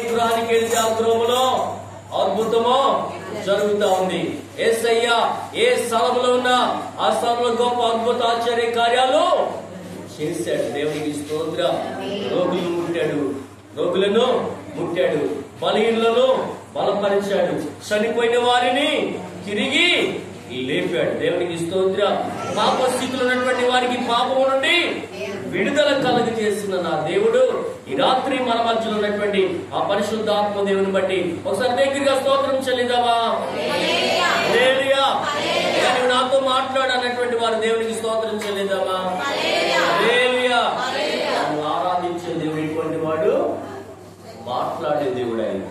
గృహానికి వెళ్తే ఆ గృహంలో అద్భుతము జరుగుతా ఉంది. యేసయ్య ఏ స్థలంలో ఉన్నా ఆ స్థలంలో గొప్ప అద్భుత ఆశ్చర్య కార్యాలు చేశాడు. దేవునికి స్తోత్రం. రోగులను ముట్టాడు, బలహీనులను బలపరిచాడు, చనిపోయిన వారిని తిరిగి లేపాడు. దేవునికి స్తోత్రం. పాప స్థితిలో ఉన్నటువంటి వారికి పాపము నుండి విడుదల కలుగ చేసిన నా దేవుడు ఈ రాత్రి మన మధ్యలో ఉన్నటువంటి ఆ పరిశుద్ధాత్మ దేవుని బట్టి ఒకసారి దగ్గరగా స్తోత్రం చెల్లిద్దామా? హల్లెలూయా. నువ్వు నాతో మాట్లాడనటువంటి వారు దేవునికి స్తోత్రం చెల్లిద్దామా? హల్లెలూయా. నువ్వు ఆరాధించే దేవుడు ఎటువంటి వాడు? మాట్లాడే దేవుడు ఆయన.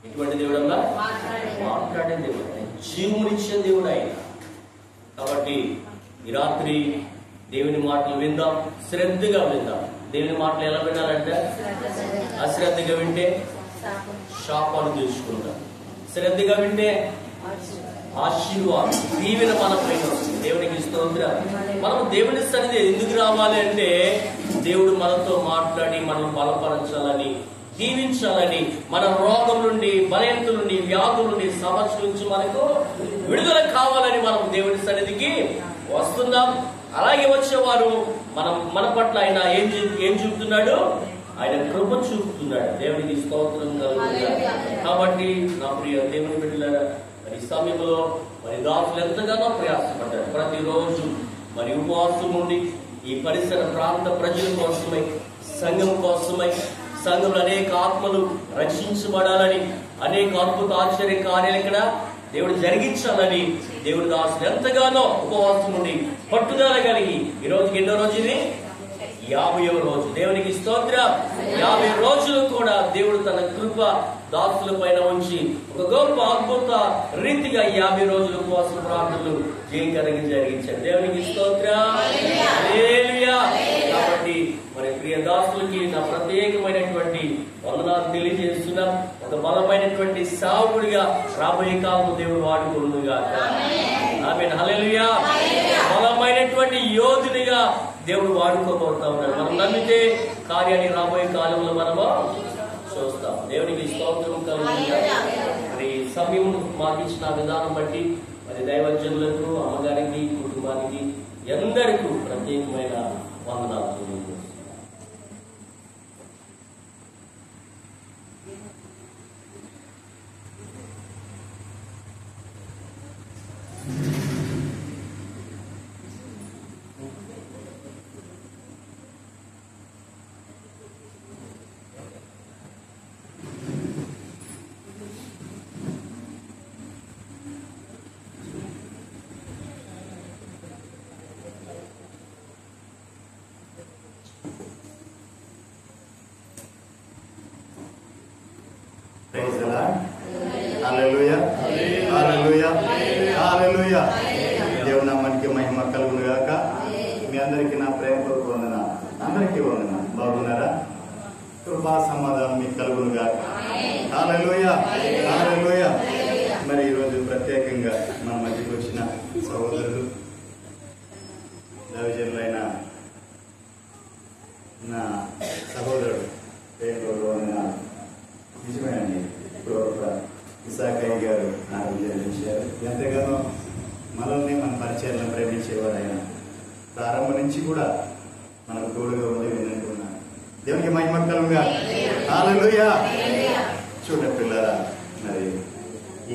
ఎటువంటి దేవుడు అన్నా? మాట్లాడే దేవుడు, జీవమునిచ్చే దేవుడు ఆయన. కాబట్టి ఈ రాత్రి దేవుని మాటలు విందాం, శ్రద్ధగా విందాం. దేవుని మాటలు ఎలా వినాలంటే అశ్రద్ధగా వింటే శాపాలు తెలుసుకుందాం, శ్రద్ధగా వింటే ఆశీర్వాదం దీవెన మన పైన వస్తుంది. దేవునికి స్తోత్రం. మనం దేవుని సన్నిధి ఎందుకు రావాలి అంటే దేవుడు మనతో మాట్లాడి మనం బలపరచాలని, దీవించాలని, మన రోగం నుండి, బలహీనత నుండి, వ్యాధుల నుండి, సమస్య నుంచి మనకు విడుదల కావాలని మనం దేవుని సన్నిధికి వస్తున్నాం. అలాగే వచ్చేవారు మన పట్ల ఆయన ఏం చూపుతున్నాడు? ఆయన కృప చూపుతున్నాడు. దేవునికి స్తోత్రం కలుగుతుంది. కాబట్టి నా ప్రియ దేవుని బిడ్డలారా, మరి సమయంలో మరి దాసులు ఎంతగానో ప్రయాసపడ్డారు. ప్రతిరోజు మరి ఉపవాసం ఉండి ఈ పరిసర ప్రాంత ప్రజల కోసమై, సంఘం కోసమై, సంఘంలో అనేక ఆత్మలు రక్షించబడాలని, అనేక అద్భుత ఆశ్చర్య కార్యాలు ఇక్కడ దేవుడు జరిగించాలని దేవుడు దాసులు ఎంతగానో ఉపవాసం ఉండి పట్టుదల కలిగి ఈ రోజుకి ఎన్నో రోజు? ఇది 50వ రోజు. దేవునికి స్తోత్రం. 50 రోజులు కూడా దేవుడు తన కృప దాసుల పైన ఉంచి ఒక గొప్ప అద్భుత రీతిగా 50 రోజులు ఉపవాస ప్రార్థనలు జయకరంగా జరిగించాడు. దేవునికి స్తోత్రం. హల్లెలూయా. కాబట్టి మరి ప్రియ దాసులకి నా ప్రత్యేకమైనటువంటి వందనాలు తెలియజేస్తున్నాం. ఒక బలమైనటువంటి సావుడిగా రాబోయే కాలం దేవుడు వాడుకుంటుగా. ఆమేన్. హల్లెలూయా. బలమైనటువంటి యోధునిగా దేవుడు వాడుకోబోతా ఉన్నాడు. మనం నమ్మితే కార్యాన్ని రాబోయే కాలంలో మనము చూస్తాం. దేవునికి స్తోత్రం కలుగుతుంది. మరి సమయం మాకు ఇచ్చిన విధానం బట్టి మరి దైవజనులకు, అమ్మగారికి, కుటుంబానికి ఎందరికీ ప్రత్యేకమైన వందనాలు తెలియజేస్తున్నాం. దేవుని నామానికి మహిమ కలుగును గాక. మీ అందరికీ నా ప్రేమపూర్వక వందన. అందరికీ వందన. బాగున్నారా? కృపా సమాధానం మీకు కలుగును గాక. హల్లెలూయా. హల్లెలూయా. మరి ఈరోజు ప్రత్యేకంగా మన మధ్యకి వచ్చిన సహోదరులు, దైవజనులైన నా సహోదరుడు ప్రేమపూర్వక వందన. నిజమేనండి, ఇప్పుడు ఇసాకయ్య గారు నాకు జన్మించారు. ఎంతగానో మనల్ని మన పరిచయాలను ప్రేమించేవారు ఆయన. ప్రారంభం నుంచి కూడా మనకు తోడుగా ఉండి వినుకున్నాను. దేవునికి మహిమ కలుగుగా. హల్లెలూయా. చూడండి పిల్లరా, మరి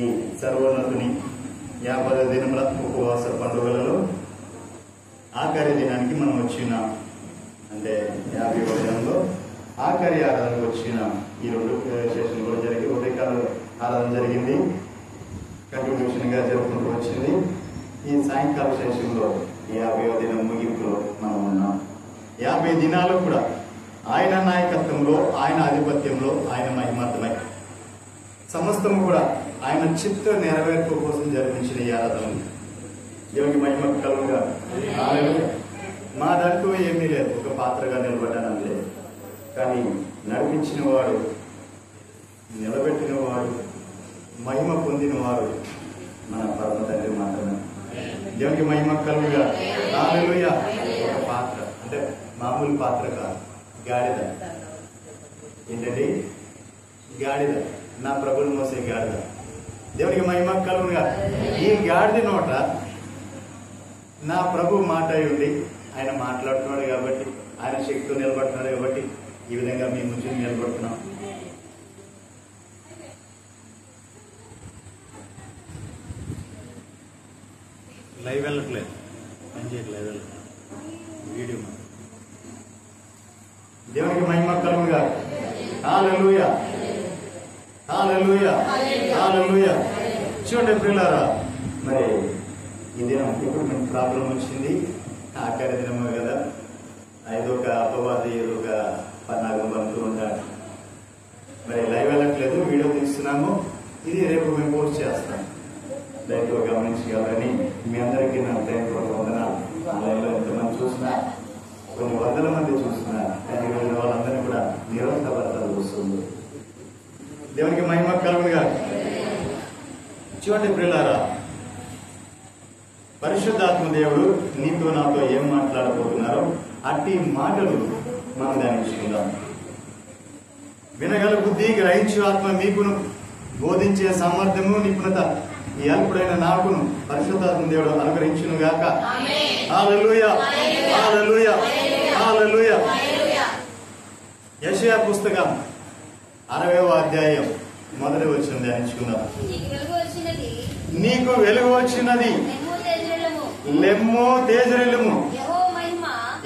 ఈ సర్వోన్నతుని 50 దినముల ఉపవాస పండుగలలో ఆఖరి దినానికి మనం వచ్చినాం. అంటే 50వ దినంలో ఆఖరి ఆరాధనకు వచ్చినాం. ఈ 2 సెషన్లు కూడా జరిగి ఉదయకాల ఆరాధన జరిగింది, కంటిన్యూషన్ గా జరుపుకుంటూ వచ్చింది. ఈ సాయంకాల సెషన్లో 50వ దినం ముగింపులో మనం ఉన్నాం. 50 దినాలు కూడా ఆయన నాయకత్వంలో, ఆయన ఆధిపత్యంలో, ఆయన మహిమార్థమై సమస్తం కూడా ఆయన చిత్త నెరవేర్పు కోసం జరిపించిన ఈ ఆరాధన దేవునికి మహిమ కలుగుగా. మాదంటూ ఏమీ లేదు, ఒక పాత్రగా నిలబడ్డాను లేదు. కానీ నడిపించిన వాడు, నిలబెట్టిన వాడు, మహిమ పొందిన వాడు మన పరమ తండ్రి మాత్రమే. దేవునికి మహిమ కలుగుగా. హల్లెలూయా. ఒక పాత్ర అంటే మామూలు పాత్ర కాదు, గాడిద. ఏంటండి? గాడిద, నా ప్రభుని మోసే గాడిద. దేవునికి మహిమ కలుగునుగా. ఈ గాడిద నోట నా ప్రభు మాట ఉండి ఆయన మాట్లాడుతున్నాడు కాబట్టి, ఆయన శక్తితో నిలబడుతున్నాడు కాబట్టి ఈ విధంగా మీ ముందు నిలబడుతున్నాం. లైవ్ వెళ్ళట్లేదు, పనిచేయట్లేదు వీడియో. దేవునికి మహిమ కలుగునుగా. హల్లెలూయా, హల్లెలూయా, హల్లెలూయా. చూడండి ప్రియులారా, మరి ఈ దినం ఇప్పుడు మనకు ప్రాబ్లం వచ్చింది. ఆఖరి దినమే కదా, ఏదో ఒక అపవాది ఏదో ఒక పన్నాగం పంపుతూ ఉంటాడు. మరి లైవ్ వెళ్ళట్లేదు, వీడియో తీస్తున్నాము. ఇది రేపు మేము పోస్ట్ చేస్తాం. దయతో గమనించగలరని మీ అందరికీ నా ప్రేమపూర్వక వందనాలు. ఆన్లైన్లో ఎంతమంది చూసినా, కొన్ని వందల మంది చూసినా, కానీ వాళ్ళందరినీ కూడా నిరోధపరచాల్సి వస్తుంది. దేవునికి మహిమ కలుగునుగా. చూడండి ప్రియులారా, పరిశుద్ధాత్మ దేవుడు నీతో నాతో ఏం మాట్లాడబోతున్నారో అట్టి మాటలు మనం ధ్యానించుకుందాం. వినగల బుద్ధి, గ్రహించు ఆత్మ మీకును, బోధించే సామర్థ్యము, నిపుణత ఈ అల్పుడైన నాకును పరిశుద్ధాత్మ దేవుడు అనుగ్రహించును గాక. హల్లెలూయా, హల్లెలూయా, హల్లెలూయా. యెషయా పుస్తకం 60వ అధ్యాయం 1వ వచనం ధ్యానించుకుందాం. నీకు వెలుగు వచ్చినది, లెమ్ము తేజరిల్లుము,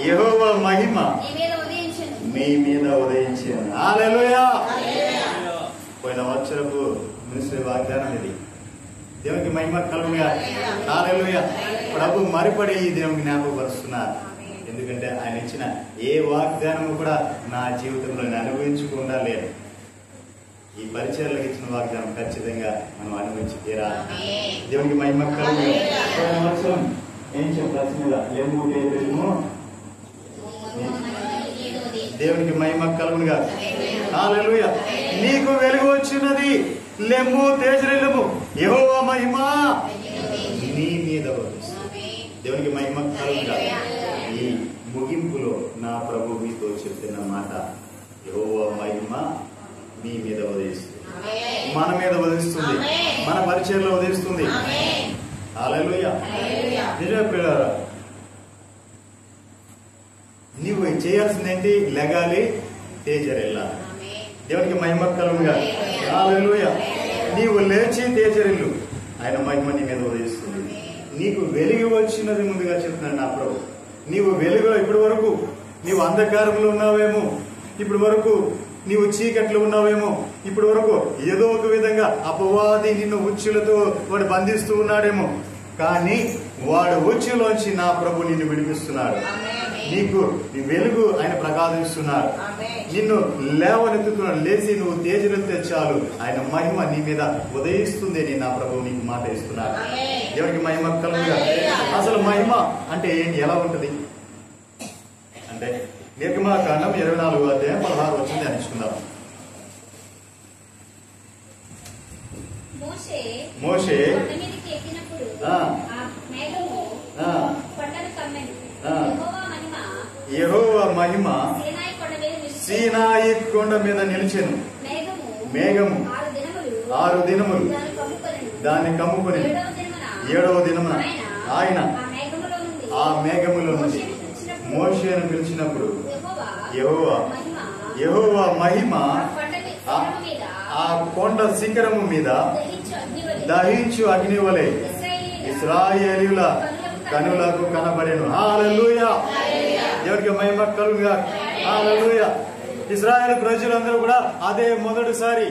యెహోవా మహిమ మీ మీద ఉదయించెను. హల్లెలూయా. పోయిన వచ్చరపు మినిస్ట్రీ వాగ్దానం ఇది. దేవునికి మహిమ కలుగునుగా. హల్లెలూయా. ప్రభు మరిపడి ఈ దేవుని జ్ఞాపకపరుస్తున్నారు. ఎందుకంటే ఆయన ఇచ్చిన ఏ వాగ్దానము కూడా నా జీవితంలో నేను అనుభవించకుండా లేదు. ఈ పరిచయాలకు ఇచ్చిన వాగ్దానం ఖచ్చితంగా మనం అనుభవించి తీరాలి. దేవునికి మహిమ కలుగునుగా. ఏం చెప్పాల్సిందిగా దేవునికి మహిమ కలుగునుగా. హల్లెలూయా. నీకు వెలుగు వచ్చినది, లెమ్ము తేజరిల్లుము, యెహోవా మహిమ నీ మీద ఉదయిస్తుంది. దేవునికి మహిమ కలుగునుగా. ఈ ముగింపులో నా ప్రభు మీతో చెప్తున్న మాట, యెహోవా మహిమ మీ మీద ఉదయిస్తుంది, మన మీద ఉదయిస్తుంది, మన పరిచయంలో ఉదయిస్తుంది. హల్లెలూయా. నిజమే ప్రియులారా, నీవు చేయాల్సింది ఏంటి? లెగాలి, తేజరిల్లాలి. దేవునికి మహిమ కలుగునుగా. హల్లెలూయా. నీవు లేచి తేజరిల్లు, ఆయన మహిమ నీ మీద ఉదయిస్తుంది. నీకు వెలుగు వచ్చినది ముందుగా చెప్తున్నాడు నా ప్రభు. నీవు వెలుగులో ఇప్పటి వరకు నీవు అంధకారంలో ఉన్నావేమో, ఇప్పటి వరకు నీవు చీకట్లో ఉన్నావేమో, ఇప్పటి వరకు ఏదో ఒక విధంగా అపవాది నిన్ను ఉచ్చులతో వాడు బంధిస్తూ ఉన్నాడేమో, కానీ వాడు ఉచ్చులోంచి నా ప్రభు నిన్ను విడిపిస్తున్నాడు. నీకు నీ వెలుగు ఆయన ప్రకాశిస్తున్నాడు, నిన్ను లేవనెత్తుతున్నాడు. లేచి నువ్వు తేజరిల్లితే చాలు, ఆయన మహిమ నీ మీద ఉదయిస్తుంది అని నా ప్రభు నీకు మాట ఇస్తున్నాడు. దేవునికి మహిమ కలుగునుగా. అసలు మహిమ అంటే ఏంటి, ఎలా ఉంటది అంటే నిర్గమకాండం 24వ అధ్యాయం 16 వచనం ధ్యానించుకుందాం. మోషే యెహోవా మహిమ సీనాయి కొండ మీద నిలిచెను. మేఘము 6 దినములు దాన్ని కమ్ముకొని 7వ దినమున ఆయన ఆ మేఘములో నుండి మోషేను పిలిచినప్పుడు యెహోవా మహిమ ఆ కొండ శిఖరము మీద దహించు అగ్ని వలె ఇశ్రాయేలీయుల కనులకు కనబడెను. హల్లెలూయా. దేవునికి మహిమ కలుగునుగా. హల్లెలూయా. ఇశ్రాయేలు ప్రజలందరూ కూడా అదే మొదటిసారి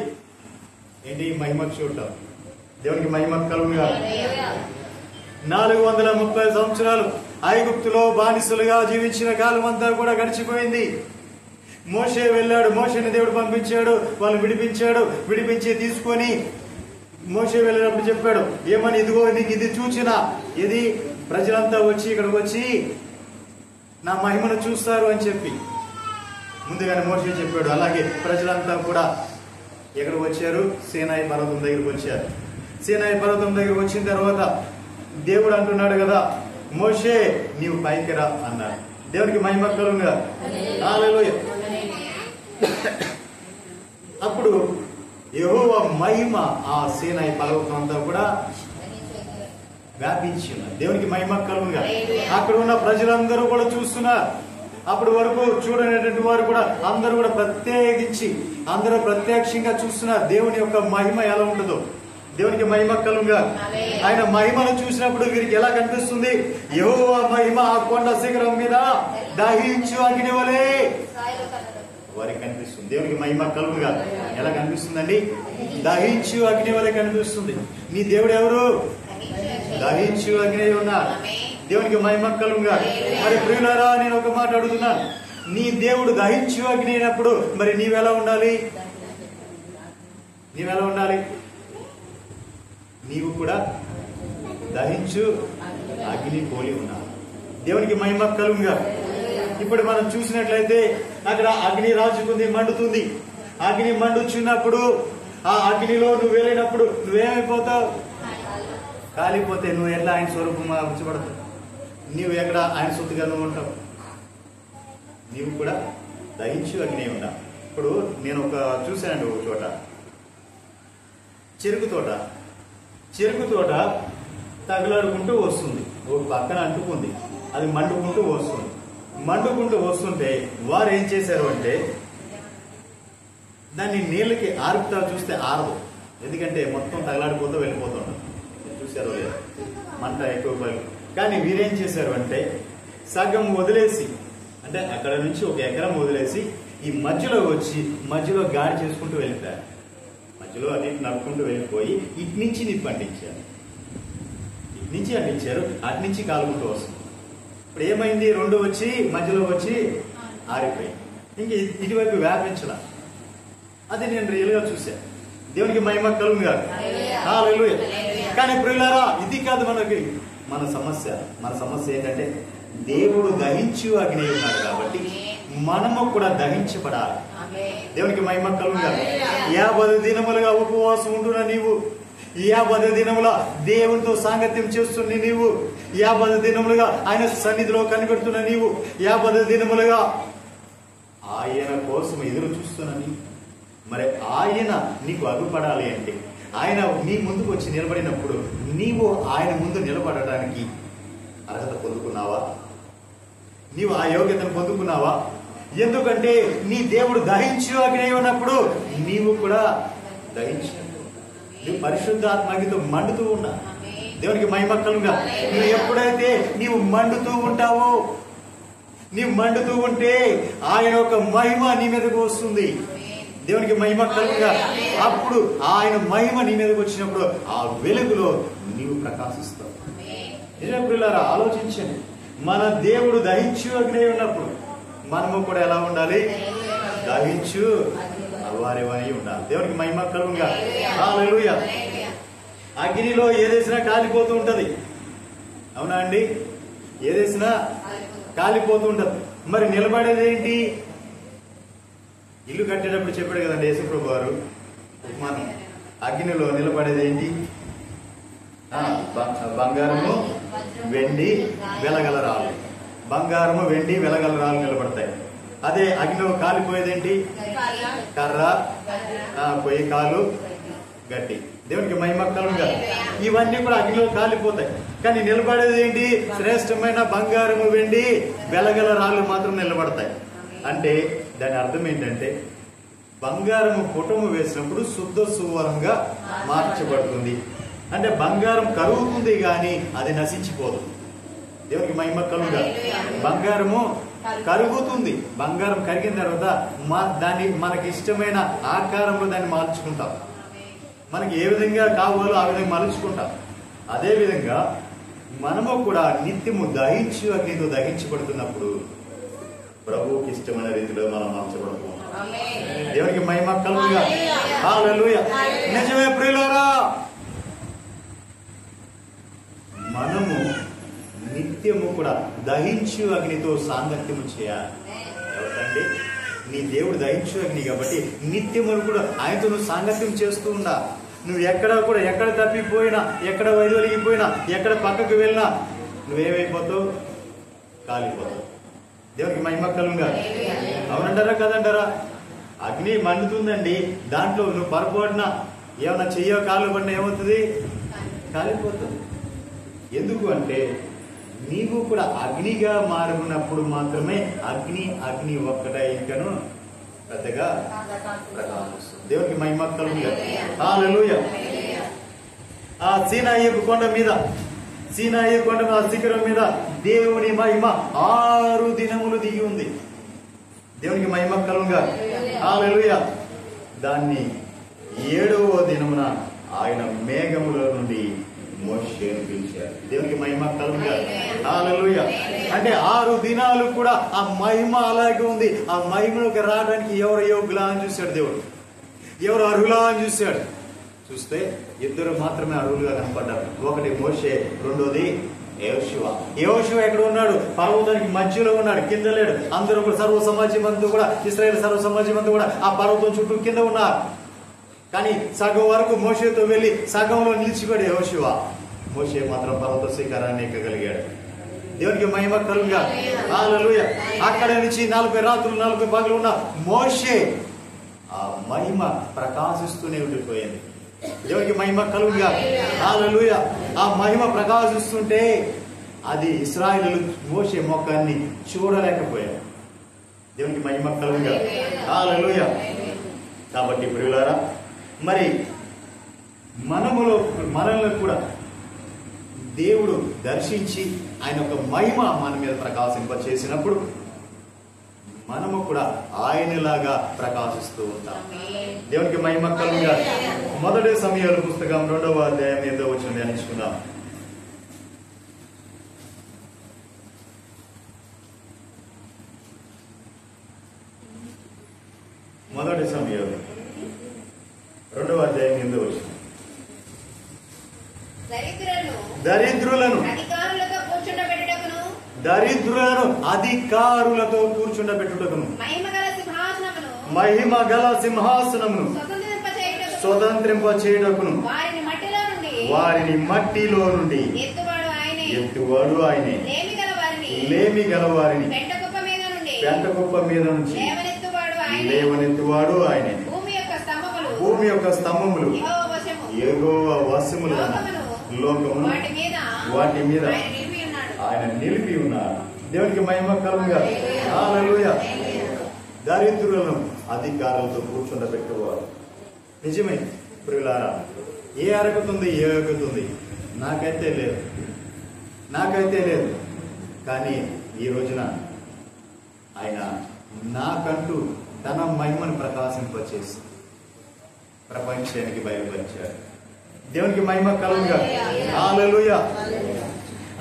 ఏంటి మహిమ చూడటం. దేవునికి మహిమ కలుగునుగా. 430 సంవత్సరాలు ఐగుప్తులో బానిసలుగా జీవించిన కాలం అంతా కూడా గడిచిపోయింది. మోషే వెళ్ళాడు, మోషేని దేవుడు పంపించాడు, వాళ్ళు విడిపించాడు. విడిపించి తీసుకొని మోషే వెళ్ళినప్పుడు చెప్పాడు ఏమని, ఇదిగో నీకు ఇది చూచినా, ఇది ప్రజలంతా వచ్చి ఇక్కడికి వచ్చి నా మహిమను చూస్తారు అని చెప్పి ముందుగానే మోషే చెప్పాడు. అలాగే ప్రజలంతా కూడా ఎక్కడికి వచ్చారు? సీనాయి పర్వతం దగ్గరికి వచ్చారు. సీనాయి పర్వతం దగ్గరికి వచ్చిన తర్వాత దేవుడు అంటున్నాడు కదా, మోషే నీవు పైకి రా అన్నాడు. దేవునికి మహిమ కలుగునుగా. హల్లెలూయా. అప్పుడు యెహోవా మహిమ ఆ సీనాయి పర్వతం అంతా కూడా వ్యాపించి ఉన్నది. దేవునికి మహిమ కలుగుగా. అక్కడ ఉన్న ప్రజలందరూ కూడా చూస్తున్నారు. అప్పటి వరకు చూడనేటువంటి వారు కూడా అందరూ కూడా ప్రత్యేకించి అందరూ ప్రత్యక్షంగా చూస్తున్నారు దేవుని యొక్క మహిమ ఎలా ఉంటుందో. దేవునికి మహిమ కలుగుగా. ఆయన మహిమను చూసినప్పుడు వీరికి ఎలా కనిపిస్తుంది? యెహోవా మహిమ ఆ కొండ శిఖరం మీద దహించు అగ్ని వలె వారికి కనిపిస్తుంది. దేవునికి మహిమ కలుగుగా. ఎలా కనిపిస్తుందండి? దహించు అగ్ని వలె కనిపిస్తుంది. నీ దేవుడు ఎవరు? దహించు అగ్ని ఉన్నారు. దేవునికి మహిమ కలుగుగా. మరి ప్రియులారా, నేను ఒక మాట అడుగుతున్నాను. నీ దేవుడు దహించు అగ్ని అయినప్పుడు మరి నీవెలా ఉండాలి? నీవెలా ఉండాలి? నీవు కూడా దహించు అగ్ని పోలి ఉన్నావు. దేవునికి మహిమ కలుగుగా. ఇప్పుడు మనం చూసినట్లయితే అక్కడ అగ్ని రాజుకుంది, మండుతుంది. అగ్ని మండుచున్నప్పుడు ఆ అగ్నిలో నువ్వు వెళ్ళినప్పుడు నువ్వేమైపోతావు? కాలిపోతే నువ్వు ఎట్లా ఆయన స్వరూపం ఉంచబడతావు? నీవు ఎక్కడ ఆయన సొత్తుగా నువ్వు ఉంటావు? నీవు కూడా దహించు అగ్ని ఉన్నావు. ఇప్పుడు నేను చూశానండి ఒక చోట చెరుకు తోట తగులాడుకుంటూ వస్తుంది. ఒక పక్కన అంటుకుంది, అది మండుకుంటూ వస్తుంది. మండుకుంటూ వస్తుంటే వారు ఏం చేశారు అంటే దాన్ని నీళ్ళకి ఆరుపుతా చూస్తే ఆరదు. ఎందుకంటే మొత్తం తగలాడిపోతూ వెళ్ళిపోతుంటారు. చూశారో లేదా? మంట ఎక్కువ పని. కానీ వీరేం చేశారు అంటే సగం వదిలేసి, అంటే అక్కడ నుంచి 1 ఎకరం వదిలేసి ఈ మధ్యలో వచ్చి మధ్యలో గాడి చేసుకుంటూ వెళ్ళిపోయారు. మధ్యలో అది నడుపుకుంటూ వెళ్ళిపోయి ఇటు నుంచి నిప్పు అంటించారు. ఇటు నుంచి అంటించారు, అటు నుంచి కాలుకుంటూ వస్తుంది. ఇప్పుడు ఏమైంది? 2 వచ్చి మధ్యలో వచ్చి ఆరిపోయింది. ఇంక ఇటువైపు వ్యాపించలా. అది నేను రియల్గా చూశాను. దేవునికి మహిమ కలుగుగా. హల్లెలూయా. కానీ ప్రియులారా, ఇది కాదు మన సమస్య ఏంటంటే దేవుడు దహించు అగ్ని ఉన్నాడు కాబట్టి మనము కూడా దహించబడాలి. దేవునికి మహిమ కలుగుగా. 50 దినములుగా ఉపవాసం ఉంటున్న నీవు, 50 దినముల దేవునితో సాంగత్యం చేస్తున్న నీవు, 50 దినములుగా ఆయన సన్నిధిలో కనిపెడుతున్న నీవు, 50 దినములుగా ఆయన కోసం ఎదురు చూస్తున్న నీవు, మరి ఆయన నీకు అగుపడాలి అంటే ఆయన నీ ముందుకు వచ్చి నిలబడినప్పుడు నీవు ఆయన ముందు నిలబడడానికి అర్హత పొందుకున్నావా? నీవు ఆ యోగ్యతను పొందుకున్నావా? ఎందుకంటే నీ దేవుడు దహించు అగ్ని ఉన్నప్పుడు నీవు కూడా దహించు. నువ్వు పరిశుద్ధాత్మతో మండుతూ ఉన్నా. దేవునికి మహిమ కలుగుగా. నువ్వు ఎప్పుడైతే నీవు మండుతూ ఉంటావో, నీవు మండుతూ ఉంటే ఆయన యొక్క మహిమ నీ మీదకు వస్తుంది. దేవునికి మహిమ కలుగుగా. అప్పుడు ఆయన మహిమ నీ మీదకి వచ్చినప్పుడు ఆ వెలుగులో నీవు ప్రకాశిస్తావు. నిజమే ప్రియులారా, ఆలోచించండి. మన దేవుడు దహించు అగ్ని ఉన్నప్పుడు మనము కూడా ఎలా ఉండాలి? దహించు వారివని ఉండాలి. దేవునికి మహిమ కలుగుగా. హల్లెలూయా. అగ్నిలో ఏదేసినా కాలిపోతూ ఉంటది, అవునా అండి? ఏదేసినా కాలిపోతూ ఉంటది. మరి నిలబడేది ఏంటి? ఇల్లు కట్టేటప్పుడు చెప్పాడు కదండి యేసుప్రభు వారు ఉపమానం. అగ్నిలో నిలబడేది ఏంటి? బంగారము, వెండి, వెలగల రాళ్ళు. బంగారము, వెండి, వెలగల రాళ్ళు నిలబడతాయి. అదే అగ్నిలో కాలిపోయేదేంటి? కర్ర, పొయ్యి కాలు, గట్టి. దేవునికి మహిమ కలుగుగా. ఇవన్నీ కూడా అగ్నిలో కాలిపోతాయి. కానీ నిలబడేది ఏంటి? శ్రేష్టమైన బంగారము, వెండి, వెలగల రాళ్ళు మాత్రం నిలబడతాయి. అంటే దాని అర్థం ఏంటంటే బంగారము పుటము వేసినప్పుడు శుద్ధ సువర్ణంగా మార్చబడుతుంది. అంటే బంగారం కరుగుతుంది కానీ అది నశించిపోదు. దేవునికి మహిమ కలుగుగా. బంగారము కరుగుతుంది. బంగారం కరిగిన తర్వాత దాన్ని మనకి ఇష్టమైన ఆకారంలో దాన్ని మార్చుకుంటాం. మనకి ఏ విధంగా కావాలో ఆ విధంగా మలుచుకుంటాం. అదే విధంగా మనము కూడా నిత్యము దహించు అగ్నితో దహించబడుతున్నప్పుడు ప్రభువుకి ఇష్టమైన రీతిలో మనం మార్చబడుతున్నాం. దేవునికి మహిమ కలుగుగా. హల్లెలూయా. నిజమే ప్రియులారా, మనము నిత్యము కూడా దహించు అగ్నితో సాంగత్యము చేయాలి. ఎవరండి? నీ దేవుడు దహించు అగ్ని కాబట్టి నిత్యము కూడా ఆయనతో నువ్వు సాంగత్యం చేస్తూ ఉండా. నువ్వు ఎక్కడ తప్పిపోయినా, ఎక్కడ వైదొలిగిపోయినా, ఎక్కడ పక్కకు వెళ్ళినా నువ్వేమైపోతావు? కాలిపోతావు. దేవునికి మహిమ కలుగుగా. అవునంటారా కదంటారా? అగ్ని మండుతుందండి, దాంట్లో నువ్వు పొరపాటున ఏమైనా చెయ్యో కాలు పడినా ఏమవుతుంది? కాలిపోతుంది. ఎందుకు అంటే నీవు కూడా అగ్నిగా మారినప్పుడు మాత్రమే అగ్ని ఒక్కటే ఇంకను పెద్దగా ప్రకాశిస్తుంది. దేవునికి మహిమ కలుగును. హల్లెలూయా. ఆ సీనాయి కొండ మీద శిఖరం మీద దేవుని మహిమ 6 దినములు దిగి ఉంది. దేవునికి మహిమ కలుగును. హల్లెలూయా. దాన్ని 7వ దినమున ఆయన మేఘములో నుండి మోషేను పిలిచారు. దేవునికి మహిమ కలుగును. హల్లెలూయా. అంటే 6 దినాలు కూడా ఆ మహిమ అలాగే ఉంది. ఆ మహిమలోకి రావడానికి ఎవరు యోగ్యులా అని చూశాడు దేవుడు, ఎవరు అర్హులా అని చూశాడు. చూస్తే 2 మాత్రమే అర్హులుగా కనపడ్డారు. ఒకటి మోషే, రెండోది యోషువ ఎక్కడ ఉన్నాడు? పర్వతానికి మధ్యలో ఉన్నాడు, కింద లేడు. అందరూ కూడా సర్వ సమాజం అంతా కూడా, ఇశ్రాయేల్ సర్వ సమాజం అంతా కూడా ఆ పర్వతం చుట్టూ కింద ఉన్నారు. కానీ సగం వరకు మోషేతో వెళ్లి సగంలో నిలిచిపోయాడు యోషువ. మోషే మాత్రం పర్వత శిఖరాన్ని ఎక్కగలిగాడు. దేవునికి మహిమ కలుగుగా. హల్లెలూయా. అక్కడ నుంచి 40 రాత్రులు 40 పగలు ఉన్న మోషే ఆ మహిమ ప్రకాశిస్తూనే ఉండిపోయింది. దేవునికి మహిమ కలుగుగా. హల్లెలూయా. ఆ మహిమ ప్రకాశిస్తుంటే అది ఇశ్రాయేలు మోషే ముఖాన్ని చూడలేకపోయారు. దేవునికి మహిమ కలుగుగా. హల్లెలూయా. కాబట్టి ప్రియులారా, మరి మనల్ని కూడా దేవుడు దర్శించి ఆయన ఒక మహిమ మన మీద ప్రకాశింపచేసినప్పుడు మనము కూడా ఆయనలాగా ప్రకాశిస్తూ ఉంటాం. దేవునికి మహిమ కలుగుగా. మొదటి సమయాల పుస్తకం 2వ అధ్యాయం 8వ వచనం ధ్యానించుకుందాం. మొదటి సమయాలు 2వ అధ్యాయం 8వ వచనం. దరిద్రులను అధికారులతో కూర్చుండబెట్టుటకును మహిమ గల సింహాసనమును స్వతంత్రింపచేయుటకును వారిని మట్టిలో నుండి ఎత్తువాడు ఆయనే. లేమి గల వారిని పెంట కుప్ప మీద నుంచి లేవనెత్తువాడు ఆయనే. భూమి యొక్క స్తంభములు యెహోవా వశములు, లోకమును వాటి మీద ఆయన నిలిపి ఉన్నారు. దేవునికి మహిమ కలుగుగా. హల్లెలూయా. దరిద్రులను అధికారులతో కూర్చుండబెట్టేవారు. నిజమే ప్రియులారా, ఏ అరగతుంది ఏ అరుగుతుంది నాకైతే లేదు. కానీ ఈ రోజున ఆయన నాకంటూ తన మహిమను ప్రకాశింపచేసి ప్రపంచానికి బయలుపరిచాడు. దేవునికి మహిమ కలుగుగా. హల్లెలూయా.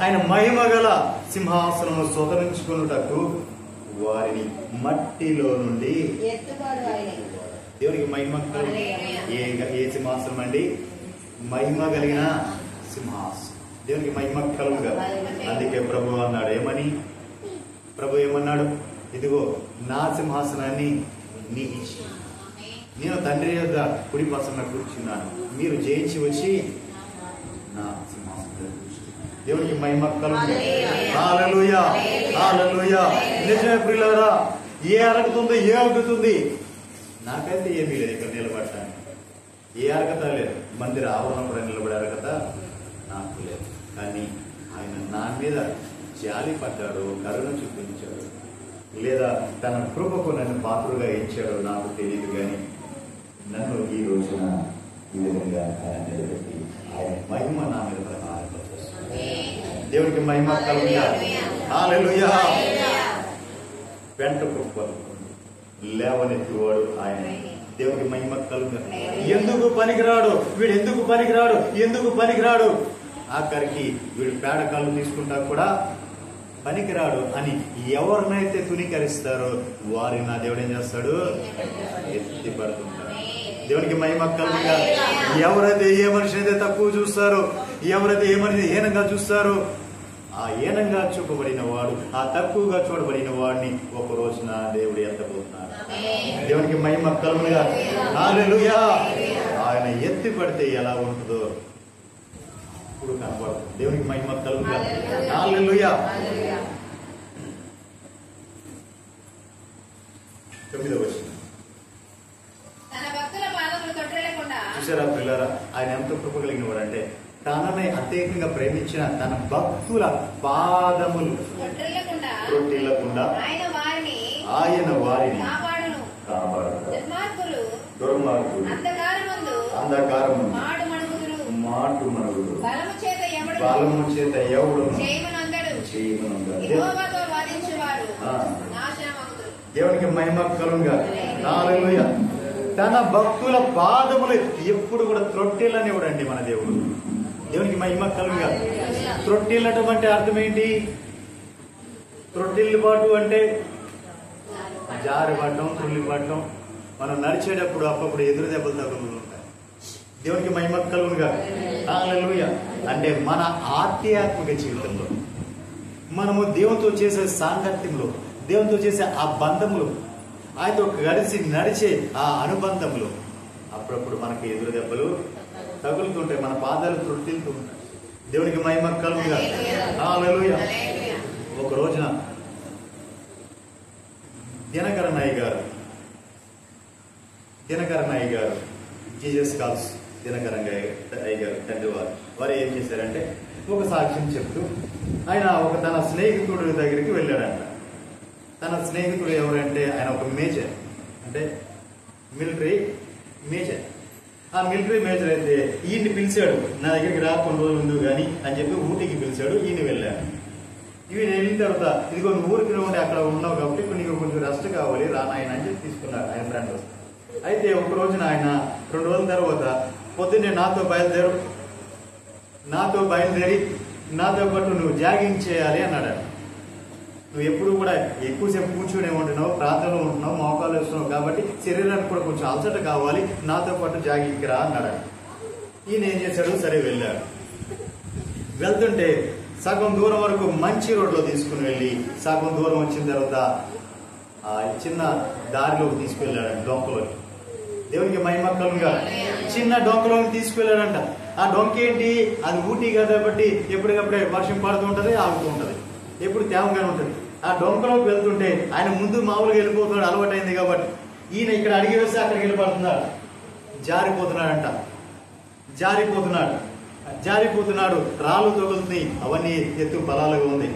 ఆయన మహిమ గల సింహాసనము స్వతంత్రించుకొనుటకు వారిని మట్టిలో నుండి దేవునికి మహిమ కలుగుగా. ఏ సింహాసనం అండి? మహిమ కలిగిన సింహాసనం. దేవునికి మహిమ కలుగుగా. అందుకే ప్రభు అన్నాడు, ఏమన్నాడు? ఇదిగో నా సింహాసనాన్ని నీకు ఇచ్చి నేను తండ్రి యొద్ద కుడి పసన కూర్చున్నాను, మీరు జయించి వచ్చి నా సింహాసనం. దేవునికి మహిమ కలుగుగా. హల్లెలూయా. హల్లెలూయా. నిజమే ప్రియులారా, ఏ అరగుతుంది ఏ అరుగుతుంది నాకైతే ఏమీ లేదు. ఇక్కడ నిలబడటానికి ఏ అర్హత లేదు. మందిర ఆవరణం కూడా నిలబడే అర్హత నాకు లేదు. కానీ ఆయన నా మీద జాలి పడ్డాడు, కరుణ చూపించాడు, లేదా తన కృపకు నన్ను పాత్రగా ఇచ్చాడు నాకు తెలియదు. కానీ నన్ను ఈ రోజున ఈ విధంగా ఆయన నిలబెట్టి ఆయన మహిమ నా మీద ప్రకాశింపచేస్తుంది. దేవునికి మహిమ కలుగుగా. హల్లెలూయా. పెంట కుప్పలు లేవనెత్తువాడు ఆయన. దేవునికి మహిమ కలుగుగా. ఎందుకు పనికిరాడు ఆఖరికి వీడు పేడ కళ్ళు తీసుకుంటా కూడా పనికిరాడు అని ఎవరినైతే తునీకరిస్తారో వారిని నా దేవుడు ఏం చేస్తాడు? ఎత్తి పడుతుంటాడు. దేవునికి మహిమ కలుగుగా. ఎవరైతే ఏ మనిషి అయితే తక్కువ చూస్తారో, ఎవరైతే ఏ మనిషి హీనంగా చూస్తారో, ఆ హీనంగా చూపబడిన వాడు, ఆ తక్కువగా చూడబడిన వాడిని ఒక రోజున దేవుడు ఎత్తబోతున్నాడు. దేవునికి మహిమ కలుగుగా. హల్లెలూయా. ఆయన ఎత్తి పడితే ఎలా ఉంటుందో ఇప్పుడు కనపడుతుంది. దేవునికి మహిమ కలుగుగా. హల్లెలూయా. 9వ వచనం. చూసారా పిల్లరా, ఆయన ఎంత కృప కలిగిన వాడంటే తనని అత్యధికంగా ప్రేమించిన తన భక్తుల పాదములు త్రొట్టిల్లకుండా ఆయన వారిని కాపాడు. దుర్మార్గులు అంధకారము మాటు మనుగుడు బలము చేత ఎవడు దేవునికి మహిమ కలుగుగా. హల్లెలూయా. తన భక్తుల పాదములు ఎప్పుడు కూడా త్రొట్టిల్లనివ్వడండి మన దేవుడు. దేవునికి మహిమ కలుగుగా. త్రొట్టిల్లటం అంటే అర్థం ఏంటి? త్రొట్టిల్లుబాటు అంటే జారిపడటం, తుల్లిపడటం. మనం నడిచేటప్పుడు అప్పుడు ఎదురు దెబ్బలు తగులుతూ ఉంటాయి. దేవునికి మహిమ కలుగుగా. హల్లెలూయా. అంటే మన ఆధ్యాత్మిక జీవితంలో మనము దేవునితో చేసే సాంగత్యంలో, దేవునితో చేసే ఆ బంధములు, ఆయనతో కలిసి నడిచే ఆ అనుబంధములు అప్పుడప్పుడు మనకి ఎదురు దెబ్బలు తగులుతుంటాయి, మన పాదాలు త్రొట్టిల్తూ ఉంటాయి. దేవునికి మహిమ కలుగుగా. హల్లెలూయా. ఒక రోజున దినకర నాయ్ గారు జీసస్ కాల్స్ దినకర నాయ్ గారు తండ్రి వారు ఏం చేశారంటే ఒక సాక్ష్యం చెప్తూ ఆయన తన స్నేహితుడి దగ్గరికి వెళ్ళాడంట. తన స్నేహితుడు ఎవరంటే ఆయన ఒక మేజర్, అంటే మిలిటరీ మేజర్. ఆ మిలిటరీ మేజర్ అయితే ఈయన్ని పిలిచాడు, నా దగ్గరికి రా కొన్ని రోజులు ముందు కానీ అని చెప్పి ఊటీకి పిలిచాడు. ఈయన వెళ్ళాడు. ఇవి వెళ్ళిన తర్వాత ఇదిగో నువ్వు ఊరికి ఉండి అక్కడ ఉన్నావు కాబట్టి నీకు కొంచెం రెస్ట్ కావాలి, రా నాయన అని చెప్పి తీసుకున్నాడు ఆయన ఫ్రెండ్. అయితే ఒక రోజున ఆయన 2 రోజుల తర్వాత పొద్దున్నే నాతో బయలుదేరి నాతో పాటు నువ్వు జాగింగ్ చేయాలి అన్నాడు. నువ్వు ఎప్పుడు కూడా ఎక్కువసేపు కూర్చునే ఉంటున్నావు, ప్రార్థనలో ఉంటున్నావు, మోకాలు వేస్తున్నావు కాబట్టి శరీరానికి కూడా కొంచెం అలసట కావాలి, నాతో పాటు జాగింగ్కి రా అన్నాడు. ఈయన ఏం చేశాడు, సరే వెళ్ళాడు. వెళ్తుంటే సగం దూరం వరకు మంచి రోడ్లో తీసుకుని వెళ్ళి సగం దూరం వచ్చిన తర్వాత చిన్న దారిలోకి తీసుకెళ్ళాడు, డొంకలోకి. దేవునికి మహిమ కలుగుగా. చిన్న డొంకలోకి తీసుకెళ్ళాడంట. ఆ డొంక ఏంటి, అది ఊటీ కాబట్టి ఎప్పటికప్పుడే వర్షం పడుతూ ఉంటుంది, ఆగుతూ ఉంటుంది, ఎప్పుడు తేమగానే ఉంటుంది. ఆ డొంకలోకి వెళ్తుంటే ఆయన ముందు మామూలుగా వెళ్ళిపోతున్నాడు, అలవాటైంది కాబట్టి. ఈయన ఇక్కడ అడిగి వేస్తే అక్కడికి వెళ్ళిపోతున్నాడు, జారిపోతున్నాడు, రాళ్ళు తగులుతున్నాయి, అవన్నీ ఎత్తు బలాలుగా ఉంది.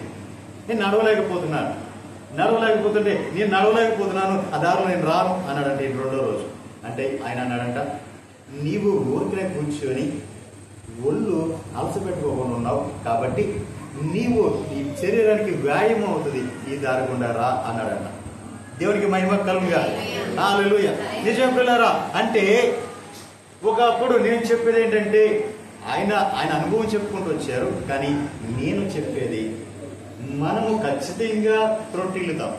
నేను నడవలేకపోతుంటే నేను నడవలేకపోతున్నాను, ఆ దారిలో నేను రాను అన్నాడంటే 2వ రోజు. అంటే ఆయన అన్నాడంట, నీవు ఊరికనే కూర్చొని ఒళ్ళు అలసపెట్టుకోకుండా ఉన్నావు కాబట్టి నీవు నీ శరీరానికి వ్యాయామం అవుతుంది, ఈ దారి గుండా రా అన్నాడంట. దేవునికి మహిమ కలుగుగా. హల్లెలూయా. నిజం పిల్లరా, అంటే ఒకప్పుడు నేను చెప్పేది ఏంటంటే ఆయన అనుభవం చెప్పుకుంటూ వచ్చారు, కానీ నేను చెప్పేది మనము ఖచ్చితంగా త్రొట్టిల్లుతాం.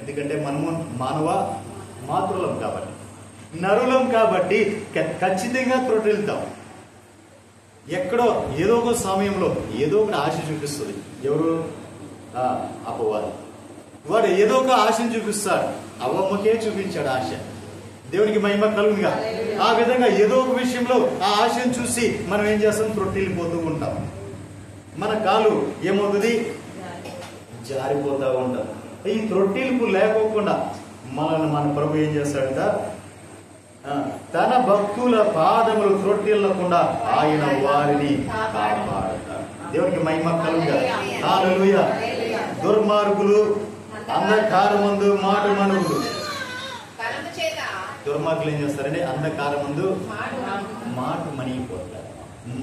ఎందుకంటే మనము మాతృలం కాబట్టి, నరులం కాబట్టి ఖచ్చితంగా త్రొట్టిల్లుతాం. ఎక్కడో ఏదో ఒక సమయంలో ఏదో ఒక ఆశ చూపిస్తుంది. ఎవరు? అపవాది. వాడు ఏదో ఒక ఆశను చూపిస్తాడు. అవ్వమ్మకే చూపించాడు ఆశ. దేవునికి మహిమ కలుగుగా. ఆ విధంగా ఏదో ఒక విషయంలో ఆ ఆశను చూసి మనం ఏం చేస్తాం, త్రొట్టిల్లిపోతూ ఉంటాం. మన కాలు ఏమవుతుంది, జారిపోతూ ఉంటాం. ఈ త్రొట్టిల్పు లేకోకుండా మన ప్రభు ఏం చేస్తాడంట, తన భక్తుల పాదములు త్రొట్టిల్లకుండా ఆయన వారిని కాపాడతాడు. దేవునికి మహిమ కలుగుగా. హల్లెలూయా. దుర్మార్గులు అంధకారమందు మాటు మనుగుడు. దుర్మార్గులు ఏం చేస్తారంటే అంధకారమందు మాటు మణిగిపోతారు.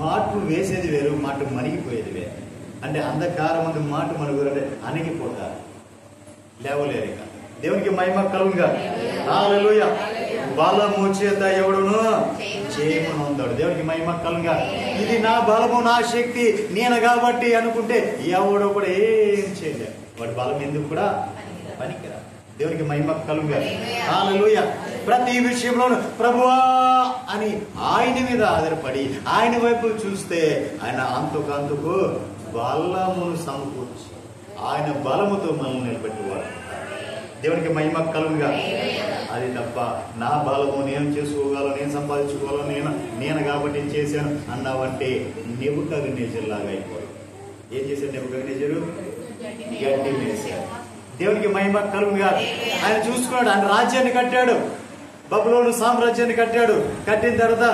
మాటు వేసేది వేరు, మాటు మణిగిపోయేది వేరు. అంటే అంధకారమందు మాటు మనుగురు అంటే అణిగిపోతారు, లేవలేరు ఇక. దేవునికి మహిమ కలుగుగా. హల్లెలూయా. బలము చేత ఎవడును చేయమని ఉందాడు. దేవునికి మహిమ కలుగుగా. ఇది నా బలము, నా శక్తి, నేను కాబట్టి అనుకుంటే ఎవడో కూడా ఏం చేయలేడు. వాడి బలం ఎందుకు కూడా పనికిరా. దేవునికి మహిమ కలుగుగా. హల్లెలూయా. ప్రతి విషయంలోనూ ప్రభువా అని ఆయన మీద ఆధారపడి ఆయన వైపు చూస్తే ఆయన అంతుకంతుకు బలమును సమకూర్చి ఆయన బలముతో మనల్ని నిలబెట్టేవాడు. దేవునికి మహిమ కలుగుగా. అది తప్ప నా బలము, నేను చేసుకోగలను, నేను సంపాదించుకోగలను, నేను కాబట్టి చేశాను అన్నావంటే నెబుకద్నెజరులాగా అయిపోయాడు. ఏం చేశాడు నెబుకద్నెజరు? గడ్డి వేశాడు. దేవునికి మహిమ కలుగుగా. ఆయన చూసుకున్నాడు, ఆయన రాజ్యాన్ని కట్టాడు. బబులోను సామ్రాజ్యాన్ని కట్టాడు. కట్టిన తర్వాత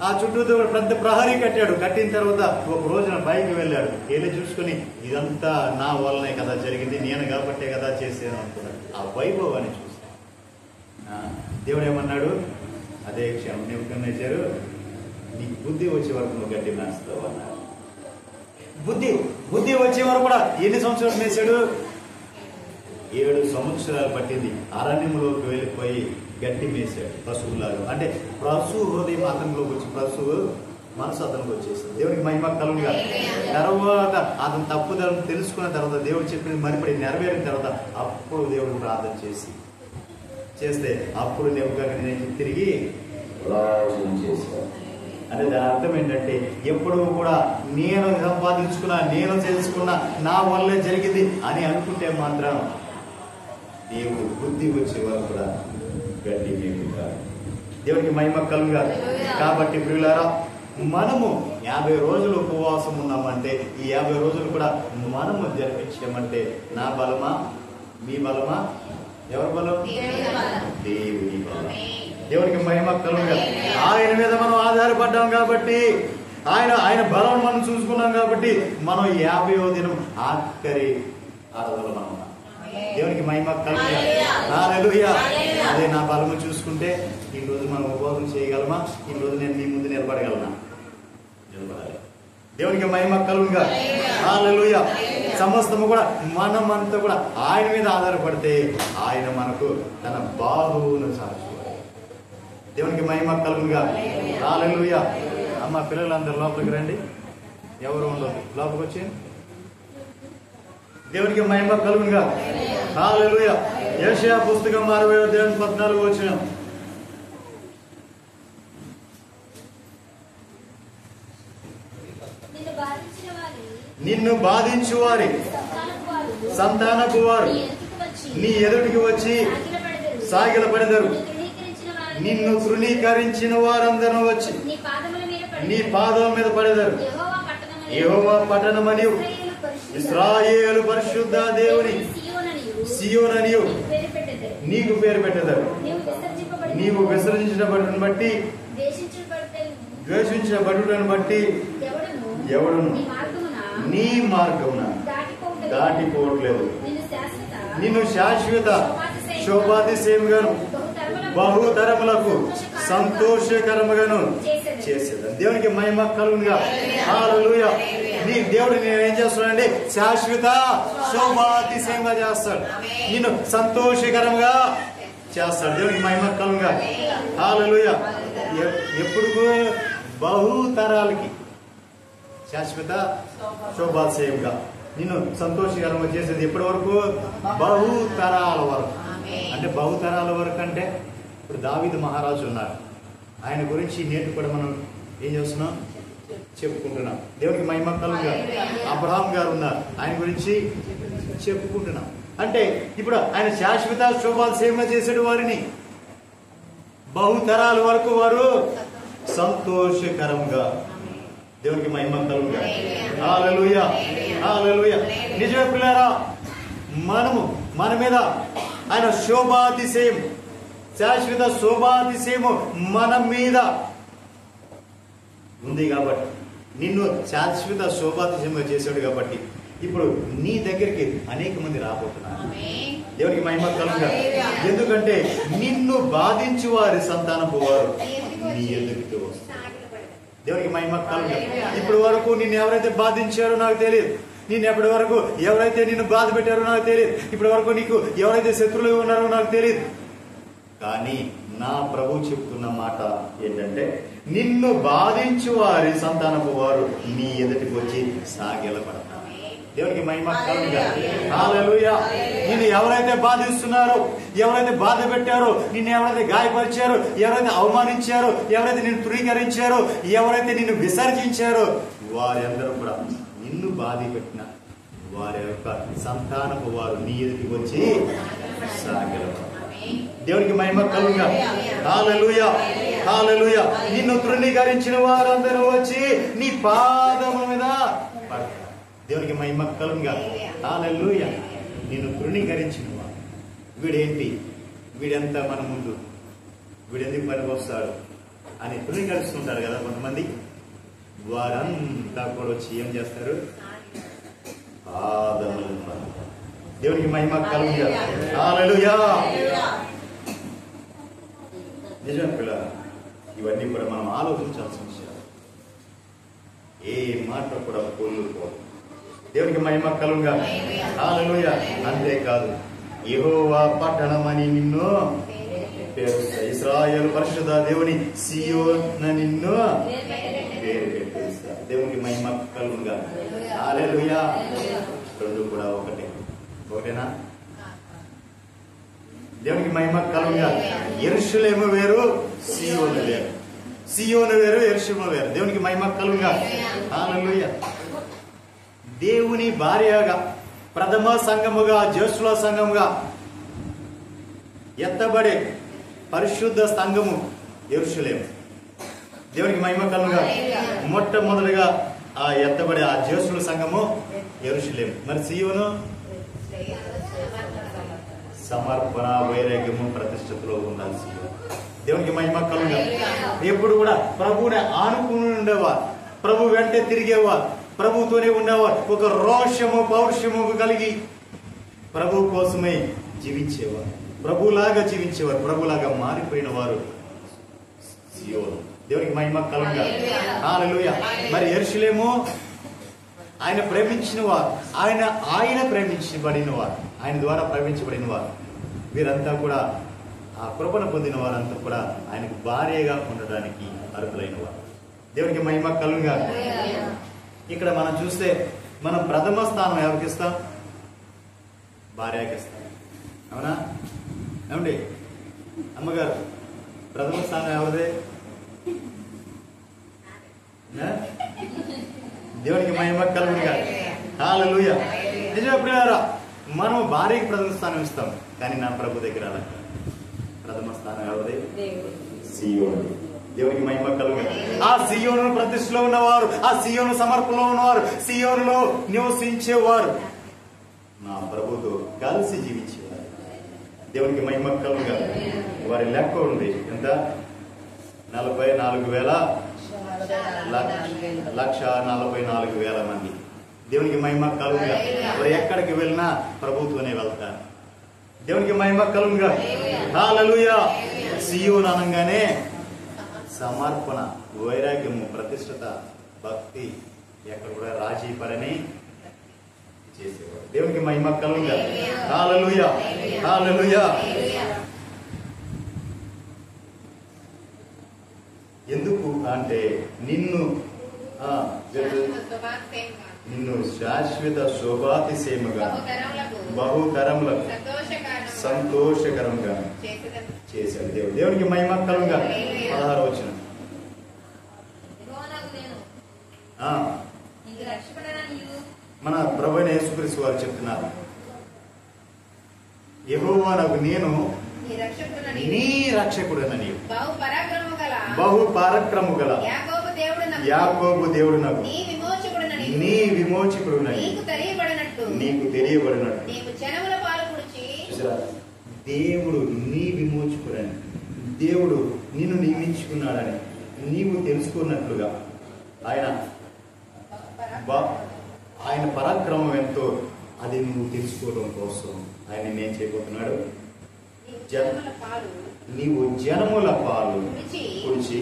ఆ చుట్టూతో పెద్ద ప్రహరీ కట్టాడు. కట్టిన తర్వాత ఒక రోజున పైకి వెళ్ళాడు. వెళ్ళి చూసుకుని ఇదంతా నా వల్లనే కదా జరిగింది, నేను కాబట్టే కదా చేసేది అనుకున్నాడు. ఆ వైభవాన్ని చూసి దేవుడు ఏమన్నాడు, అదే క్షణం నెబుకద్నెజరు నీకు బుద్ధి వచ్చే వరకు నువ్వు గడ్డి మేస్తావు అన్నాడు. బుద్ధి వచ్చే వరకు కూడా ఎన్ని సంవత్సరాలు మేసాడు? 7 సంవత్సరాలు పట్టింది. అరణ్యంలోకి వెళ్ళిపోయి గడ్డి మేసాడు పశువులాగా. అంటే పశువు హృదయం అతనిలోకి వచ్చి పశువు మనసు అతనికి వచ్చేసింది. దేవునికి మహిమ కలుగుగా. తర్వాత అతను తప్పుదలను తెలుసుకున్న తర్వాత దేవుడు చెప్పింది మరిపడి నెరవేరిన తర్వాత అప్పుడు దేవుడు ప్రార్థన చేస్తే అప్పుడు నెబుకద్నెజరు తిరిగి రాజును చేశాడు. అంటే దాని అర్థం ఏంటంటే ఎప్పుడు కూడా నేను సంపాదించుకున్నా, నేను తెలుసుకున్నా, నా వల్లే జరిగింది అని అనుకుంటే మాత్రం దేవుడు బుద్ధి వచ్చే వరకు కూడా గడ్డి మేపుతాడు. దేవునికి మహిమ కలుగుగా. కాబట్టి ప్రియులారా, మనము 50 రోజులు ఉపవాసం ఉన్నామంటే ఈ 50 రోజులు కూడా మనము జరిపించామంటే నా బలమా, మీ బలమా, ఎవరి బలం? దేవుని బలం. దేవునికి మహిమ కలుగుగా. ఆయన మీద మనం ఆధారపడ్డాం కాబట్టి, ఆయన బలం మనం చూసుకున్నాం కాబట్టి మనం 50వ దినం ఆఖరి ఆరాధనలో మనం ఉన్నాం. దేవునికి మహిమ కలుగుగా. హల్లెలూయా. అదే నా బలము చూసుకుంటే ఈ రోజు మనం ఉపవాసం చేయగలమా? ఈ రోజు నేను మీ ముందు నిలబడగలనా? నిలబడాలి. దేవునికి మహిమ కలుగుగా. హల్లెలూయా. సమస్తము కూడా మనమంతా కూడా ఆయన మీద ఆధారపడితే ఆయన మనకు తన బాహువును సాక్షి. దేవునికి మహిమ కలుగుగా. హల్లెలూయా. అమ్మ పిల్లలందరూ లోపలికి రండి, ఎవరు ఉండదు, లోపలికి వచ్చి. దేవునికి మహిమ కలుగుగా. హల్లెలూయా. యెషయా పుస్తకం 60:14 నిన్ను బాధించు వారి సంతానపు వారు నీ ఎదుటికి వచ్చి సాగిలపడెదరు. నిన్ను తృణీకరించిన వారందరూ వచ్చి నీ పాదం మీద పడెదరు. యెహోవా పట్టణమనియు ఇశ్రాయేలు పరిశుద్ధ దేవుని సియోననియు నీకు పేరు పెట్టెదరు. నీవు విసర్జించబడుటను బట్టి, ద్వేషించబడుటను బట్టి ఎవడును నీ మార్గమున దాటిపోవట్లేదు. నిన్ను శాశ్వత శోభాతిశయముగాను బహుతరములకు సంతోషకరముగాను చేసేది. దేవునికి మహిమ కలుగుగా. హల్లెలూయా. నీ దేవుడు నేను ఏం చేస్తానండి? శాశ్వత శోభాతిశయంగా చేస్తాడు. నిన్ను సంతోషకరంగా చేస్తాడు. దేవునికి మహిమ కలుగుగా. హల్లెలూయా. ఎప్పుడు బహుతరాలకి శాశ్వత శోభాతిశయంగా నిన్ను సంతోషకరంగా చేసేది ఎప్పటి వరకు? బహుతరాల వరకు. అంటే బహుతరాల వరకు అంటే ఇప్పుడు దావీదు మహారాజు ఉన్నారు, ఆయన గురించి నేటి కూడా మనం ఏం చేస్తున్నాం? చెప్పుకుంటున్నాం. దేవునికి మహిమ కలుగుగా. అబ్రహాం గారు ఉన్నారు, ఆయన గురించి చెప్పుకుంటున్నాం. అంటే ఇప్పుడు ఆయన శాశ్వత శోభాతిశయంగా చేసేడు వారిని. బహుతరాల వరకు వారు సంతోషకరంగా. దేవునికి మహిమ కలుగుగా. హల్లెలూయా. హల్లెలూయా. నిజమే పిల్లారా, మన మీద ఆయన శోభాతిశయం, శాశ్వత శోభాతిశయము మన మీద ఉంది కాబట్టి, నిన్ను శాశ్వత శోభాతిశయంగా చేశాడు కాబట్టి ఇప్పుడు నీ దగ్గరికి అనేక మంది రాబోతున్నారు. దేవునికి మహిమ కలుగుగా. ఎందుకంటే నిన్ను బాధించు వారి సంతానపు వారు నీ ఎదుటికి వస్తారు. దేవునికి మహిమ కలుగుగా. ఇప్పటి వరకు నిన్ను ఎవరైతే బాధించారో నాకు తెలియదు, నేను ఎప్పటి వరకు ఎవరైతే నిన్ను బాధ పెట్టారో నాకు తెలియదు, ఇప్పటి వరకు నీకు ఎవరైతే శత్రువులు ఉన్నారో నాకు తెలియదు. కానీ నా ప్రభు చెప్తున్న మాట ఏంటంటే, నిన్ను బాధించు వారి సంతానపు వారు నీ ఎదుటికి వచ్చి సాగిలపడతారు. దేవునికి మహిమ కలుగుగా. హల్లెలూయా. నిన్ను ఎవరైతే బాధిస్తున్నారో, ఎవరైతే బాధ పెట్టారో, నిన్ను ఎవరైతే గాయపరిచారో, ఎవరైతే అవమానించారో, ఎవరైతే నిన్ను తృణీకరించారో, ఎవరైతే నిన్ను విసర్జించారో, వారందరూ కూడా నిన్ను బాధ పెట్టిన వారి యొక్క సంతానపు వారు నీ ఎదుటికి వచ్చి సాగిలపడతారు. దేవునికి మహిమ కలుగుగా. హల్లెలూయా. హల్లెలూయా. నిన్ను తృణీకరించిన వారందరూ వచ్చి నీ పాదముల మీద పడతారు. దేవునికి మహిమ కలుగుగా. హల్లెలూయా. నిన్ను తృణీకరించిన వారు, వీడేంటి వీడంతా మన ముందు, వీడెందుకు పనికి వస్తాడు అని తృణీకరిస్తుంటారు కదా కొంతమంది. వారంతా కూడా వచ్చి ఏం చేస్తారు? పాదములను. దేవునికి మహిమ కలుగుగా. హల్లెలూయా. నిజం పిల్లలు, ఇవన్నీ కూడా మనం ఆలోచించాల్సిన విషయాలు. ఏ మాట కూడా కోల్పోదు. దేవునికి మహిమ కలుగుగా. హల్లెలూయా. అంతేకాదు, యెహోవా పట్టణమని నిన్ను పేరుస్తా, ఇశ్రాయేలు పరిశుద్ధ దేవుని సియోను నిన్ను పేరు పెట్టేస్తా. దేవునికి మహిమ కలుగుగా. హల్లెలూయా. రెండు కూడా ఒకటేనా? దేవునికి మహిమ కలుగుగా. యెరూషలేము వేరు, సియోను వేరు. సియోను వేరు, యెరూషలేము వేరు. దేవునికి మహిమ కలుగుగా. హల్లెలూయా. దేవుని భార్యగా, ప్రథమ సంఘముగా, జ్యేష్ఠుల సంఘముగా ఎత్తబడే పరిశుద్ధ సంఘము యెరూషలేము. దేవునికి మహిమ కలుగుగా. మొట్టమొదటిగా ఆ ఎత్తబడే ఆ జ్యేష్ఠుల సంఘము యెరూషలేము. మరి సియోను సమర్పణ, వైరాగ్యము, ప్రతిష్టతలో ఉండాలి సియోను. దేవునికి మహిమ కలుగుగా. ఎప్పుడు కూడా ప్రభువుని ఆనుకుని ఉండేవారు, ప్రభు వెంటే తిరిగేవారు, ప్రభుతోనే ఉండేవారు, ఒక రోషము పౌరుషము కలిగి ప్రభు కోసమే జీవించేవారు, ప్రభులాగా జీవించేవారు, ప్రభులాగా మారిపోయిన వారు సియోను. దేవునికి మహిమ కలుగుగా. హల్లెలూయా. మరి యెరూషలేము ఆయన ప్రేమించిన వారు, ఆయన ప్రేమించబడిన వారు, ఆయన ద్వారా ప్రేమించబడిన వారు, వీరంతా కూడా ఆ కృపను పొందిన వారంతా కూడా ఆయనకు భార్యగా ఉండడానికి అర్హులైన వారు. దేవునికి మహిమ కలుగుగా. ఇక్కడ మనం చూస్తే మనం ప్రథమ స్థానం ఎవరికి ఇస్తాం? భార్యకి ఇస్తాం. అవునా? ఏమండి అమ్మగారు, ప్రథమ స్థానం ఎవరిదే? దేవునికి మహిమ కలుగుగా. హల్లెలూయా. నిజమే ప్రియులారా, మనం భార్యకి ప్రథమ స్థానం ఇస్తాం, కానీ నా ప్రభు దగ్గర అలా ప్రథమ స్థానం ఎవరిది? సియోను. దేవునికి మహిమ కలుగుగా. ఆ సియోను ప్రతిష్టలో ఉన్నవారు, ఆ సియోను సమర్పణలో ఉన్నవారు, సియోనులో నివసించేవారు నా ప్రభుతో కలిసి జీవించేవారు. దేవునికి మహిమ కలుగుగా. వారి లెక్క ఉంది ఎంత? 44,00,44,000 మంది. దేవునికి మహిమ కలుగుగా. వారు ఎక్కడికి వెళ్ళినా ప్రభుత్వనే వెళ్తారు. దేవునికి మహిమ కలుగుగా. హల్లెలూయా. సియోను అనగానే సమర్పణ, వైరాగ్యము, ప్రతిష్టత, భక్తి, ఎక్కడ కూడా రాజీ పరని చేసేవారు. దేవునికి మహిమ కలుగుగా. హల్లెలూయా. హల్లెలూయా. ఎందుకు అంటే నిన్ను శాశ్వత శోభాతిశయముగా, బహుతరములకు సంతోషకరంగా చేశాడు దేవుడు. దేవునికి మహిమ కలుగుగా. 16వ వచనం. మన ప్రభువైన యేసుక్రీస్తు వారు చెప్తున్నారు, యెహోవానగు నేను నీ రక్షకుడన నీవు, బహు పరాక్రము గల యాకోబు దేవుడు నాకు, నీ విమోచకుడునని నీకు తెలియబడినట్టు. దేవుడు నీ విమోచకుడని, దేవుడు నిన్ను నియమించుకున్నాడని నీవు తెలుసుకున్నట్లుగా ఆయన పరాక్రమం ఎంతో అది నువ్వు తెలుసుకోవడం కోసం ఆయన ఏం చేయబోతున్నాడు? నీవు జనముల పాలు కుడిచి,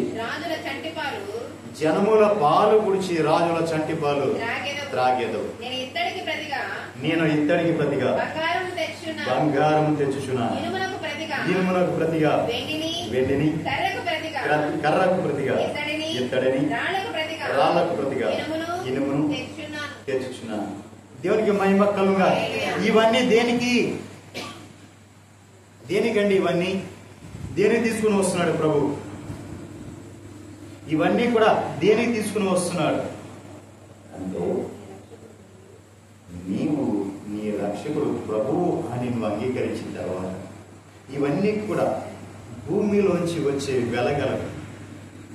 జనముల పాలు కుడిచి రాజుల చంటి పాలు త్రాగేదవు. నేను ఇత్తడికి ప్రతిగా బంగారం తెచ్చుచున్నాను, ఇనుమునకు ప్రతిగా వెండిని, కర్రకు ప్రతిగా ఇత్తడిని, రాళ్లకు ప్రతిగా ఇనుమును తెచ్చుచున్నాను. దేవునికి మహిమ కలుగుగా. ఇవన్నీ దేనికండి? ఇవన్నీ దేనికి తీసుకుని వస్తున్నాడు ప్రభు? ఇవన్నీ కూడా దేనికి తీసుకుని వస్తున్నాడు అంటే, నీవు నీ రక్షకుడు ప్రభువు అని నువ్వు అంగీకరించిన తర్వాత ఇవన్నీ కూడా భూమిలోంచి వచ్చే వెలగలవు.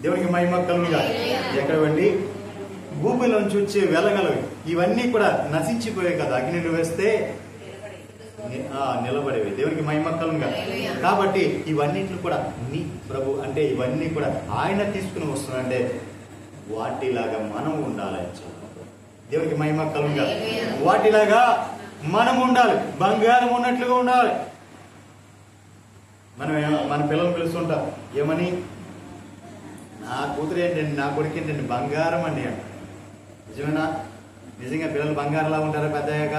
దేవునికి మహిమ కలుగుగా. ఎక్కడవండి? భూమిలోంచి వచ్చే వెలగలవి. ఇవన్నీ కూడా నశించిపోయాయి కదా, అగ్నిలో వేస్తే నిలబడేవి. దేవునికి మహిమ కలుగుగా. కాబట్టి ఇవన్నింటిని కూడా నీ ప్రభు అంటే ఇవన్నీ కూడా ఆయన తీసుకుని వస్తున్నాడంటే వాటిలాగా మనం ఉండాలని చెప్పారు. దేవునికి మహిమ కలుగుగా. వాటిలాగా మనం ఉండాలి, బంగారం ఉన్నట్లుగా ఉండాలి. మనం మన పిల్లలు పిలుస్తుంటాం ఏమని, నా కూతురు ఏంటండి, నా కొడుకు ఏంటండి, బంగారం అండి అంట. నిజమేనా? నిజంగా పిల్లలు బంగారంలా ఉంటారా పెద్దయ్యాక?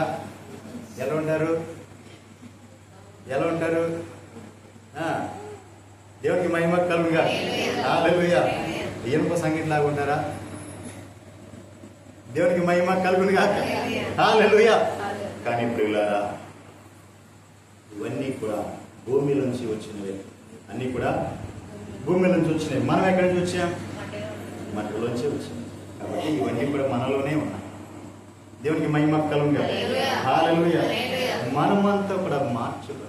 ఎలా ఉంటారు? ఎలా ఉంటారు? దేవునికి మహిమ కలుగుగా. హల్లెలూయా. ఇనుప సంగీతంలాగా ఉంటారా? దేవునికి మహిమ కలుగునుగా. హల్లెలూయా. కానీ ప్రియులారా, ఇవన్నీ కూడా భూమి నుంచి వచ్చినవే. అన్నీ కూడా భూమి నుంచి వచ్చినాయి. మనం ఎక్కడి నుంచి వచ్చాం? మట్టిలోంచి వచ్చాం. కాబట్టి ఇవన్నీ కూడా మనలోనే ఉన్నాయి. దేవునికి మహిమ కలుగుగా. హల్లెలూయా. మనమంతా కూడా మార్చుకోవాలి.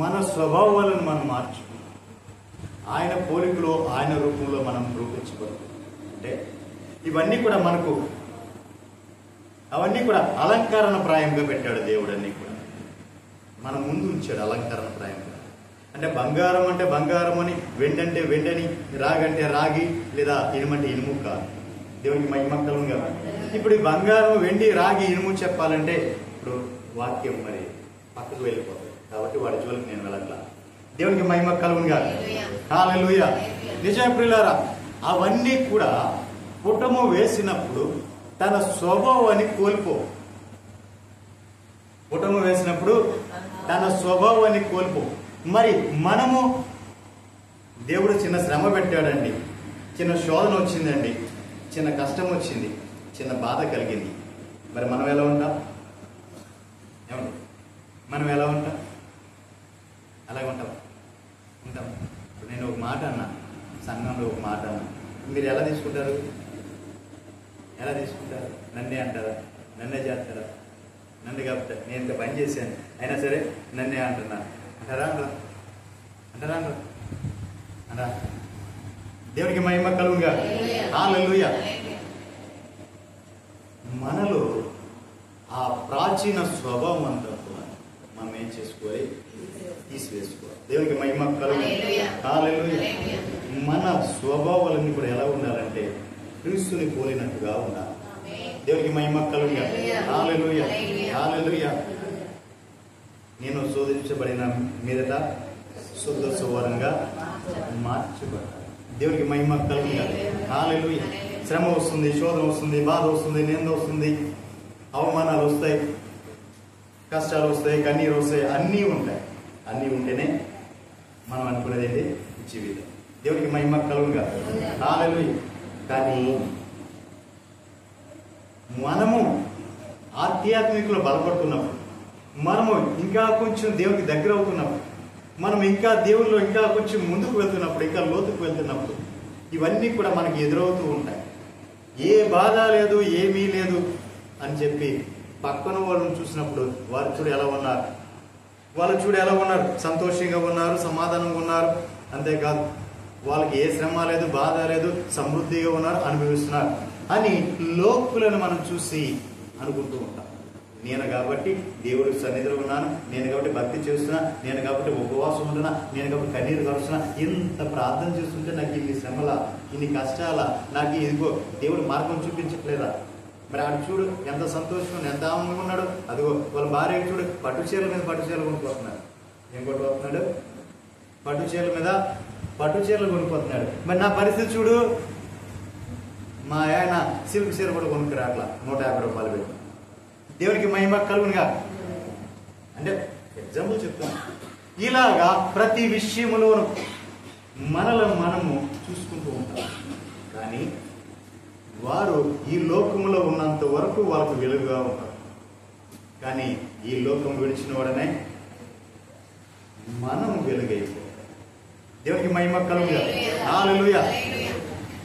మన స్వభావాలను మనం మార్చుకోవాలి. ఆయన పోలికలో, ఆయన రూపంలో మనం రూపించబడతాం. అంటే ఇవన్నీ కూడా మనకు, అవన్నీ కూడా అలంకరణ ప్రాయంగా పెట్టాడు దేవుడు. అన్నీ కూడా మన ముందు ఉంచాడు అలంకరణ ప్రాయంగా. అంటే బంగారం అంటే బంగారం అని, వెండి అంటే వెండని, రాగి అంటే రాగి, లేదా ఇనుమంటే ఇనుము కాదు. దేవునికి మహిమ కలుగుగా. ఇప్పుడు ఈ బంగారం, వెండి, రాగి, ఇనుము చెప్పాలంటే ఇప్పుడు వాక్యం మరి పక్కకు వెళ్ళిపోతుంది. కాబట్టి వాడి జోలికి నేను వెళ్ళట్లా. దేవునికి మహిమ కలుగుగా. హల్లెలూయా. నిజమే ప్రియులారా, అవన్నీ కూడా పుటము వేసినప్పుడు తన స్వభావాన్ని కోల్పో. పుటము వేసినప్పుడు తన స్వభావాన్ని కోల్పో. మరి మనము, దేవుడు చిన్న శ్రమ పెట్టాడండి, చిన్న శోధన వచ్చిందండి, చిన్న కష్టం వచ్చింది, చిన్న బాధ కలిగింది. మరి మనం ఎలా ఉంటాం? ఏమండి, మనం ఎలా ఉంటాం? అలాగే ఉంటాం. ఇప్పుడు నేను ఒక మాట అన్నా, సంఘంలో ఒక మాట అన్నా, మీరు ఎలా తీసుకుంటారు? ఎలా తీసుకుంటారు? నన్నే అంటారా? నన్నే చేస్తారా? నన్ను కాబట్టి నేను ఇంత పని చేశాను అయినా సరే నన్నే అంటున్నా అంటారా? అంటారా? అంటారా? దేవునికి మహిమ కలుగుగా. హల్లెలూయా. మనలో ఆ ప్రాచీన స్వభావం అంతా కూడా మనం ఏం చేసుకోవాలి? తీసివేసుకోవాలి. దేవునికి మహిమ కలుగుగా. హల్లెలూయా. మన స్వభావాలన్నీ కూడా ఎలా ఉండాలంటే క్రీస్తుని పోలినట్టుగా ఉండాలి. దేవునికి మహిమ కలుగుగా. హల్లెలూయా. హల్లెలూయా. నేను శోధించబడిన మీదట శుద్ధ సువర్ణంగా మార్చబడ్డాను. దేవునికి మహిమ కలుగుగా. హల్లెలూయా. శ్రమ వస్తుంది, శోధన వస్తుంది, బాధ వస్తుంది, నింద వస్తుంది, అవమానాలు వస్తాయి, కష్టాలు వస్తాయి, కన్నీరు వస్తాయి, అన్నీ ఉంటాయి. అన్నీ ఉంటేనే మనం అనుకునేది ఏంటి? జీవితం. దేవునికి మహిమ కలుగుగా. హల్లెలూయా. కానీ మనము ఆధ్యాత్మికలో బలపడుతున్నప్పుడు, మనము ఇంకా కొంచెం దేవునికి దగ్గర అవుతున్నప్పుడు, మనం ఇంకా దేవుల్లో ఇంకా కొంచెం ముందుకు వెళ్తున్నప్పుడు, ఇంకా లోతుకు వెళ్తున్నప్పుడు ఇవన్నీ కూడా మనకి ఎదురవుతూ ఉంటాయి. ఏ బాధ లేదు, ఏమీ లేదు అని చెప్పి పక్కన వాళ్ళని చూసినప్పుడు వారు చూడు ఎలా ఉన్నారు, వాళ్ళు చూడు ఎలా ఉన్నారు, సంతోషంగా ఉన్నారు, సమాధానంగా ఉన్నారు. అంతేకాదు వాళ్ళకి ఏ శ్రమ లేదు, బాధ లేదు, సమృద్ధిగా ఉన్నారు, అనుభవిస్తున్నారు అని లోకులను మనం చూసి అనుకుంటూ ఉంటాం. నేను కాబట్టి దేవుడి సన్నిధిలో ఉన్నాను, నేను కాబట్టి భక్తి చేస్తున్నా, నేను కాబట్టి ఉపవాసం ఉంటున్నా, నేను కాబట్టి కన్నీరు కలుస్తున్నా, ఇంత ప్రార్థన చేస్తుంటే నాకు ఇన్ని శ్రమల, ఇన్ని కష్టాల, నాకు ఇదిగో దేవుడు మార్గం చూపించట్లేదా? మరి ఆడు చూడు ఎంత సంతోషం, ఎంత ఆనందంగా ఉన్నాడు. అదిగో వాళ్ళ భార్య చూడు పట్టు చీరల మీద పట్టు చీరలు కొనుక్కోతున్నాడు. ఏం కొనుక్కోతున్నాడు? పట్టు చీరల మీద పట్టు చీరలు కొనుక్కోతున్నాడు. మరి నా పరిస్థితి చూడు, మా ఆయన సిల్క్ చీర కూడా కొనుక్కురా అట్లా 150 రూపాయలు పెట్టి. దేవునికి మహిమ కలుగునుగా. అంటే ఎగ్జాంపుల్ చెప్తాను. ఇలాగా ప్రతి విషయంలోనూ మనలను మనము చూసుకుంటూ ఉంటాం. కానీ వారు ఈ లోకంలో ఉన్నంత వరకు వాళ్ళకు వెలుగుగా ఉంటారు. కానీ ఈ లోకం విడిచిన వాడనే మనం వెలుగైపోతాం. దేవునికి మహిమ కలుగుగా. హల్లెలూయా.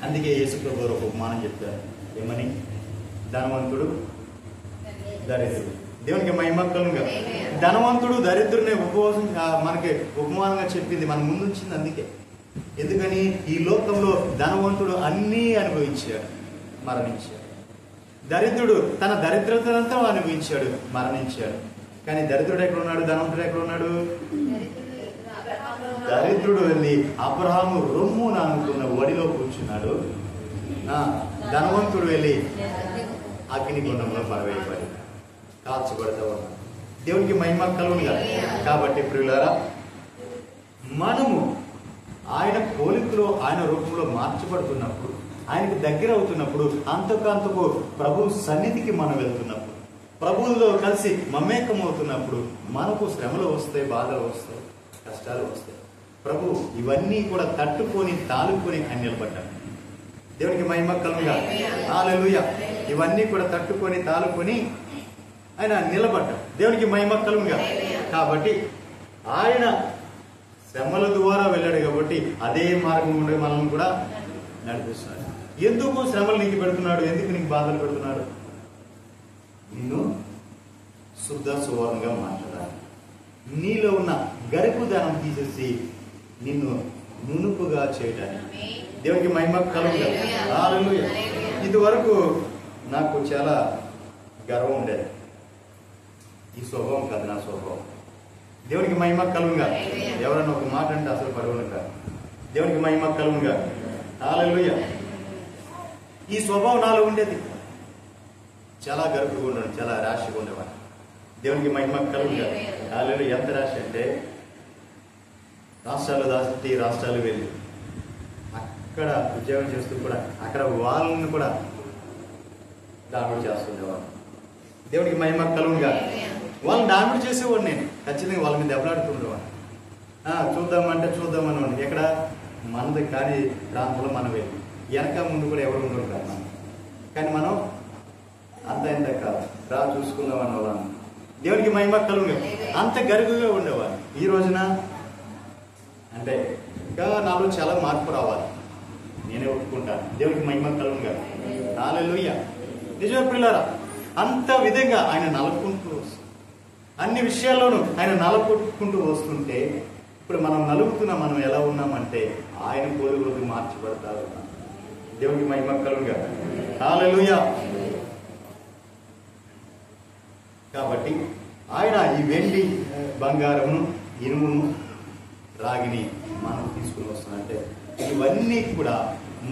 అందుకే యేసుప్రభు ఒక ఉపమానం చెప్తారు. ఏమని? ధనవంతుడు, దరిద్రుడు. దేవునికి మహిమ కలుగుగా. ధనవంతుడు దరిద్రుడిని ఉపవాసం మనకి ఉపమానంగా చెప్పింది, మన ముందు ఉంచింది. అందుకే ఎందుకని ఈ లోకంలో ధనవంతుడు అన్నీ అనుభవించాడు, మరణించాడు. దరిద్రుడు తన దరిద్రతనంతా అనుభవించాడు, మరణించాడు. కానీ దరిద్రుడు ఎక్కడ ఉన్నాడు? ధనవంతుడు ఎక్కడ ఉన్నాడు? దరిద్రుడు వెళ్ళి అబ్రహాము రొమ్ము నానుకున్న వడిలో కూర్చున్నాడు. ధనవంతుడు వెళ్ళి అగ్నిగుండంలో పడవేయబడి కాల్చబడతా ఉన్నాడు. దేవునికి మహిమ కలుగునుగా. కాబట్టి ప్రియులారా, మనము ఆయన పోలికలో ఆయన రూపంలో మార్చబడుతున్నప్పుడు, ఆయనకు దగ్గర అవుతున్నప్పుడు, అంతకంతకు ప్రభు సన్నిధికి మనం వెళ్తున్నప్పుడు, ప్రభువులో కలిసి మమేకం అవుతున్నప్పుడు మనకు శ్రమలు వస్తాయి, బాధలు వస్తాయి, కష్టాలు వస్తాయి. ప్రభు ఇవన్నీ కూడా తట్టుకొని తాలుకొని ఆయన నిలబడ్డాడు. దేవునికి మహిమ కలుగునుగా. హల్లెలూయా. ఇవన్నీ కూడా తట్టుకొని తాలుకొని ఆయన నిలబడ్డాడు. దేవునికి మహిమ కలుగునుగా. కాబట్టి ఆయన శ్రమల ద్వారా వెళ్ళాడు కాబట్టి అదే మార్గం ఉండే మనల్ని కూడా నడిపిస్తున్నాడు. ఎందుకు శ్రమలు నీకు పెడుతున్నాడు? ఎందుకు నీకు బాధలు పెడుతున్నాడు? నిన్ను శుద్ధ సువర్ణంగా మార్చడానికి, నీలో ఉన్న గరుకుదనం తీసేసి నిన్ను నునుపుగా చేయడానికి. దేవునికి మహిమ కలుగునుగా. హల్లెలూయా. ఇదివరకు నాకు చాలా గర్వం ఉండేది. ఈ స్వభావం కాదు నా స్వభావం. దేవునికి మహిమ కలుగునుగా. ఎవరన్నా ఒక మాట అంటే అసలు పడవను కాదు. దేవునికి మహిమ కలుగునుగా. హల్లెలూయా. ఈ స్వభావం నాలో ఉండేది. చాలా గర్భంగా ఉండేది, చాలా రాశిగా ఉండేవాడు. దేవునికి మహిమ కలుగునుగా. హల్లెలూయా. ఎంత రాశి అంటే రాష్ట్రాలు దాటి రాష్ట్రాలు వెళ్ళి అక్కడ ఉద్యోగం చేస్తూ కూడా అక్కడ వాళ్ళని కూడా దాడులు చేస్తుండేవాడు. దేవునికి మహిమ కలుగునుగా. వాళ్ళని దాడులు చేసేవాడు. నేను ఖచ్చితంగా వాళ్ళ మీద దెబ్బలాడుతుండేవాడు. చూద్దామంటే చూద్దామని ఎక్కడ మనది కాని ప్రాంతంలో మనం వెళ్ళి వెనక ముందు కూడా ఎవరు ఉండరు కాదు మనం. కానీ మనం అంత ఇంత కాదు, రా చూసుకుందాం అన్నవాళ్ళం. దేవునికి మహిమ కలుగునుగా. అంత గరుగుగా ఉండేవాడు. ఈ రోజున అంటే ఇంకా నాలో చాలా మార్పు రావాలి. నేనే ఒప్పుకుంటాను. దేవునికి మహిమ కలుగునుగా. హల్లెలూయా. నిజమే ప్రియులారా, అంత విధంగా ఆయన నలుపుకుంటూ వస్తుంది. అన్ని విషయాల్లోనూ ఆయన నలుపుకుంటూ వస్తుంటే ఇప్పుడు మనం నలుపుతున్నా మనం ఎలా ఉన్నామంటే ఆయన పోలికలోకి మార్చబడతారు. దేవునికి మహిమ కలుగునుగా. హల్లెలూయా. కాబట్టి ఆయన ఈ వెండి బంగారమును ఇనుమును రాగిని మనం తీసుకుని వస్తున్నట్టే ఇవన్నీ కూడా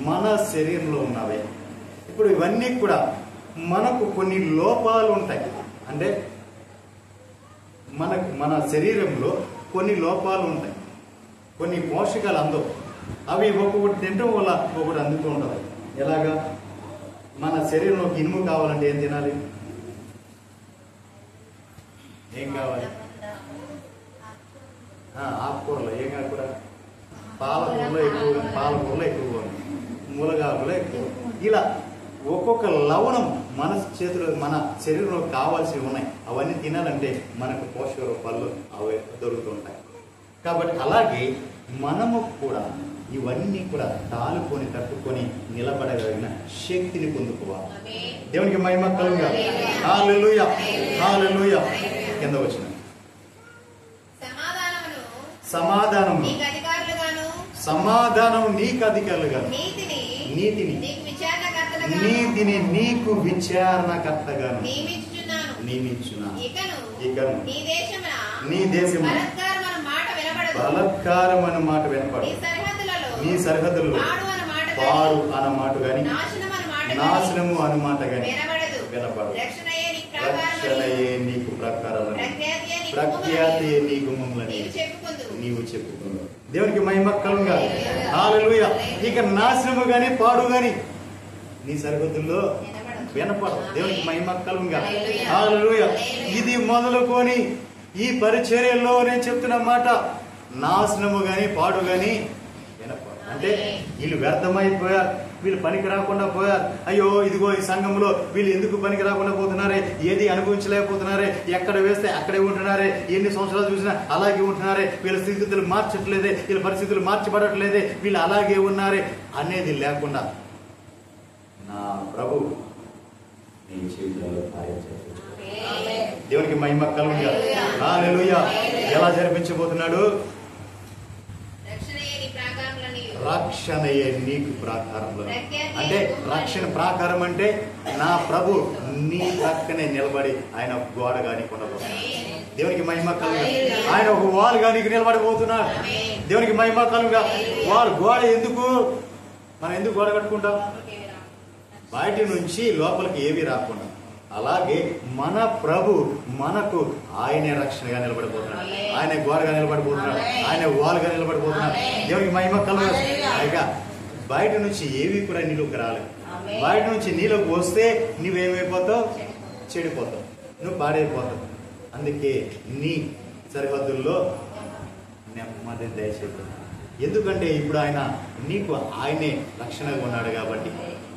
మన శరీరంలో ఉన్నవే. ఇప్పుడు ఇవన్నీ కూడా మనకు కొన్ని లోపాలు ఉంటాయి. అంటే మన శరీరంలో కొన్ని లోపాలు ఉంటాయి, కొన్ని పోషకాలు అందవు. అవి ఒక్కొక్కటి తినడం వల్ల ఒక్కొక్కటి అందుతూ ఉంటుంది. ఎలాగా? మన శరీరంలోకి ఇనుము కావాలంటే ఏం తినాలి? ఏం కావాలి? ఆకుకూరలు. ఏం కాకూర? పాలకూరలో ఎక్కువగా ఉంది, మూలగాకులో ఎక్కువ. ఇలా ఒక్కొక్క లవణం మన చేతిలో మన శరీరంలో కావాల్సినవి ఉన్నాయి. అవన్నీ తినాలంటే మనకు పోషక రూపాల్లో అవి దొరుకుతుంటాయి. కాబట్టి అలాగే మనము కూడా ఇవన్నీ కూడా తాలుకొని తట్టుకొని నిలబడగలిగిన శక్తిని పొందుకోవాలి. దేవునికి మహిమ కలుగునుగా. హల్లెలూయా. హల్లెలూయా. కింద వచ్చిన సమాధానము నీకు అధికారులుగాను, నీతిని నీకు విచారణకర్తగాను నియమించున్నాను. ఇకను నీ దేశము బలత్కారం అన్న మాట వినపడు. నీ సరిహద్దులలో పాడు అన్న మాట గాని నాశనము అన్న మాట గాని వినపడు. రక్షణయే నీకు ప్రకారాలను, ప్రఖ్యాతి నీకు మమ్మల్ని నీవు చెప్పుకుందు. దేవునికి మహిమ కలుగునుగా. హల్లెలూయా. ఇక నాశనము గాని పాడు గాని నీ సరిహద్దుల్లో వినపడు. దేవునికి మహిమ కలుగునుగా. హల్లెలూయా. ఇది మొదలుకొని ఈ పరిచర్యల్లో నేను చెప్తున్న మాట, నాశనము గాని పాడు గాని వినపడు. అంటే వీళ్ళు వ్యర్థమైపోయారు, వీళ్ళు పనికి రాకుండా పోయారు. అయ్యో ఇదిగో ఈ సంఘంలో వీళ్ళు ఎందుకు పనికి రాకుండా పోతున్నారే, ఏది అనుభవించలేకపోతున్నారే, ఎక్కడ వేస్తే అక్కడే ఉంటున్నారే, ఎన్ని సంవత్సరాలు చూసినా అలాగే ఉంటున్నారే, వీళ్ళ స్థితిగతులు మార్చట్లేదే, వీళ్ళ పరిస్థితులు మార్చబడట్లేదే, వీళ్ళు అలాగే ఉన్నారే అనేది లేకుండా నా ప్రభు నీ జీవితంలో కార్యం చేస్తాడు. దేవునికి మహిమ కలుగునుగా. హల్లెలూయా. ఎలా జరిపించబోతున్నాడు? రక్షణయే నీకు ప్రాకారంలో. అంటే రక్షణ ప్రాకారం అంటే నా ప్రభు నీ ప్రక్కనే నిలబడి ఆయన గోడ కానీ కొనబోతున్నాడు. దేవునికి మహిమ కలుగా. ఆయన ఒక వాల్ గా నీకు నిలబడిపోతున్నాడు. దేవునికి మహిమ కలుగా. వాల్ గోడ ఎందుకు? మనం ఎందుకు గోడ కట్టుకుంటాం? బయట నుంచి లోపలికి ఏవి రాకుండా. అలాగే మన ప్రభు మనకు ఆయనే రక్షణగా నిలబడిపోతున్నాడు. ఆయన గోడగా నిలబడిపోతున్నాడు. ఆయన వాల్గా నిలబడిపోతున్నాడు. దేవునికి మహిమ కలుగా. పైగా బయట నుంచి ఏవి కూడా నీలోకి రాలేదు. బయట నుంచి నీలోకి వస్తే నువ్వేమైపోతావు? చెడిపోతావు, నువ్వు పాడైపోతావు. అందుకే నీ సరిహద్దుల్లో నెమ్మది దయచేస్తాను. ఎందుకంటే ఇప్పుడు ఆయన నీకు ఆయనే రక్షణగా ఉన్నాడు కాబట్టి,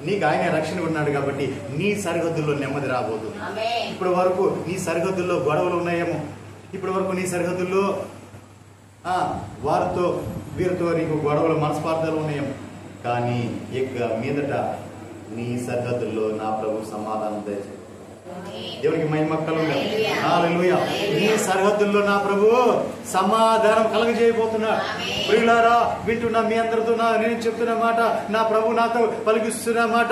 నీకు ఆయనే రక్షణ ఉన్నాడు కాబట్టి నీ సరిహద్దుల్లో నెమ్మది రాబోతుంది. ఇప్పటి వరకు నీ సరిహద్దుల్లో గొడవలు ఉన్నాయేమో, ఇప్పటి వరకు నీ సరిహద్దుల్లో వారితో వీరితో నీకు గొడవలు మనస్పార్థాలు ఉన్నాయేమో. కానీ ఇక మీదట నీ సరిహద్దుల్లో నా ప్రభు సమాధానం దయచేస్తాడు. దేవునికి మహిమ కలుగుగా. హల్లెలూయా. నీ సరిహద్దుల్లో నా ప్రభు సమాధానం కలుగజేయబోతున్నాడు. ప్రియులారా, వింటున్నా మీ అందరితో నేను చెప్తున్న మాట, నా ప్రభు నాతో పలికిస్తున్న మాట,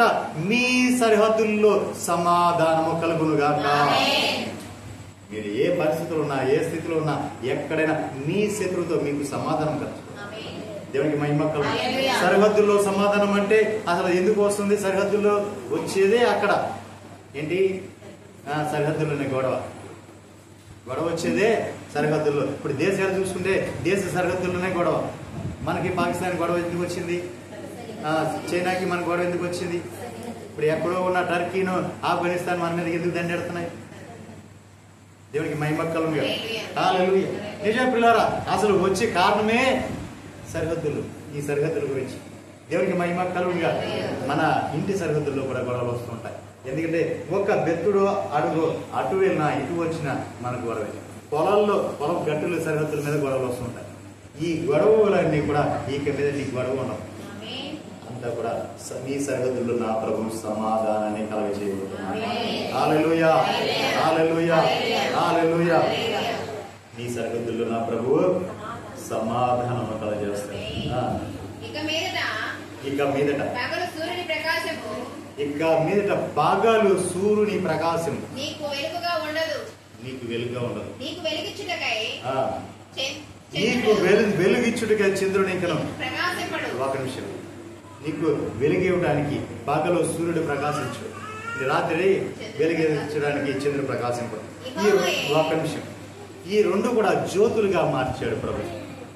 మీ సరిహద్దుల్లో సమాధానము కలుగునుగాక. మీరు ఏ పరిస్థితులు ఉన్నా, ఏ స్థితిలో ఉన్నా, ఎక్కడైనా మీ శత్రువుతో మీకు సమాధానం కలుగు. దేవునికి మహిమ కలుగు. సరిహద్దుల్లో సమాధానం అంటే అసలు ఎందుకు వస్తుంది? సరిహద్దుల్లో వచ్చేదే అక్కడ ఏంటి? సరిహద్దుల్లోనే గొడవ వచ్చేదే సరిహద్దుల్లో. ఇప్పుడు దేశాలు చూసుకుంటే దేశ సరిహద్దుల్లోనే గొడవ. మనకి పాకిస్తాన్ గొడవ ఎందుకు వచ్చింది? చైనాకి మన గొడవ ఎందుకు వచ్చింది? ఇప్పుడు ఎక్కడో ఉన్న టర్కీను, ఆఫ్ఘనిస్తాన్ మన మీద ఎందుకు దండెడుతున్నాయి? దేవునికి మహిమ కలుగుగా. హల్లెలూయా. నిజమే ప్రియులారా, అసలు వచ్చే కారణమే సరిహద్దులు. ఈ సరిహద్దుల గురించి దేవునికి మహిమ కలుగుగా. మన ఇంటి సరిహద్దుల్లో కూడా గొడవలు వస్తుంటాయి. ఎందుకంటే ఒక్క బెత్తుడు అడుగు అటు వెళ్ళినా ఇటు వచ్చినా మనకు గొడవ. పొలం గట్టుల సరిహద్దుల మీద గొడవలు వస్తుంటాయి. ఈ గొడవలన్నీ కూడా ఇక మీద నీకు గొడవ ఉండవు. అంతా కూడా నీ సరిహద్దుల్లో నా ప్రభు సమాధానాన్ని కలగజేయబోతున్నాడు. హల్లెలూయా, హల్లెలూయా, హల్లెలూయా. నీ సరిహద్దుల్లో నా ప్రభు సమాధానం కలగజేస్తాడు. ఇక మీదట పగలు సూర్యుని ప్రకాశం నీకు వెలుగుగా ఉండదు. నీకు వెలుగిచ్చుటకై చంద్రుని ఒక నిమిషం. నీకు వెలుగివ్వడానికి పగలు సూర్యుడు ప్రకాశించు, రాత్రి వెలుగించడానికి చంద్రుడు ప్రకాశించు. ఈ ఒక నిమిషం. ఈ రెండు కూడా జ్యోతులుగా మార్చాడు ప్రభు.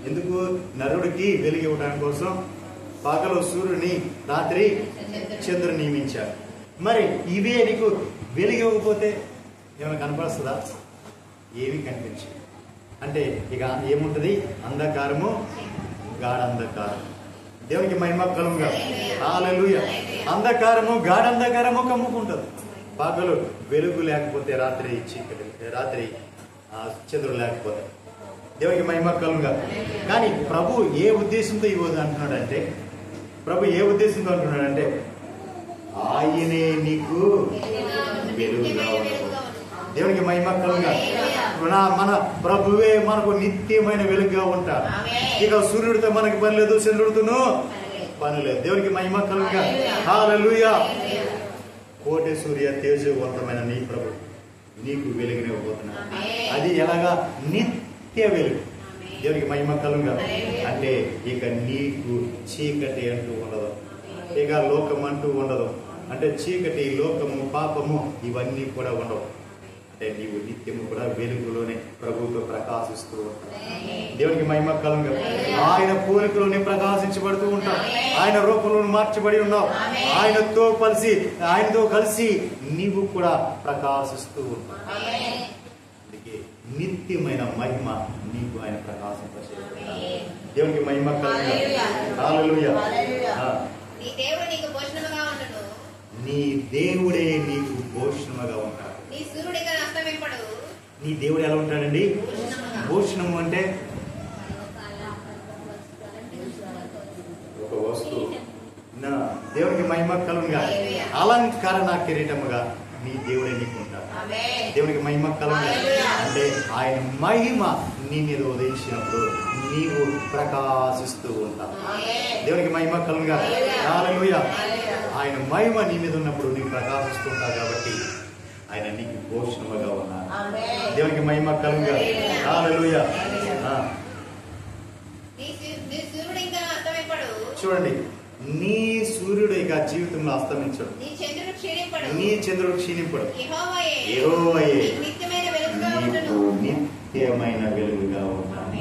ఎందుకు? నరుడికి వెలుగివ్వడానికి కోసం పగలు సూర్యుని, రాత్రి చంద్రుని నియమించాడు. మరి ఇవే నీకు వెలిగివ్వకపోతే ఏమైనా కనపడుతుందా? ఏమీ కనిపించదు. అంటే ఇక ఏముంటది? అంధకారము, గాఢంధకారం. దేవునికి మహిమ కలుగుగా. హల్లెలూయా. అంధకారము, గాఢంధకారము కమ్ముకుంటుంది. పగలు వెలుగు లేకపోతే రాత్రి చీకటి, రాత్రి చంద్రుడు లేకపోతే. దేవునికి మహిమ కలుగుగా. కానీ ప్రభు ఏ ఉద్దేశంతో ఇవ్వదు అంటున్నాడంటే, ఆయనే నీకు వెలుగుగా ఉండదు. దేవునికి మహిమ కలుగుగా. మన ప్రభువే మనకు నిత్యమైన వెలుగుగా ఉంటాడు. ఇక సూర్యుడితో మనకి పని లేదు, చంద్రుడితోనూ పని లేదు. దేవునికి మహిమ కలుగుగా. హల్లెలూయా. కోటి సూర్య తేజవంతమైన నీ ప్రభు నీకు వెలుగునివ్వబోతున్నాడు. అది ఎలాగా? నిత్య వెలుగు. దేవునికి మహిమ కలుగుగా. అంటే ఇక నీకు చీకటి అంటూ ఉండదు, ఇక లోకం అంటూ ఉండదు. అంటే చీకటి, లోకము, పాపము ఇవన్నీ కూడా ఉండవు. అంటే నీవు నిత్యము కూడా వెలుగులోనే ప్రభువుతో ప్రకాశిస్తూ ఉంటావు. దేవునికి మహిమ కలుగుగా. ఆయన పోలికలోనే ప్రకాశించబడుతూ ఉంటావు. ఆయన రూపంలో మార్చబడి ఉన్నావు. ఆయనతో కలిసి నీవు కూడా ప్రకాశిస్తూ ఉంటావు. అందుకే నిత్యమైన మహిమ నీకు ఆయన ప్రకాశింపచేస్తాడు. దేవునికి మహిమ కలుగుగా. హల్లెలూయా. నీ దేవుడే నీకు భోషణముగా ఉంటాడు. నీ దేవుడు ఎలా ఉంటాడండి? భూషణము అంటే ఒక వస్తువు. దేవునికి మహిమ కలుగుగా. అలంకరణ కిరీటముగా నీ దేవుడే నీకు ఉంటాడు. దేవునికి మహిమ కలుగుగా. అంటే ఆయన మహిమ నీ మీద ఉదయించినప్పుడు నీవు ప్రకాశిస్తూ ఉంటావు. దేవునికి మహిమ కలుగుగా. హల్లెలూయా. ఆయన మహిమ నీ మీద ఉన్నప్పుడు నీవు ప్రకాశిస్తూ ఉంటావు కాబట్టి ఆయన నీకు పోషణముగా ఉన్నారు. దేవునికి మహిమ కలుగుగా. హల్లెలూయా. చూడండి, నీ సూర్యుడు ఇక జీవితంలో అస్తమించడు, నీ చంద్రుడు క్షీణింపడు. యెహోవాయే నీకు నిత్యమైన వెలుగుగా ఉన్నాడు.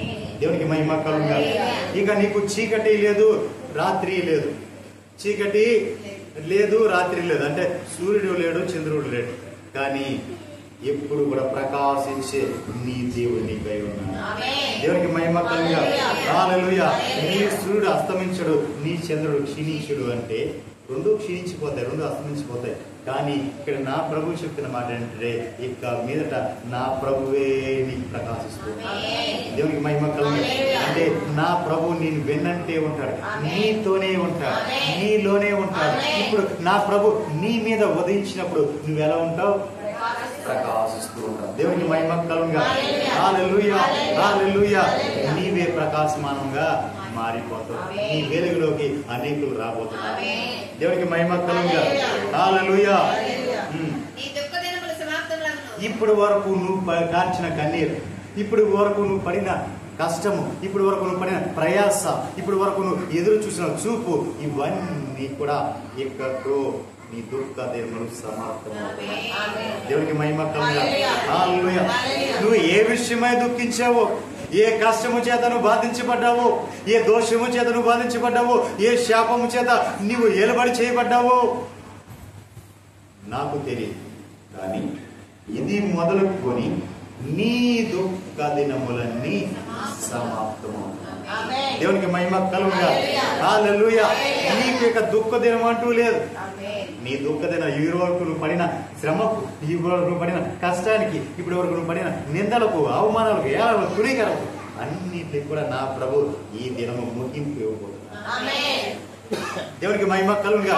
దేవునికి మహిమ కలుగుగా. ఇక నీకు చీకటి లేదు, రాత్రి లేదు. చీకటి లేదు, రాత్రి లేదు. అంటే సూర్యుడు లేడు, చంద్రుడు లేడు, కానీ ఎప్పుడు కూడా ప్రకాశించే నీ దేవుడు నీపై ఉన్నాడు. దేవునికి మహిమ కలుగుగా. హల్లెలూయా. నీ సూర్యుడు అస్తమించడు, నీ చంద్రుడు క్షీణించుడు. అంటే రెండు క్షీణించిపోతాయి, రెండు అస్తమించిపోతాయి. కానీ ఇక్కడ నా ప్రభు చెప్తున్న మాట ఏంటంటే ఇక మీదట నా ప్రభువే నీకు ప్రకాశిస్తుంది. దేవునికి మహిమ కలుగుగా. అంటే నా ప్రభు నేను వెన్నంటే ఉంటాడు, నీతోనే ఉంటాడు, నీలోనే ఉంటాడు. ఇప్పుడు నా ప్రభు నీ మీద ఉదయించినప్పుడు నువ్వు ఎలా ఉంటావు? ప్రకాశిస్తూ ఉంటావు. దేవునికి మహిమ కలుగుగా. హల్లెలూయా. హల్లెలూయా. నీవే ప్రకాశమానంగా మారిపోతావు. నీ వెలుగులోకి అనేకులు రాబోతున్నారు. దేవునికి మహిమ కలుగుగా. హల్లెలూయా. ఇప్పుడు వరకు నువ్వు కార్చిన కన్నీరు, ఇప్పుడు వరకు నువ్వు పడిన కష్టము, ఇప్పుడు వరకు నువ్వు పడిన ప్రయాస, ఇప్పుడు వరకు నువ్వు ఎదురు చూసిన చూపు, ఇవన్నీ కూడా ఎక్కడో నీ దుఃఖ దినములు సమాప్తమవుతాయి. దేవునికి మహిమ కలుగుగా. హల్లెలూయా. నువ్వు ఏ విషయమై దుఃఖించావో, ఏ కష్టము చేత నువ్వు బాధించబడ్డావో, ఏ దోషము చేత నువ్వు బాధించబడ్డావో, ఏ శాపము చేత నువ్వు ఏలుబడి చేయబడ్డావో నాకు తెలియదు, కానీ ఇది మొదలుకొని నీ దుఃఖ దినములన్నీ సమాప్తమవుతాయి. దేవునికి మహిమ కలుగుగా. హల్లెలూయా. నీకు ఇక దుఃఖ దినం అంటూ లేదు. నీ దుఃఖ దినం ఈ వరకు నువ్వు పడిన శ్రమకు, ఈ వరకు నువ్వు పడిన కష్టానికి, ఇప్పటి వరకు నువ్వు పడిన నిందలకు, అవమానాలకు, ఏలకు, తుణీకరకు అన్నిటికి కూడా నా ప్రభు ఈ దినము ముగింపు ఇవ్వబోతున్నాడు. దేవునికి మహిమ కలుగుగా.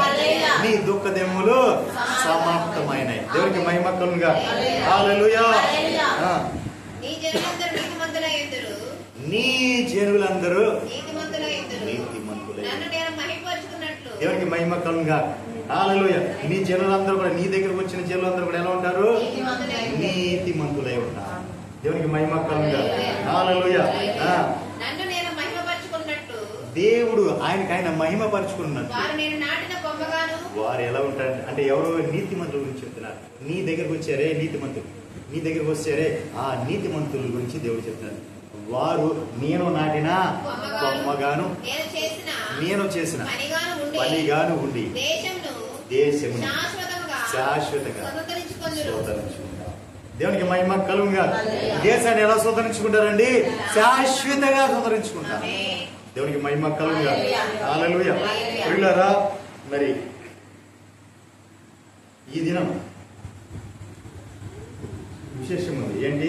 నీ దుఃఖ దినములు సమాప్తమైనాయి. దేవునికి మహిమ కలుగుగా. హల్లెలూయా. నీ జనులందరూ నీతిమంతులై. దేవునికి మహిమ కలుగుగా. హల్లెలూయా. నీ జనులందరూ కూడా, నీ దగ్గరకు వచ్చిన జనులందరూ కూడా ఎలా ఉంటారు? నీతిమంతులై ఉంటారు. దేవునికి మహిమ కలుగుగా. హల్లెలూయా. దేవుడు ఆయన మహిమ పరుచుకున్నట్టు వారు ఎలా ఉంటారు అంటే ఎవరో నీతిమంతుల గురించి చెప్తున్నారు. నీ దగ్గరకు వచ్చారే నీతిమంతులు, నీ దగ్గరకు వచ్చారే ఆ నీతిమంతుల గురించి దేవుడు చెప్తున్నారు. వారు నేను నాటిన కొమ్మగాను, నేను చేసిన పనిగాను ఉండి దేశము శాశ్వతంగా స్వతంత్రించుకుంటారు. దేవునికి మహిమ కలుగుగా. దేశాన్ని ఎలా స్వతంత్రించుకుంటారండి? శాశ్వతంగా స్వతంత్రించుకుంటారు. దేవునికి మహిమ కలుగుగా. హల్లెలూయా. ప్రియులారా, మరి ఈ దినం విశేషం ఉంది. ఏంటి?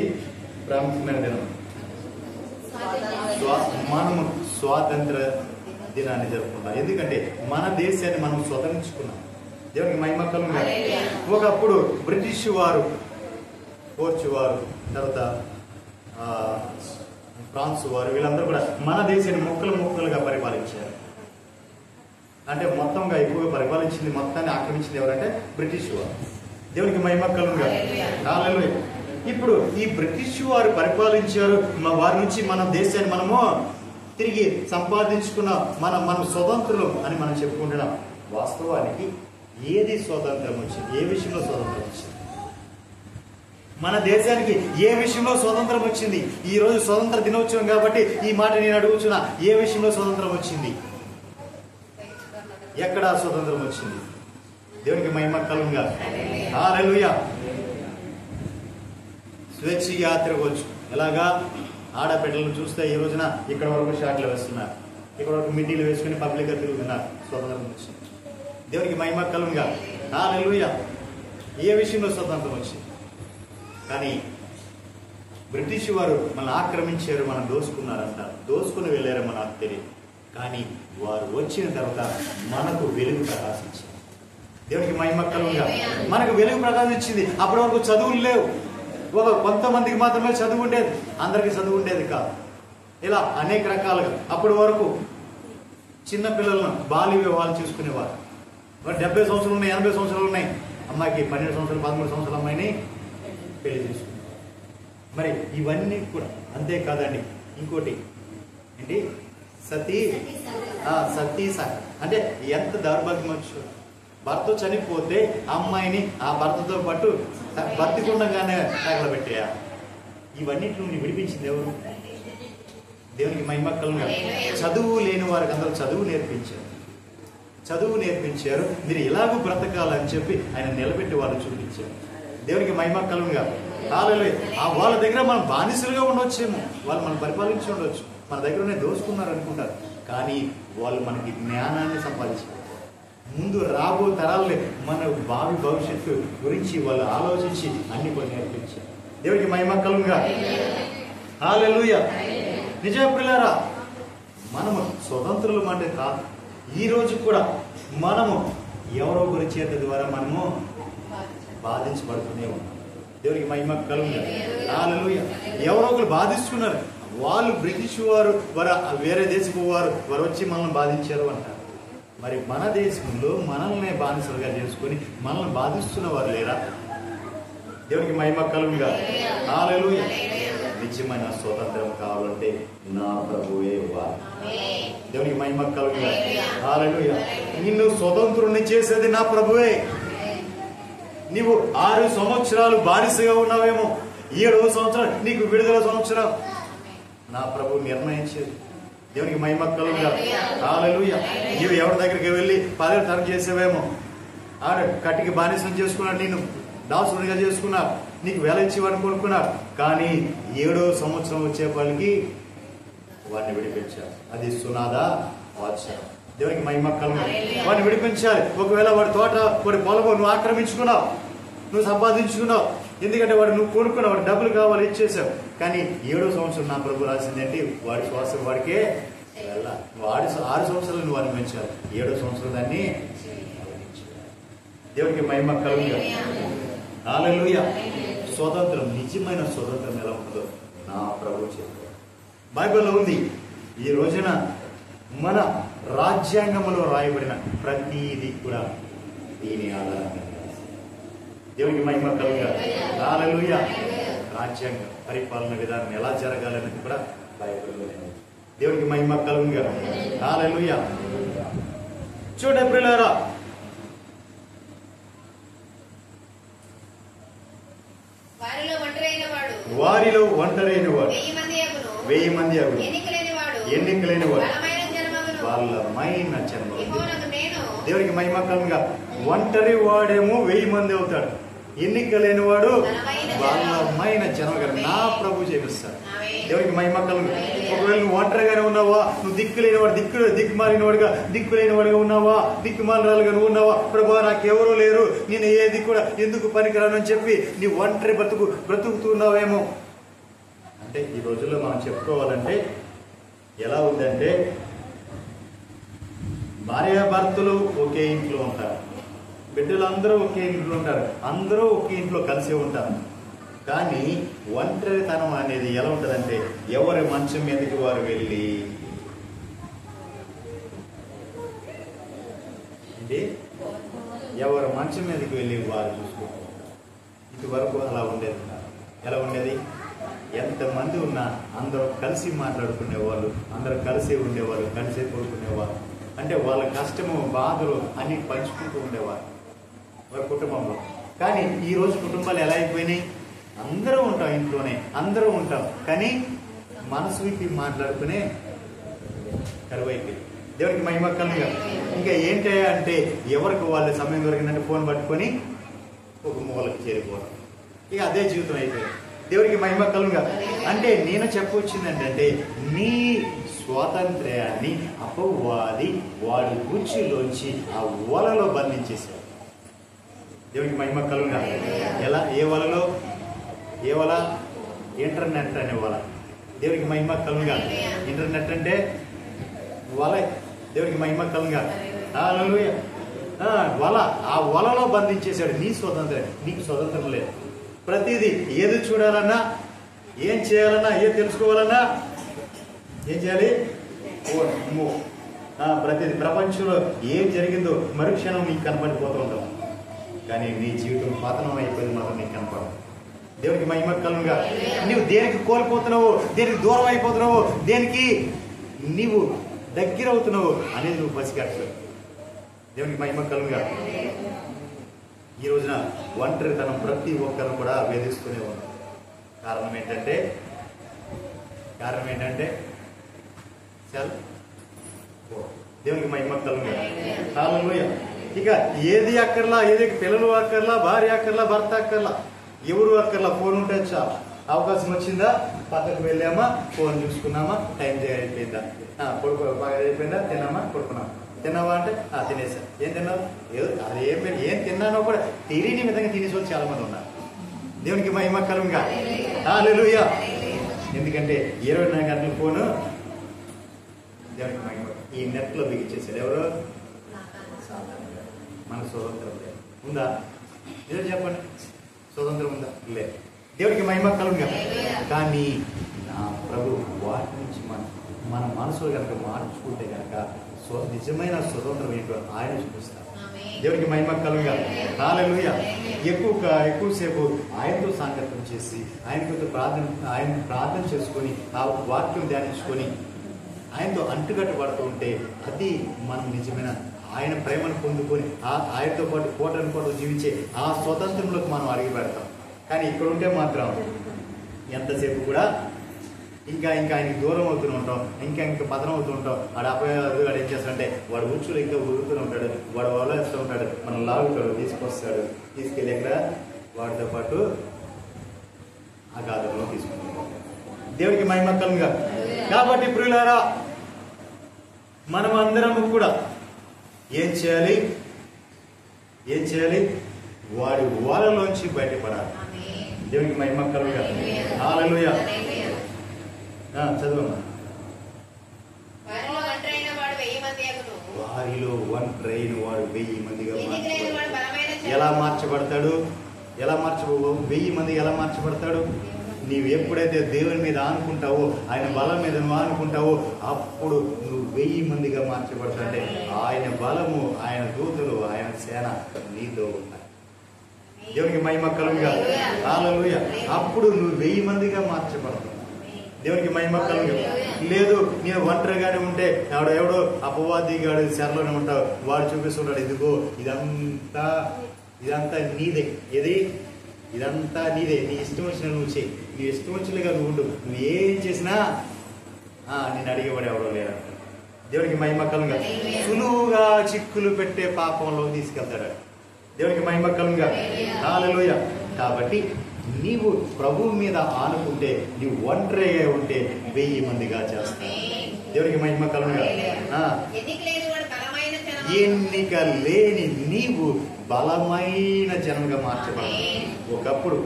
ప్రాముఖ్యమైన దినం. మనము స్వాతంత్ర దినాన్ని జరుపుకుంటాం. ఎందుకంటే మన దేశాన్ని మనం స్వతంత్రించుకున్నాం. దేవునికి మహిమ కలుగుగా. ఒకప్పుడు బ్రిటిష్ వారు, పోర్చు వారు, తర్వాత ఫ్రాన్స్ వారు, వీళ్ళందరూ కూడా మన దేశాన్ని ముక్కలుగా పరిపాలించారు. అంటే మొత్తంగా ఎక్కువగా పరిపాలించింది, మొత్తాన్ని ఆక్రమించింది ఎవరంటే బ్రిటిష్ వారు. దేవునికి మహిమ కలుగుగా. హల్లెలూయా. ఇప్పుడు ఈ బ్రిటిష్ వారు పరిపాలించారు, వారి నుంచి మన దేశాన్ని మనము తిరిగి సంపాదించుకున్న మనం స్వతంత్రులు అని మనం చెప్పుకుంటున్నాం. వాస్తవానికి ఏది స్వతంత్రం వచ్చింది? ఏ విషయంలో స్వతంత్రం వచ్చింది? మన దేశానికి ఏ విషయంలో స్వతంత్రం వచ్చింది? ఈ రోజు స్వతంత్ర దినోత్సవం కాబట్టి ఈ మాట నేను అడుగుతున్నా. ఏ విషయంలో స్వతంత్రం వచ్చింది? ఎక్కడ స్వతంత్రం వచ్చింది? దేవునికి మహిమ కలుగుగా. హల్లెలూయా. స్వేచ్ఛగా తిరగవచ్చు. ఎలాగా? ఆడపిల్లలను చూస్తే ఈ రోజున ఇక్కడ వరకు షార్ట్లు వేస్తున్నారు, ఇక్కడ వరకు మిడ్డీలు వేసుకుని పబ్లిక్గా తిరుగుతున్నారు. స్వతంత్రం వచ్చింది. దేవునికి మహిమ కలుగుగా. హల్లెలూయా. ఏ విషయంలో స్వతంత్రం వచ్చింది? కానీ బ్రిటిష్ వారు మనల్ని ఆక్రమించారు, మనం దోసుకున్నారంటారు. దోసుకుని వెళ్ళారో నాకు తెలియదు, కానీ వారు వచ్చిన తర్వాత మనకు వెలుగు ప్రకాశించింది. దేవునికి మహిమ కలుగుగా. మనకు వెలుగు ప్రకాశించింది. అప్పటి వరకు చదువులు లేవు. కొంతమందికి మాత్రమే చదువు ఉండేది, అందరికీ చదువు ఉండేది కాదు. ఇలా అనేక రకాలుగా అప్పటి వరకు చిన్నపిల్లలను బాల్య వివాహాలు చేసుకునేవారు. 70 సంవత్సరాలు ఉన్నాయి, 80 సంవత్సరాలు ఉన్నాయి, అమ్మాయికి 12 సంవత్సరాలు 13 సంవత్సరాల అమ్మాయిని పెళ్లి చేసుకున్నారు. మరి ఇవన్నీ కూడా అంతేకాదండి, ఇంకోటి ఏంటి, సతీస అంటే ఎంత దౌర్భాగ్యం వచ్చు. భర్త చనిపోతే అమ్మాయిని ఆ భర్తతో పాటు బతికుండగానే తగలబెట్టేయా. ఇవన్నిటి నుండి విడిపించింది ఎవరు? దేవునికి మహిమ కలుగును. చదువు లేని వారికి అందరూ చదువు నేర్పించారు. మీరు ఎలాగూ బ్రతకాలని చెప్పి ఆయన నిలబెట్టి వాళ్ళు చూపించారు. దేవునికి మహిమ కలుగునుగా. వాళ్ళ దగ్గర మనం బానిసలుగా ఉండొచ్చేమో, వాళ్ళు మనం పరిపాలించి ఉండొచ్చు, మన దగ్గరనే దోచుకున్నారు అనుకుంటారు. కానీ వాళ్ళు మనకి జ్ఞానాన్ని సంపాదించారు. ముందు రాబో తరాలే మన భావి భవిష్యత్తు గురించి వాళ్ళు ఆలోచించి అన్ని కొన్ని నేర్పించారు. దేవునికి మహిమ కలుగునుగా. హల్లెలూయా. నిజ ప్రియులారా, మనము స్వతంత్రులు అంటే కాదు. ఈ రోజు కూడా మనము ఎవరో ఒకరి చేత ద్వారా మనము బాధించబడుతూనే ఉన్నాం. దేవునికి మహిమ కలుగునుగా. హల్లెలూయా. ఎవరో ఒకరు బాధిస్తున్నారు. వాళ్ళు బ్రిటిష్ వారు వేరే దేశపు వారు వచ్చి మనల్ని బాధించారు అంటారు. మరి మన దేశంలో మనల్ని బానిసలుగా చేసుకుని మనల్ని బాధిస్తున్న వారు లేరా? దేవునికి మహిమ కలుగునుగా. హల్లెలూయా. నిజమైన స్వతంత్రం కావాలంటే నా ప్రభువే వారు. దేవునికి మహిమ కలుగునుగా. హల్లెలూయా. నిన్ను స్వతంత్రుని చేసేది నా ప్రభువే. నీవు 6 సంవత్సరాలు బానిసగా ఉన్నావేమో, 7వ సంవత్సరం నీకు విడుదల సంవత్సరం నా ప్రభు నిర్ణయించేది. దేవునికి మహిమ కలుగునుగా. హల్లెలూయా. నీవు ఎవరి దగ్గరికి వెళ్ళి పదవి తరం చేసేవేమో, ఆడ కట్టికి బానిసం చేసుకున్నాడు, నేను దాసుడిగా చేసుకున్నాడు, నీకు వేల ఇచ్చేవాడిని కొనుక్కున్నాడు. కానీ 7వ సంవత్సరం వచ్చేపల్లికి వాడిని విడిపించారు. అది సునాదా వాత్సల్యం. దేవునికి మహిమ కలుగునుగా. వాడిని విడిపించాలి. ఒకవేళ వాడి తోట, వాడి పొలం నువ్వు ఆక్రమించుకున్నావు, నువ్వు సంపాదించుకున్నావు, ఎందుకంటే వాడు నువ్వు కొనుక్కున్నావు, వాడు డబ్బులు కావాలి, ఇచ్చేసావు. కానీ 7వ సంవత్సరం నా ప్రభు రాసిందంటే వాడి శ్వాస వాడికే వెళ్ళాలి. వాడి 6 సంవత్సరాలు నువ్వు అనుభవించాలి, 7వ సంవత్సరం దాన్ని. దేవునికి మహిమ కలుగునుగా. హల్లెలూయా. స్వతంత్రం, నిజమైన స్వతంత్రం ఎలా ఉంటుందో నా ప్రభు చెప్పారు. బైబిల్లో ఉంది. ఈ రోజున మన రాజ్యాంగంలో రాయబడిన ప్రతిదీ కూడా దీని ఆధారంగా. దేవునికి మహిమ కలుగునుగా. హల్లెలూయా. రాజ్యాంగ పరిపాలన విధానం ఎలా జరగాలనేది కూడా బైబిల్లో ఉంది. దేవునికి మహిమ కలుగునుగా. హల్లెలూయా. చూడండి ప్రియులారా, వారిలో ఒంటరైన వాడు 1000 మంది అగును, ఎన్నికలేని వాడు బలమైన జన్మ. దేవునికి మహిమ కలుగునుగా. ఒంటరి వాడేమో 1000 మంది అవుతాడు, ఎన్నికలేని వాడు బలమైన జన్మ. నా ప్రభు చేపిస్తాడు. దేవునికి మహిమ కలుగునుగా. ఒకవేళ నువ్వు ఒంటరిగానే ఉన్నావా, నువ్వు దిక్కులేనివాడు, దిక్కుమాలినవాడుగా, దిక్కులేనివాడుగా ఉన్నావా, దిక్కుమాలిరాలుగా నువ్వు ఉన్నావా, ప్రభా నాకెవరూ లేరు, నేను ఏది కూడా ఎందుకు పనికిరాను అని చెప్పి నీ ఒంటరి బ్రతుకుతున్నావేమో అంటే, ఈ రోజుల్లో మనం చెప్పుకోవాలంటే ఎలా ఉందంటే, భార్యాభర్తలు ఒకే ఇంట్లో ఉంటారు, బిడ్డలందరూ ఒకే ఇంట్లో ఉంటారు, అందరూ ఒకే ఇంట్లో కలిసి ఉంటారు. కానీ ఒంటరితనం అనేది ఎలా ఉంటుందంటే, ఎవరి మంచం మీదకి వారు వెళ్ళి ఎవరి మంచం మీదకి వెళ్ళి వారు చూసుకుంటారు. ఇటువరకు అలా ఉండేది. ఎలా ఉండేది? ఎంతమంది ఉన్నా అందరూ కలిసి మాట్లాడుకునేవాళ్ళు, అందరూ కలిసి ఉండేవాళ్ళు, కలిసి కోరుకునేవాళ్ళు. అంటే వాళ్ళ కష్టము బాధలు అన్ని పంచుకుంటూ ఉండేవారు వారి కుటుంబంలో. కానీ ఈరోజు కుటుంబాలు ఎలా అయిపోయినాయి? అందరూ ఉంటాం, ఇంట్లోనే అందరూ ఉంటాం, కానీ మనసు విప్పి మాట్లాడుకునే కరువైపోయి. దేవునికి మహిమ కలుగునుగా. ఇంకా ఏంటి అంటే, ఎవరికి వాళ్ళ సమయం దొరికిందంటే ఫోన్ పట్టుకొని ఒక మూలకు చేరిపోవడం, ఇక అదే జీవితం అయిపోయింది. దేవునికి మహిమ కలుగునుగా. అంటే నేను చెప్పొచ్చిందంటే, నీ స్వాతంత్ర్యాన్ని అపవాది వాడి గుచ్చిలోంచి ఆ వలలో బంధించేశాడు. దేవునికి మహిమ కలుగునుగా. ఎలా? ఏ వలలో? ఏ వల? ఇంటర్నెట్ అనే వల. దేవునికి మహిమ కలుగునుగా. ఇంటర్నెట్ అంటే వల. దేవునికి మహిమ కలుగునుగా. హల్లెలూయా. వల, ఆ వలలో బంధించేశాడు. నీ స్వతంత్రం, నీకు స్వతంత్రం లేదు. ప్రతిదీ ఏది చూడాలన్నా, ఏం చేయాలన్నా, ఏది తెలుసుకోవాలన్నా ఏం చేయాలి? ప్రతి ప్రపంచంలో ఏం జరిగిందో మరుక్షణం నీకు కనపడిపోతూ ఉంటాం, కానీ నీ జీవితం పతనం అయిపోయింది మాత్రం నీకు కనపడదు. దేవునికి మహిమ కలుగుగా. నీవు దేనికి కోల్పోతున్నావు, దేనికి దూరం అయిపోతున్నావు, దేనికి నీవు దగ్గర అవుతున్నావు అనేది నువ్వు పసిగట్టలేవు. దేవునికి మహిమ కలుగుగా. ఈ రోజున ఒంటరితనం ప్రతి ఒక్కరు కూడా వేధిస్తూనే ఉన్నారు. కారణం ఏంటంటే దేవునికి మహిమ కలుగుగా. హల్లెలూయా. ఇక ఏది అక్కర్లా, ఏది పిల్లలు అక్కర్లా, భార్య అక్కర్లా, భర్త అక్కర్లా, ఎవరు అక్కర్లా, ఫోన్ ఉంటే చాలు. అవకాశం వచ్చిందా పక్కకు వెళ్ళామా, ఫోన్ చూసుకున్నామా, టైం అయిపోయిందా, కొడుకు బాగా అయిపోయిందా, తిన్నామా, కొడుకున్నామా, తిన్నావా అంటే తినేసా. ఏం తిన్నావు? అది ఏం తిన్నానో కూడా తెలియని విధంగా తినేసి వాళ్ళు చాలా మంది ఉన్నారు. దేవునికి మహిమ కలుగుగా. హల్లెలూయా. ఎందుకంటే 24 గంటల ఫోను దేవునికి మహిమ. ఈ నెట్లో బిగించేసాడు ఎవరు? మన స్వతంత్రం లేదు. ఉందా? ఏదో చెప్పండి, స్వతంత్రం ఉందా? లేదు. దేవుడికి మహిమ కలుగుగా. కానీ నా ప్రభు వాటి నుంచి మన మనసులో కనుక మార్చుకుంటే కనుక నిజమైన స్వతంత్రం ఏంటో ఆయన చూపిస్తారు. దేవుడికి మహిమ కలుగుగా. హల్లెలూయా. ఎక్కువసేపు ఆయనతో సాంగత్యం చేసి ఆయన ప్రార్థన చేసుకొని ఆ వాక్యం ధ్యానించుకొని ఆయనతో అంటుకట్టుబడుతూ ఉంటే అది మనం నిజమైన ఆయన ప్రేమను పొందుకొని ఆయనతో పాటు కోటను పాటు జీవించే ఆ స్వతంత్రంలోకి మనం అడిగి పెడతాం. కానీ ఇక్కడ ఉంటే మాత్రం ఎంతసేపు కూడా ఇంకా ఆయనకి దూరం అవుతూ ఉంటాం, ఇంకా పతనం అవుతూ ఉంటాం. వాడు అపయాలు వాడు ఏం చేస్తాడంటే వాడు ఉచ్చులు ఇంకా ఊరుతూనే ఉంటాడు, వాడు వలేస్తూ ఉంటాడు, మనం లాగుతాడు, తీసుకొస్తాడు, తీసుకెళ్ళి ఎక్కడ వాడితో పాటు ఆ గాథలో తీసుకుంటాడు. దేవుడికి మహిమ కలుగుగా. కాబట్టి ప్రియులారా, మనం అందరము కూడా ఏం చేయాలి? వాడి వాళ్ళలోంచి బయటపడాలి. దేవునికి మహిమ కలుగుగా. హల్లెలూయా. చదువమ్మా. వారిలో ఒంటరైన వాడు 1000 మందిగా ఎలా మార్చబడతాడు? 1000 మంది ఎలా మార్చబడతాడు? నీవు ఎప్పుడైతే దేవుని మీద ఆనుకుంటావో, ఆయన బలం మీద నువ్వు ఆనుకుంటావో, అప్పుడు నువ్వు 1000 మందిగా మార్చబడతావంటే ఆయన బలము, ఆయన దూతలు, ఆయన సేన నీతో ఉంటాయి. దేవునికి మహిమ కలుగుగా. హల్లెలూయా. అప్పుడు నువ్వు 1000 మందిగా మార్చబడతావు. దేవునికి మహిమ కలుగుగా. లేదు నేను ఒంటరిగానే ఉంటే ఎవడో అపవాదిగాడు శరలోనే ఉంటావు, వాడు చూపిస్తుంటాడు, ఇదిగో ఇదంతా నీదే, ఇదంతా నీదే, నీ ఇష్టం వచ్చిన నువ్వు చేయి, నీ ఇష్టం వచ్చినగా నువ్వు ఉండు, నువ్వు ఏం చేసినా నేను అడిగేవాడు ఎవడో లేరా. దేవునికి మహిమ కలుగుగా. సులువుగా చిక్కులు పెట్టే పాపంలో తీసుకెళ్తాడు. దేవునికి మహిమ కలుగుగా. హల్లెలూయా. కాబట్టి నీవు ప్రభువు మీద ఆనుకుంటే, నీవు ఒంటరిగా ఉంటే 1000 మందిగా చేస్తావు. దేవునికి మహిమ కలుగుగా. ఎన్నిక లేని నీవు బలమైన జనంగా మార్చబడతావు. ఒకప్పుడు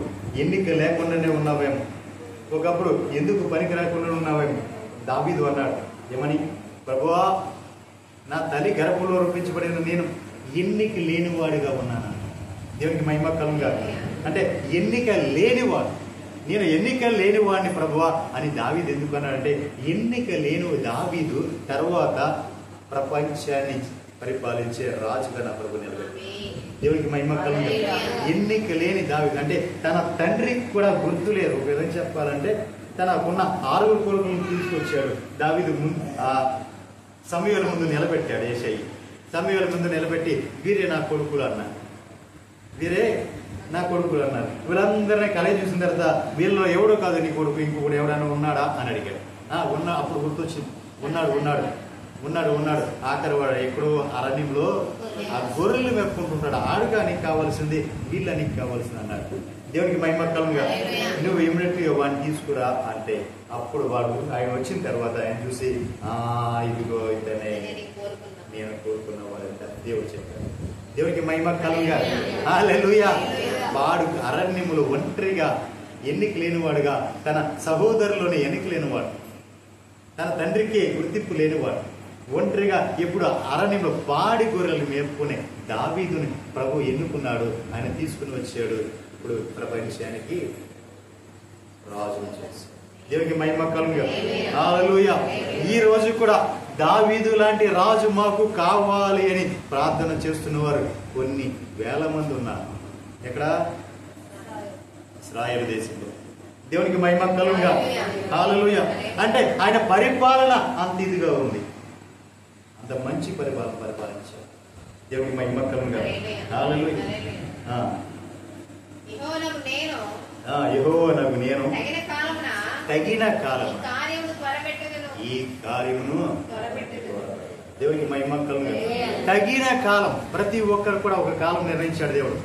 ఎన్నిక లేకుండానే ఉన్నావేమో, ఒకప్పుడు ఎందుకు పనికి రాకుండా ఉన్నావేమో. దావీదు అన్నాడు ఏమని? ప్రభువా, నా తల్లి గర్భంలో రూపించబడిన నేను ఎన్నిక లేనివాడిగా ఉన్నాను. దేవునికి మహిమ కలుగుగా. అంటే ఎన్నిక లేనివాడు, నేను ఎన్నిక లేనివాడిని ప్రభువా అని దావీదు ఎందుకు అన్నాడంటే, ఎన్నిక లేని దావీదు తర్వాత ప్రపంచాన్ని పరిపాలించే రాజుగా నా ప్రభు నిలబెట్టాడు. దేవునికి మహిమ కలుగుగా. ఎన్నిక లేని దావీదు అంటే తన తండ్రికి కూడా గుర్తు లేదు. ఒక విధంగా చెప్పాలంటే తనకున్న 6 కొడుకులను తీసుకొచ్చాడు. దావీదు సమూయేలు ముందు నిలబెట్టాడు. యేషయి సమూయేలు ముందు నిలబెట్టి వీరే నా కొడుకులు అన్నారు. వీళ్ళందరినీ కలయి చూసిన తర్వాత వీళ్ళలో ఎవడో కాదు నీ కొడుకు, ఇంకొకడు ఎవడైనా ఉన్నాడా అని అడిగాడు. అప్పుడు గుర్తొచ్చింది, ఉన్నాడు. ఆఖరి వాడు ఎక్కడో అరణ్యంలో ఆ గొర్రెలు మెప్పుకుంటుంటాడు. ఆడుగా నీకు కావాల్సింది, వీళ్ళ నీకు కావాల్సింది అన్నాడు. దేవునికి మహిమ కలుగుగా. నువ్వు ఇమ్మీడియట్గా వాడిని తీసుకురా అంటే అప్పుడు వాడు ఆయన వచ్చిన తర్వాత ఆయన చూసి ఇదిగో ఇతనే నేను కోరుకున్న వాడంట దేవుడు చెప్పాడు. దేవునికి మహిమ కలుగుగా. హల్లెలూయా. వాడు అరణ్యములు ఒంటరిగా ఎన్నిక లేనివాడుగా, తన సహోదరులోనే ఎన్నిక లేనివాడు, తన తండ్రికి గుర్తింపు లేనివాడు, ఒంటరిగా ఎప్పుడు అరణ్యంలో పాడి గొర్రెలు మేపుకునే దావీదుని ప్రభు ఎన్నుకున్నాడు. ఆయన తీసుకుని వచ్చాడు. ఇప్పుడు ప్రపంచానికి రాజును చేశాడు. దేవునికి మహిమ కలుగుగా. హల్లెలూయా. ఈ రోజు కూడా దావీదు లాంటి రాజు మాకు కావాలి అని ప్రార్థన చేస్తున్నవారు కొన్ని వేల మంది ఉన్నారు. ఎక్కడ? ఇశ్రాయేలు దేశంలో. దేవునికి మహిమ కలుగుగా. హల్లెలూయా. అంటే ఆయన పరిపాలన అంత ఇదిగా ఉంది, అంత మంచి పరిపాలించారు. దేవునికి మహిమ కలుగుగా. హల్లెలూయా. యెహోవానగు నేను తగిన కాలం ఈ కార్యమును. దేవునికి మహిమ కలుగుగా. తగిన కాలం. ప్రతి ఒక్కరు కూడా ఒక కాలం నిర్ణయించాడు దేవుడు.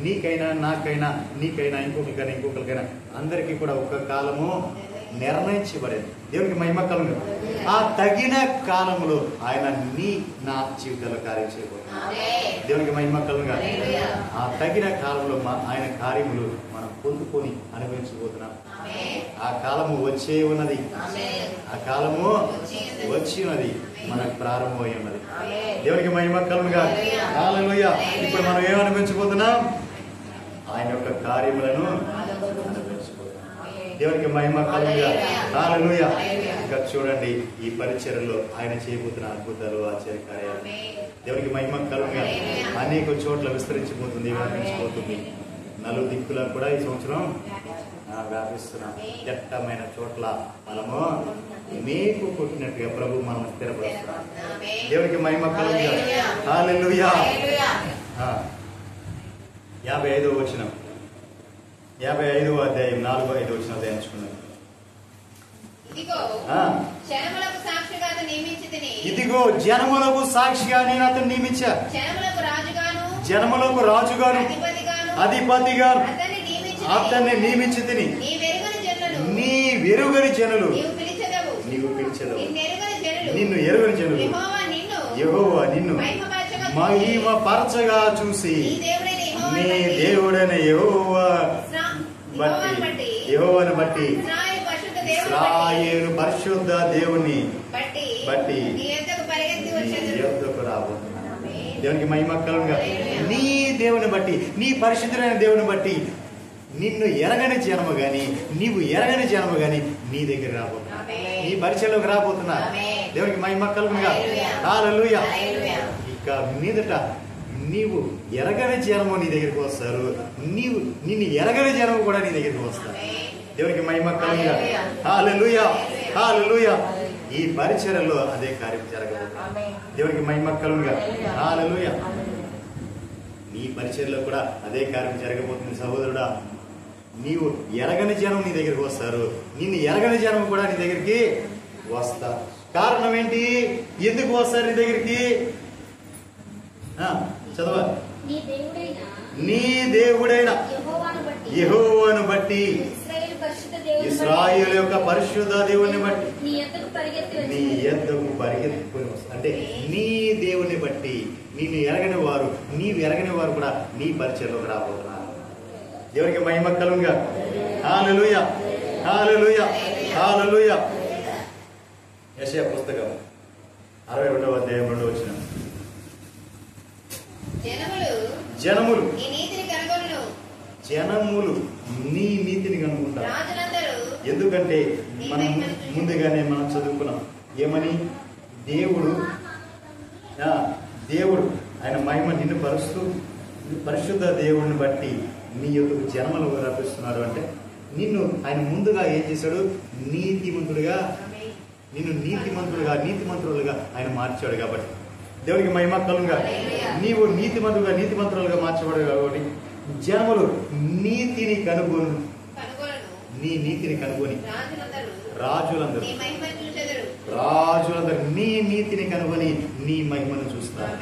నీకైనా, నాకైనా, నీకైనా, ఇంకొకరికైనా అందరికీ కూడా ఒక కాలము నిర్ణయించబడేది. దేవునికి మహిమ కలుగుగా. ఆ తగిన కాలంలో ఆయన నా జీవితంలో కార్యం చేయబోతున్నాడు. దేవునికి మహిమ కలుగుగా. ఆ తగిన కాలంలో ఆయన కార్యములు మనం పొందుకొని అనుభవించబోతున్నాం. ఆ కాలము వచ్చే ఉన్నది, ఆ కాలము వచ్చి ఉన్నది, మనకు ప్రారంభమై ఉన్నది. దేవునికి మహిమ కలుగుగా. హల్లెలూయా. ఇప్పుడు మనం ఏం అనుభవించబోతున్నాం? ఆయన యొక్క కార్యములను అనుభవించబోతున్నాం. దేవునికి మహిమ కలుగుగా. హల్లెలూయా. ఇంకా చూడండి, ఈ పరిచర్యలో ఆయన చేయబోతున్న అద్భుతాలు, ఆశ్చర్య కార్యాలు. దేవునికి మహిమ కలుగుగా. అనేక చోట్ల విస్తరించిపోతుంది, వ్యాపించిపోతుంది. నలుగు దిక్కులకు కూడా ఈ సంవత్సరం వ్యాపిస్తున్నాం. దట్టమైన చోట్ల మనము మీకు కొట్టినట్టుగా ప్రభు మనం స్థిరపరుస్తున్నాం. దేవునికి మహిమ కలుగుగా. హల్లెలూయా. 55వ వచనం, 55వ అధ్యాయం 4-5 వచనం ధ్యానించుకున్నాం. ఇదిగో జనములకు సాక్షిగా నేను అతను నియమించా. జనములకు రాజుగాను అధిపతిగాను అతన్ని నియమించి తిని నీ వెరుగని జనులు నీవు పిలిచెదవు. నిన్ను ఎరుగని జనులు యెహోవా నిన్ను మహిమ పరచగా చూసి నీ దేవుడైన యెహోవాను బట్టి ఇశ్రాయేలు పరిశుద్ధ దేవుని బట్టి యొద్దకు రాబోతున్నాను. దేవునికి మహిమ కలుగుగా. నీ దేవుని బట్టి, నీ పరిశుద్ధులైన దేవుని బట్టి నిన్ను ఎరగని జనము గాని, నీవు ఎరగని జనము గాని నీ దగ్గర రాబోతున్నా, నీ పరిచయంలోకి రాబోతున్నా. దేవునికి మహిమ కలుగుగా. హల్లెలూయా. ఇక మీదట నీవు ఎరగని జనము నీ దగ్గరికి వస్తారు, నిన్ను ఎరగని జనము కూడా నీ దగ్గరికి వస్తారు. దేవునికి మహిమ కలుగుగా. హల్లెలూయా. హల్లెలూయా. ఈ పరిచర్యలో అదే కార్యం జరగబోతుంది. దేవునికి మహిమ కలుగుగా. హల్లెలూయా. నీ పరిచర్యలో కూడా అదే కార్యం జరగబోతుంది సహోదరుడా. నీవు ఎరగని జనం నీ దగ్గరికి వస్తారు, నిన్ను ఎరగని జనం కూడా నీ దగ్గరికి వస్తారు. కారణం ఏంటి? ఎందుకు వస్తారు నీ దగ్గరికి? చదవాలి. నీ దేవుడైన యెహోవాను బట్టి, ఇశ్రాయేలు యొక్క పరిశుద్ధ దేవుని బట్టి నీ యొద్దకు పరిగెత్తుకొని వస్తారు. అంటే నీ దేవుని బట్టి నిన్ను ఎరగని వారు, నీవు ఎరగని వారు కూడా నీ పరిచయంలోకి రాబోతున్నారు. దేవునికి మహిమ కలుగుగా. హల్లెలూయా. హల్లెలూయా. హల్లెలూయా. యెషయా పుస్తకం 62వ అధ్యాయం 2వ వచనం. జనములు నీ నీతిని కనుగొంటారు. ఎందుకంటే మనం ముందుగానే మనం చదువుకున్నాం ఏమని? దేవుడు ఆయన మహిమ నిన్ను పరుస్తూ పరిశుద్ధ దేవుడిని బట్టి నీ యొక్క జన్మలు రప్పిస్తున్నాడు. అంటే నిన్ను ఆయన ముందుగా ఏం చేశాడు? నీతిమంతుడుగా, నిన్ను నీతిమంతులుగా ఆయన మార్చాడు. కాబట్టి దేవునికి మహిమ కలుగుగా. నీవు నీతిమంతులుగా మార్చబడు. కాబట్టి జనములు నీతిని కనుగొని రాజులందరూ నీ నీతిని కనుగొని నీ మహిమను చూస్తారు.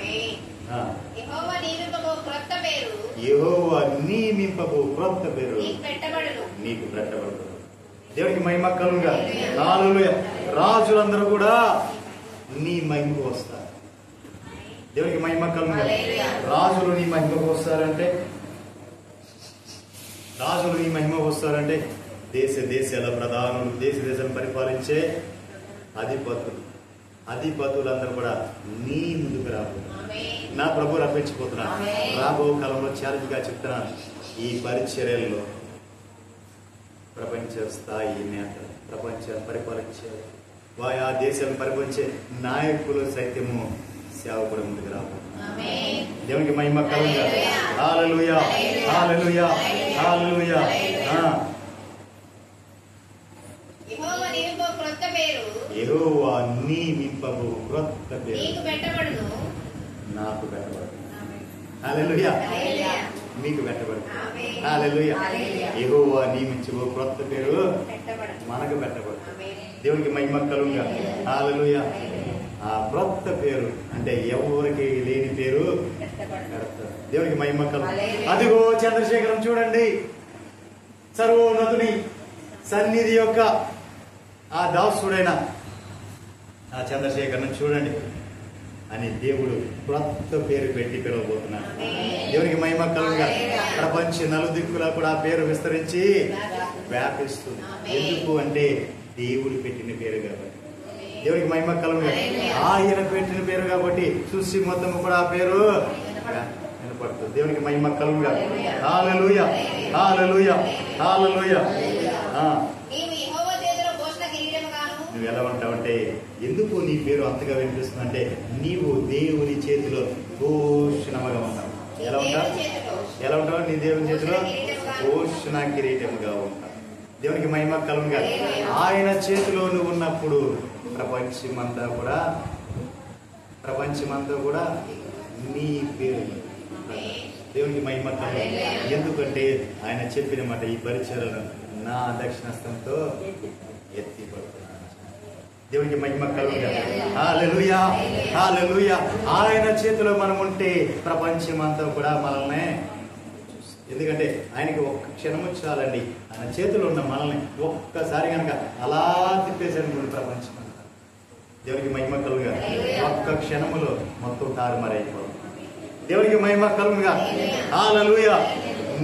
యెహోవా నియమింపబో క్రొత్త పేరు నీకు పెట్టబడదు. దేవునికి మహిమ కలుగుగా. హల్లెలూయా. రాజులందరూ కూడా నీ మహిమకు వస్తారు. దేవునికి మహిమ కలుగుగా. రాజులు నీ మహిమకు వస్తారంటే దేశాల ప్రధానులు, దేశాలను పరిపాలించే అధిపతులందరూ కూడా నీ ముందుకు రాబోతున్నారు. నా ప్రభు రప్పించిపోతున్నారు. రాబో కాలంలో ఛాలెంజ్గా చెప్తున్నాను, ఈ పరిచర్యల్లో ప్రపంచ స్థాయి నేతలు ప్రపంచాన్ని పరిపాలించారు. ఆయా దేశాలను పరిపాలించే నాయకులు సైత్యము సేవకుడు ముందుకు రాబోతున్నారు. దేవునికి మహిమ కలుగుగా. హల్లెలూయా, హల్లెలూయా, హల్లెలూయా. యెహోవా నియమింపబో క్రొత్త పేరు నాకు పెట్టబడును. హల్లెలూయా, మీకు పెట్టబడును. హల్లెలూయా. యెహోవా నియమించబో క్రొత్త పేరు మనకు పెట్టబడుతుంది. దేవునికి మహిమ కలుగుగా. హల్లెలూయా. ఆ క్రొత్త పేరు అంటే ఎవరికి లేని పేరు పెడతారు. దేవునికి మహిమ కలుగు. అదిగో చంద్రశేఖరం చూడండి, సర్వోన్నతుని సన్నిధి యొక్క ఆ దాసుడైన ఆ చంద్రశేఖరం చూడండి అని దేవుడు క్రొత్త పేరు పెట్టి పిలవబోతున్నాడు. దేవునికి మహిమ కలుగుగా. ప్రపంచ నలుదిక్కులా కూడా ఆ పేరు విస్తరించి వ్యాపిస్తుంది. ఎందుకు అంటే దేవుడు పెట్టిన పేరు కాబట్టి. దేవునికి మహిమ కలుగుగా. ఆయన పెట్టిన పేరు కాబట్టి సృష్టి మొత్తం కూడా ఆ పేరు వినపడుతుంది. దేవునికి మహిమ కలుగుగా. హల్లెలూయా, హల్లెలూయా, హల్లెలూయా. నువ్వు ఎలా ఉంటావంటే, ఎందుకు నీ పేరు అంతగా వినిపిస్తుంది అంటే నీవు దేవుని చేతిలో భూషణముగా ఉంటావు. ఎలా ఉంటావు? ఎలా ఉంటావు? నీ దేవుని చేతిలో భూషణ కిరీటముగా ఉంటావు. దేవునికి మహిమ కలుగుగా. ఆయన చేతిలో నువ్వు ఉన్నప్పుడు ప్రపంచమంతా కూడా నీ పేరు. దేవునికి మహిమ కలుగుగా. ఎందుకంటే ఆయన చెప్పిన మాట, ఈ పరిచయలను నా దక్షిణస్తంతో ఎత్తిపడుతున్నాను. దేవునికి మహిమ కలుగుగా. హల్లెలూయా, హల్లెలూయా. ఆయన చేతిలో మనం ఉంటే ప్రపంచమంతా కూడా మనల్ని, ఎందుకంటే ఆయనకి ఒక్క క్షణము చాలండి. ఆయన చేతిలో ఉన్న మనల్ని ఒక్కసారి కనుక అలా తిప్పేసాను ప్రపంచం అంతా. దేవునికి మహిమ కలుగుగా. ఒక్క క్షణములో మొత్తం తారుమారైపోతుంది. దేవునికి మహిమ కలుగుగా. హల్లెలూయా.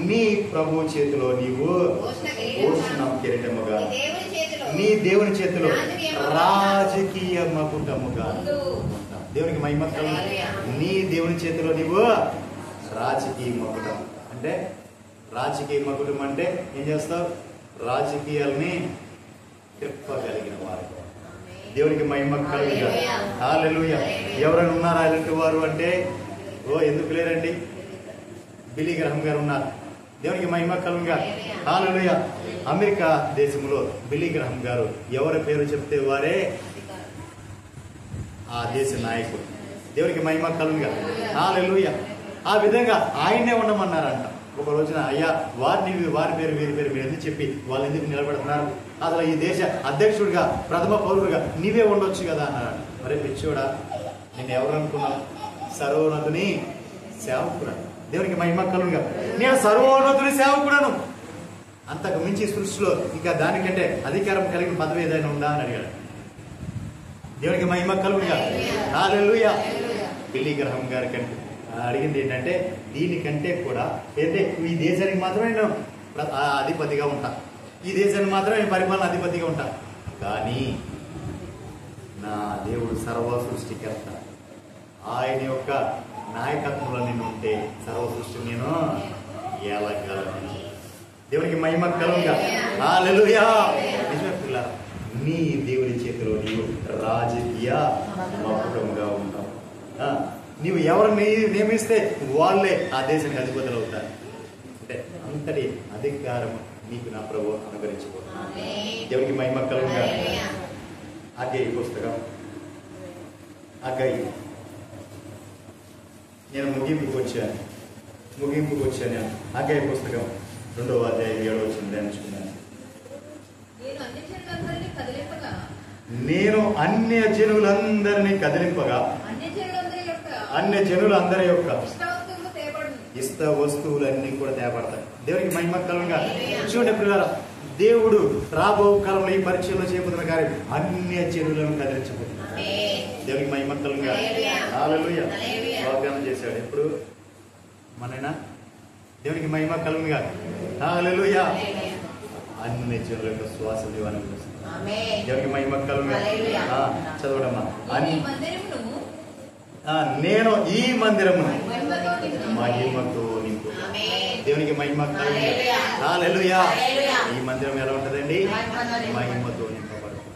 నీ ప్రభు చేతిలో నీవు భూషణం కిరీటముగా, నీ దేవుని చేతిలో రాజకీయ మకుటముగా. దేవునికి మహిమ కలుగుగా. నీ దేవుని చేతిలో నీవు రాజకీయ మకుటం అంటే, రాజకీయ మకుటం అంటే ఏం చేస్తావు? రాజకీయాల్ని తిప్పగలిగిన వారు. దేవునికి మహిమ కలుగుగా. హల్లెలూయా. ఎవరైనా ఉన్నారా అలాంటి వారు అంటే? ఎందుకు లేరండి? బిల్లీ గ్రహం గారు ఉన్నారు. దేవునికి మహిమ కలుగుగా. హల్లెలూయా. అమెరికా దేశంలో బిల్లీ గ్రహం గారు ఎవరి పేరు చెప్తే వారే ఆ దేశ నాయకుడు. దేవునికి మహిమ కలుగుగా. హల్లెలూయా. ఆ విధంగా ఆయన్నే ఉండమన్నారంట. ఒక రోజున, అయ్యా వారి పేరు వీరి పేరు మీరు ఎందుకు చెప్పి వాళ్ళు ఎందుకు నిలబడుతున్నారు? అసలు ఈ దేశ అధ్యక్షుడిగా, ప్రథమ పౌరుడుగా నీవే ఉండొచ్చు కదా అన్నారు. మరి పిచ్చోడా, నేను ఎవరు అనుకున్నావు? సర్వోన్నతుని సేవకుడు. దేవునికి మహిమ కలుగుగా. నేను సర్వోన్నతుని సేవకుడను. అంతకు మించి సృష్టిలో ఇంకా దానికంటే అధికారం కలిగిన పదవి ఏదైనా ఉందా అని అడిగాడు. దేవునికి మహిమ కలుగుగా. హల్లెలూయా. బిల్లీ గ్రహం గారి కంటే అడిగింది ఏంటంటే, దీనికంటే కూడా అయితే ఈ దేశానికి మాత్రమే నేను అధిపతిగా ఉంటా, ఈ దేశానికి మాత్రమే నేను పరిపాలన అధిపతిగా ఉంటా, కానీ నా దేవుడు సర్వ సృష్టికర్త, ఆయన యొక్క నాయకత్వంలో నేను ఉంటే సర్వ సృష్టి నేను ఏలగలను. దేవునికి మహిమ కలుగుగా. హల్లెలూయా. నిజమే పిల్లరా, నీ దేవుని చేతిలో నీవు రాజకీయ మకుటముగా ఉంటావు. నీవు ఎవరిని నియమిస్తే వాళ్ళే ఆ దేశానికి అధిపతులు అవుతారు. అంటే అంతటి అధికారం నీకు నా ప్రభు అనుగ్రహించబోతున్నాడు. దేవునికి మహిమ కలుగుగా. హగ్గయి పుస్తకం, హగ్గయి, నేను ముగింపుకు వచ్చాను. హగ్గయి పుస్తకం 2వ అధ్యాయం 7వ వచనం ధ్యానించుకున్నాను. నేను అన్య జనులందరినీ కదిలింపగా అన్య జనులందరి యొక్క ఇష్ట వస్తువులన్నీ కూడా తేపడతాయి. దేవునికి మహిమ కలుగుగా. చూడండి పిల్లరా, దేవుడు రాబో కాలంలో ఈ పరిచయంలో చేయబోతున్న కార్యం అన్య జనులను కదిలించబోతున్నాడు. దేవునికి మహిమ కలుగుగా. హల్లెలూయా. వాగ్దానం చేశాడు ఎప్పుడు మనైనా. దేవునికి మహిమ కలుగుగా. హల్లెలూయా. అన్ని జనుల యొక్క శ్వాస దీవాన్ని దేవునికి మహిమ కలుగుగా. చదవడమ్మా. నేను ఈ మందిరమును మహిమతో నింపు. దేవునికి మహిమ కలుగును గాక. హల్లెలూయా. ఈ మందిరం ఎలా ఉంటదండి? మహిమతో నింపబడుతుంది.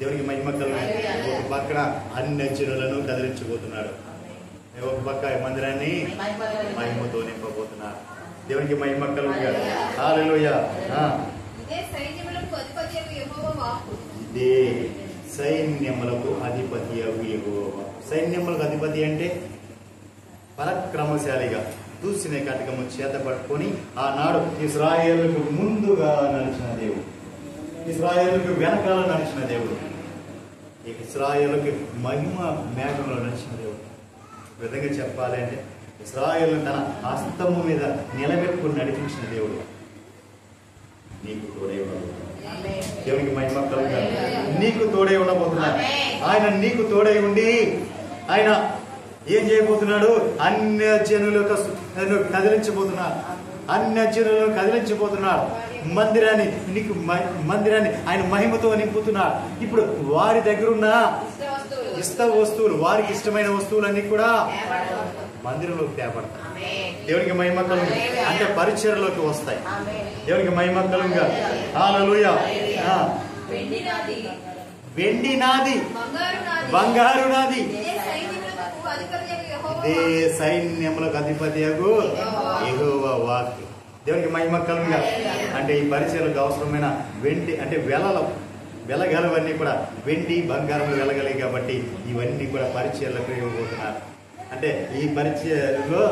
దేవునికి మహిమ కలుగును గాక. ఒక పక్కన అన్ని జనులను కదిలించబోతున్నాడు, ఒక పక్క ఈ మందిరాన్ని మహిమతో నింపబోతున్నారు. దేవునికి మహిమ కలుగును గాక. హల్లెలూయా. ఇదే సైన్యములకు అధిపతి యెహోవా. సైన్యములకు అధిపతి అంటే పరాక్రమశాలిగా దూసిన కటకము చేత పట్టుకొని ఆనాడు ఇశ్రాయేలుకు ముందుగా నడిచిన దేవుడు, ఇశ్రాయేలుకు వెనకాల నడిచిన దేవుడు, ఇశ్రాయేలుకి మహిమ మేఘంలో నడిచిన దేవుడు. విధంగా చెప్పాలంటే ఇశ్రాయేలు తన హస్తము మీద నిలబెట్టుకుని నడిపించిన దేవుడు. నీకు తోడై ఉండబోతున్నాడు. దేవునికి మహిమ కలుగును గాక. నీకు తోడై ఉండబోతున్నాడు. ఆయన నీకు తోడై ఉండి ఆయన ఏం చేయబోతున్నాడు? అన్య జనులకు కదిలించబోతున్నాడు, అన్య జనులను కదిలించబోతున్నాడు. మందిరాన్ని ఆయన మహిమతో నింపుతున్నాడు. ఇప్పుడు వారి దగ్గర ఉన్న ఇష్ట వస్తువులు, వారికి ఇష్టమైన వస్తువులన్నీ కూడా మందిరంలోకి తేపడతాయి. దేవునికి మహిమ కలుగును అంటే పరిచర్యలోకి వస్తాయి. దేవునికి మహిమ కలుగును గాక. హల్లెలూయా. వెండి నాది, బంగారు నాది, ఇదే సైన్యములకు అధిపతి యెహోవా వాక్కు. దేవునికి మహిమ కలుగును గాక. అంటే ఈ పరిచర్యలకు అవసరమైన వెండి అంటే వెలగలవన్నీ కూడా వెండి బంగారం వెలగలిగి కాబట్టి ఇవన్నీ కూడా పరిచర్యలకు ఇవ్వబోతున్నారు. అంటే ఈ పరిచర్యలో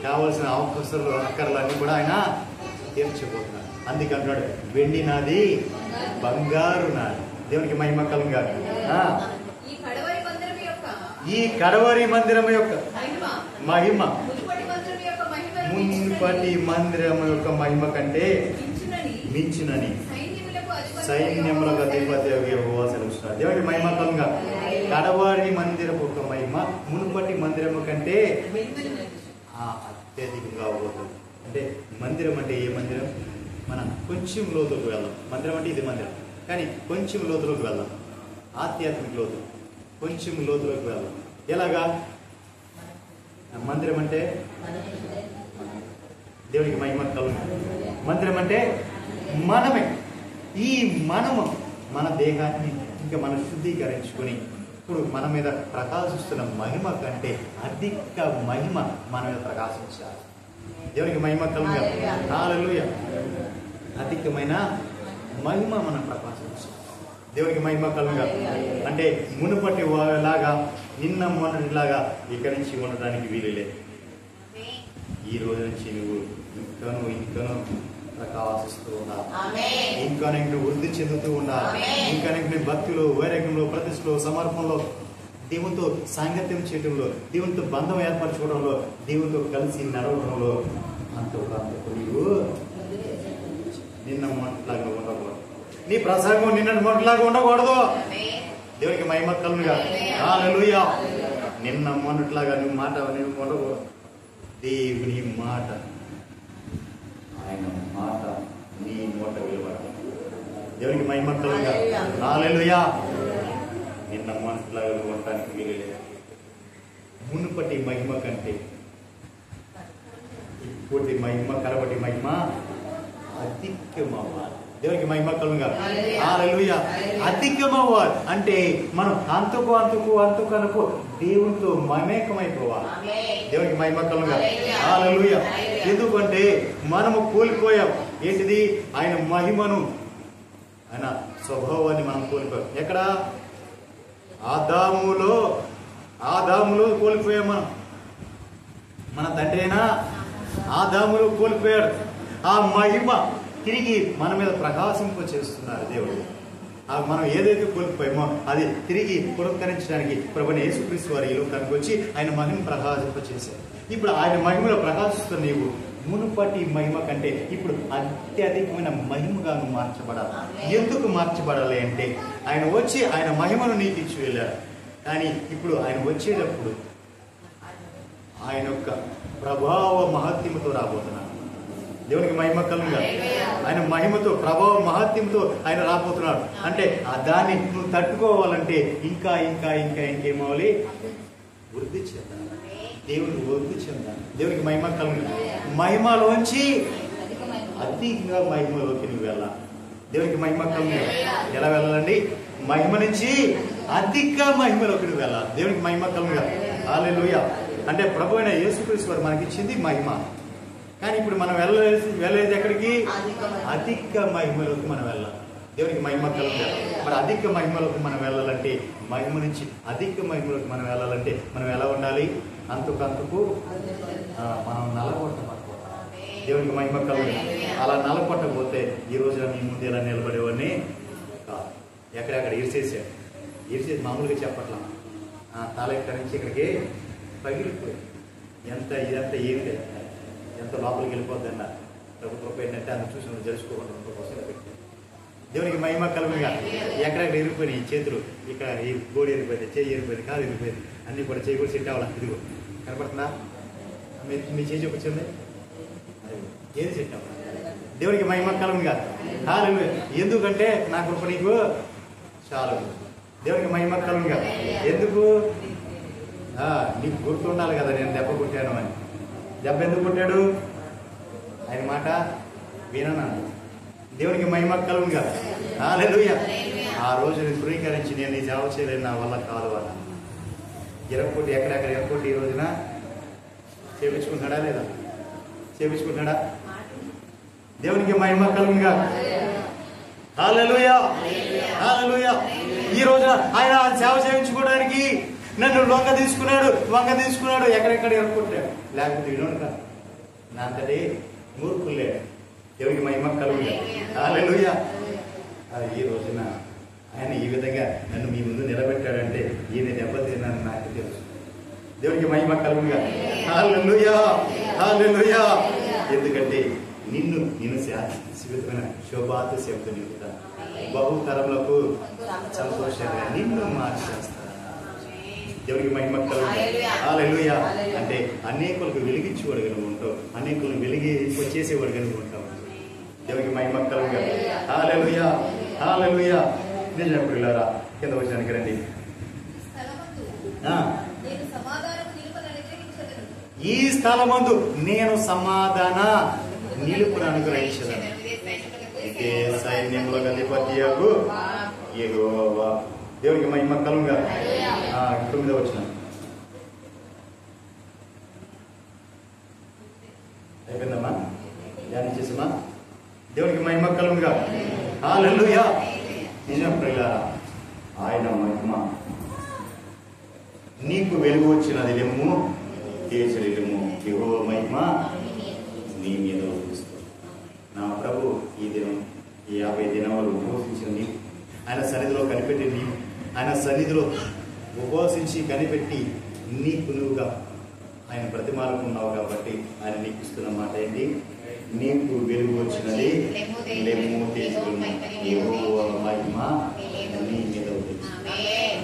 కావలసిన అవసరాలు అక్కర్లన్నీ కూడా ఆయన తీర్చబోతున్నారు. అందుకంటున్నాడు వెండి నాది, బంగారు నాది. దేవునికి మహిమ కలుగును గాక. ఈ కడవరి మందిరం యొక్క మహిమ మున్పటి మందిరం యొక్క మహిమ కంటే మించునని సైన్యములకు అధిపతి యెహోవా సెలవిస్తున్నాడు. దేవునికి మహిమ కలుగును గాక. కడవరి మందిరం యొక్క మహిమ మునుపటి మందిరము కంటే అత్యధికంగా అవుతుంది. అంటే మందిరం అంటే ఏ మందిరం? మనం కొంచెం లోతులకు వెళ్దాం. మందిరం అంటే ఇది మందిరం, కానీ కొంచెం లోతులోకి వెళ్దాం. ఆధ్యాత్మిక లోతు, కొంచెం లోతులోకి వెళ్దాం. ఎలాగా? మందిరం అంటే దేవునికి మహిమ కలుగును. మందిరం అంటే మనమే. ఈ మనము మన దేహాన్ని ఇంకా మనం శుద్ధీకరించుకొని ఇప్పుడు మన మీద ప్రకాశిస్తున్న మహిమ కంటే అధిక మహిమ మన మీద ప్రకాశించాలి. దేవునికి మహిమ కలుగును గాక. హల్లెలూయా. అధికమైన మహిమ మనం ప్రకాశించాలి. దేవునికి మహిమ కలుగును గాక. అంటే మునుపటి లాగా నిన్న మొన్నటిలాగా ఇక్కడి నుంచి ఉండడానికి వీలు లేదు. ఈ రోజు నుంచి నువ్వు ఇంకనూ ప్రకాశిస్తూ ఉండాలి. ఇంకా నీకు వృద్ధి చెందుతూ ఉండాలి. ఇంకా నీకు భక్తిలో, వైరాగ్యంలో, ప్రతిష్టలో, సమర్పణలో, దేవునితో సాంగత్యం చేయడంలో, దేవునితో బంధం ఏర్పరచుకోవడంలో, దేవునితో కలిసి నడవడంలో అంతకు నీవు నిన్న మొన్నట్లాగా ఉండకూడదు. నీ ప్రసంగం నిన్న మొన్నట్లాగా ఉండకూడదు. దేవునికి మహిమ కలుగును గాక. హల్లెలూయా. నిన్న మొన్నట్లాగా నువ్వు ఉండకూడదు. దేవుని మాట, ఆయన మాట నీ నోట వెలువడాలి. దేవునికి మహిమ కలుగును గాక. హల్లెలూయా. నిన్న మొన్నట్లాగా ఉండటానికి వీలు లేదు. మునుపటి మహిమ కంటే ఇప్పటి మహిమ, కడపటి మహిమ అధికమవ్వాలి. దేవునికి మహిమ కలుగును గాక. హల్లెలూయా. అధికమవ్వాలి అంటే మనం అంతకు దేవునితో మమేకమైపోవాలి. దేవునికి మహిమ కలుగును గాక. హల్లెలూయా. ఎందుకంటే మనము కోల్పోయాం. ఏంటిది? ఆయన మహిమను, ఆయన స్వభావాన్ని మనం కోల్పోయాం. ఎక్కడ? ఆదాములో కోల్పోయాం. మన తండ్రి అయినా ఆదాములో కోల్పోయాడు. ఆ మహిమ తిరిగి మన మీద ప్రకాశింప చేస్తున్నారు దేవుడు. మనం ఏదైతే కోల్పోయామో అది తిరిగి పురస్కరించడానికి ప్రభువైన యేసుక్రీస్తు వారి ఈ లోకానికి వచ్చి ఆయన మహిమ ప్రకాశింప చేశారు. ఇప్పుడు ఆయన మహిమలో ప్రకాశిస్తున్న నీవు మునుపటి మహిమ కంటే ఇప్పుడు అత్యధికమైన మహిమగా మార్చబడాలి. ఎందుకు మార్చబడాలి అంటే ఆయన వచ్చి ఆయన మహిమను నీకు ఇచ్చి వెళ్ళాడు. కానీ ఇప్పుడు ఆయన వచ్చేటప్పుడు ఆయన యొక్క ప్రభావ మహత్యముతో రాబోతున్నాడు. దేవునికి మహిమ కలుగును గాక. ఆయన మహిమతో, ప్రభావ మహత్యంతో ఆయన రాబోతున్నాడు. అంటే దాన్ని నువ్వు తట్టుకోవాలంటే ఇంకా ఇంకేమవ్వాలి? వృద్ధి చెందాలి. దేవునికి వృద్ధి చెందాలి. దేవునికి మహిమ కలుగు. మహిమలోంచి అధికంగా మహిమలోకి నువ్వు వెళ్ళాలి. దేవునికి మహిమ కలుగు. ఎలా వెళ్ళాలండి? మహిమ నుంచి అధిక మహిమలోకి నువ్వు వెళ్ళాలి. దేవునికి మహిమ కలుగు. హల్లెలూయా. అంటే ప్రభు అయిన యేసుక్రీస్తు వారు మనకి ఇచ్చింది మహిమ. కానీ ఇప్పుడు మనం వెళ్ళేది ఎక్కడికి? అధిక మహిమలోకి మనం వెళ్ళాలి. దేవునికి మహిమ కలుగుతారు. మరి అధిక మహిమలోకి మనం వెళ్ళాలంటే, మహిమ నుంచి అధిక మహిమలోకి మనం వెళ్ళాలంటే మనం ఎలా ఉండాలి? అంతకు మనం నలగొట్టబడుకోవాలి. దేవునికి మహిమ కలుగుతారు. అలా నలగొట్టకపోతే ఈ రోజున మీ ముందు ఎలా నిలబడేవాడిని కాదు. ఎక్కడెక్కడ ఇరిసేసి మామూలుగా చెప్పట్లా, తల ఇక్కడ నుంచి ఇక్కడికి పగిలిపోయి ఇదంతా ఏమి లేదు, ఎంత లోపలికి వెళ్ళిపోద్ది అన్న ప్రభుత్వం ఏంటంటే అందుకు చూసి జరుచుకోకుండా కోసం పెట్టారు. దేవునికి మహిమ కలుగుగా. ఎక్కడెక్కడ ఎరిగిపోయినాయి ఈ చేతులు, ఇక్కడ ఈ గోడి ఎరిగిపోయింది, చేయి ఎరిగిపోయింది, కాలు ఎరిగిపోయింది, అన్ని కూడా చేయి కూడా సెట్ అవ్వాలి. ఇదిగో కనపడుతుందా? మీ చేయి చూపించండి, ఏది సెట్ అవ్వాలి. దేవునికి మహిమ కలుగుగా. హల్లెలూయా. ఎందుకంటే నా కృప నీకు చాలు. దేవునికి మహిమ కలుగుగా. ఎందుకు? నీకు గుర్తుండాలి కదా నేను దెబ్బ కొట్టాను అని. దెబ్బ ఎందుకు కొట్టాడు? ఆయన మాట వినన్నాను. దేవునికి మహిమ కలుగుగా. హల్లెలూయా. ఆ రోజుని ధృవీకరించి నేను ఈ సేవ చేయలేను, నా వల్ల కాదు అన్న. ఎరక్కోటి ఎక్కడెక్కడ ఎరక్కోటి ఈ రోజున చేపించుకుంటున్నాడా లేదా? చేపించుకుంటున్నాడా? దేవునికి మహిమ కలుగుగా. హల్లెలూయా. హల్లెలూయా. ఈ రోజున ఆయన సేవ చేయించుకోవడానికి నన్ను వంగ తీసుకున్నాడు, ఎక్కడెక్కడ ఎరక్కొట్టాడు. లేకపోతే వినోడు కాదు, నా అంతటి మూర్ఖులు లేడు. దేవునికి మహిమ కలుగుగా. హల్లెలూయా. ఈ రోజున ఆయన ఈ విధంగా నన్ను మీ ముందు నిలబెట్టాడంటే ఈయన దెబ్బతిన్నాను నాకు తెలుసు. దేవునికి మహిమ కలుగుగా. హల్లెలూయా. హల్లెలూయా. ఎందుకంటే నిన్ను శాశ్వతమైన శోభాతో చెబుతూ నింపుతాను, బహుతరములకు సంతోషంగా నిన్ను మార్చేస్తాను. దేవునికి మహిమ కలుగుగా. హల్లెలూయా. అంటే అనేకులకు వెలిగించేవాడు కనుక ఉంటావు, అనేకులను వచ్చేసేవాడు కనుక ఉంటావు. దేవునికి మహిమ కలుగుగా. హల్లెలూయా. హల్లెలూయా. నిజం పిల్లరా, కింద వచ్చానికి రండి. ఈ స్థలమందు నేను సమాధాన నిలుపును అనుగ్రహించదను. ఇదే సైన్యములకు అధిపతియగు యెహోవా. దేవునికి మహిమ కలుగుగా. 9వ వచనం అయిపోయిందమ్మా, ధ్యానం చేసామా? దేవునికి మహిమ కలుగుగా. హల్లెలూయా. నిజం ప్రియులారా, ఆయన మహిమ నీకు వెలుగు వచ్చినది లెమ్ము, తేజరిల్లుము, యెహోవా మహిమ నీ మీద వస్తుంది. నా ప్రభు ఈ దినం ఈ 50 దినాలు ఉపవసించిన నీవు, ఆయన సన్నిధిలో కనిపెట్టి నీవు, ఆయన సన్నిధిలో ఉపవసించి కనిపెట్టి నీకు నువ్వుగా ఆయన ప్రతిమాలకున్నావు కాబట్టి ఆయన నీకు ఇస్తున్న మాట ఏంటి? నీకు వెలుగు వచ్చినది లెమ్ము, తేజరిల్లుము, యెహోవా మహిమ నీ మీద వస్తుంది.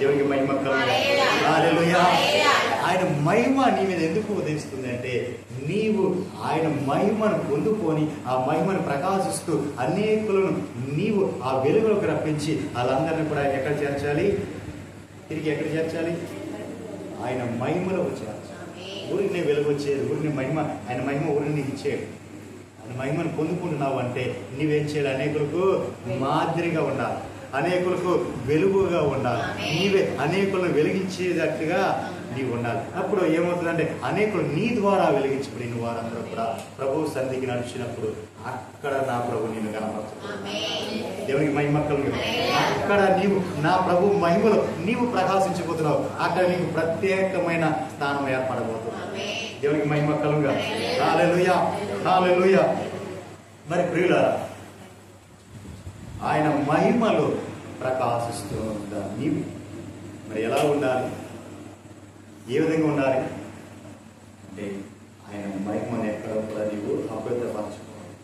దేవునికి మహిమ కలుగుగా. హల్లెలూయా. ఆయన మహిమ నీ మీద ఎందుకు ఉదయిస్తుంది అంటే నీవు ఆయన మహిమను పొందుకొని ఆ మహిమను ప్రకాశిస్తూ అనేకులను నీవు ఆ వెలుగులోకి రప్పించి వాళ్ళందరినీ కూడా ఎక్కడ చేర్చాలి? తిరిగి ఎక్కడ చేర్చాలి? ఆయన మహిమలోకి చేర్చాలి. ఊరికి వెలుగు వచ్చేది, ఊరిని మహిమ, ఆయన మహిమ ఊరిని నీకు ఇచ్చేది. ఆయన మహిమను పొందుకుంటున్నావు అంటే నీవేం చేయాలి? అనేకులకు మాదిరిగా ఉండాలి, అనేకులకు వెలుగుగా ఉండాలి, నీవే అనేకులను వెలిగించేటట్టుగా నీవు ఉండాలి. అప్పుడు ఏమవుతుందంటే అనేకులు నీ ద్వారా వెలిగించబడిన వారందరూ కూడా ప్రభు సన్నిధికి నడిచినప్పుడు అక్కడ నా ప్రభు నిన్ను కనపరుస్తాడు. దేవునికి మహిమ కలుగుగా. అక్కడ నీవు నా ప్రభు మహిమలో నీవు ప్రకాశించబోతున్నావు. అక్కడ నీకు ప్రత్యేకమైన స్థానం ఏర్పడబోతుంది. దేవునికి మహిమ కలుగుగా. హల్లెలూయా. హల్లెలూయా. మరి ప్రియులారా, ఆయన మహిమలో ప్రకాశిస్తూ ఉండాలి నీవు. మరి ఎలా ఉండాలి? ఏ విధంగా ఉండాలి అంటే ఆయన మహిమను ఎక్కడ కూడా నీవు అపవిత్రపరచుకోవాలి.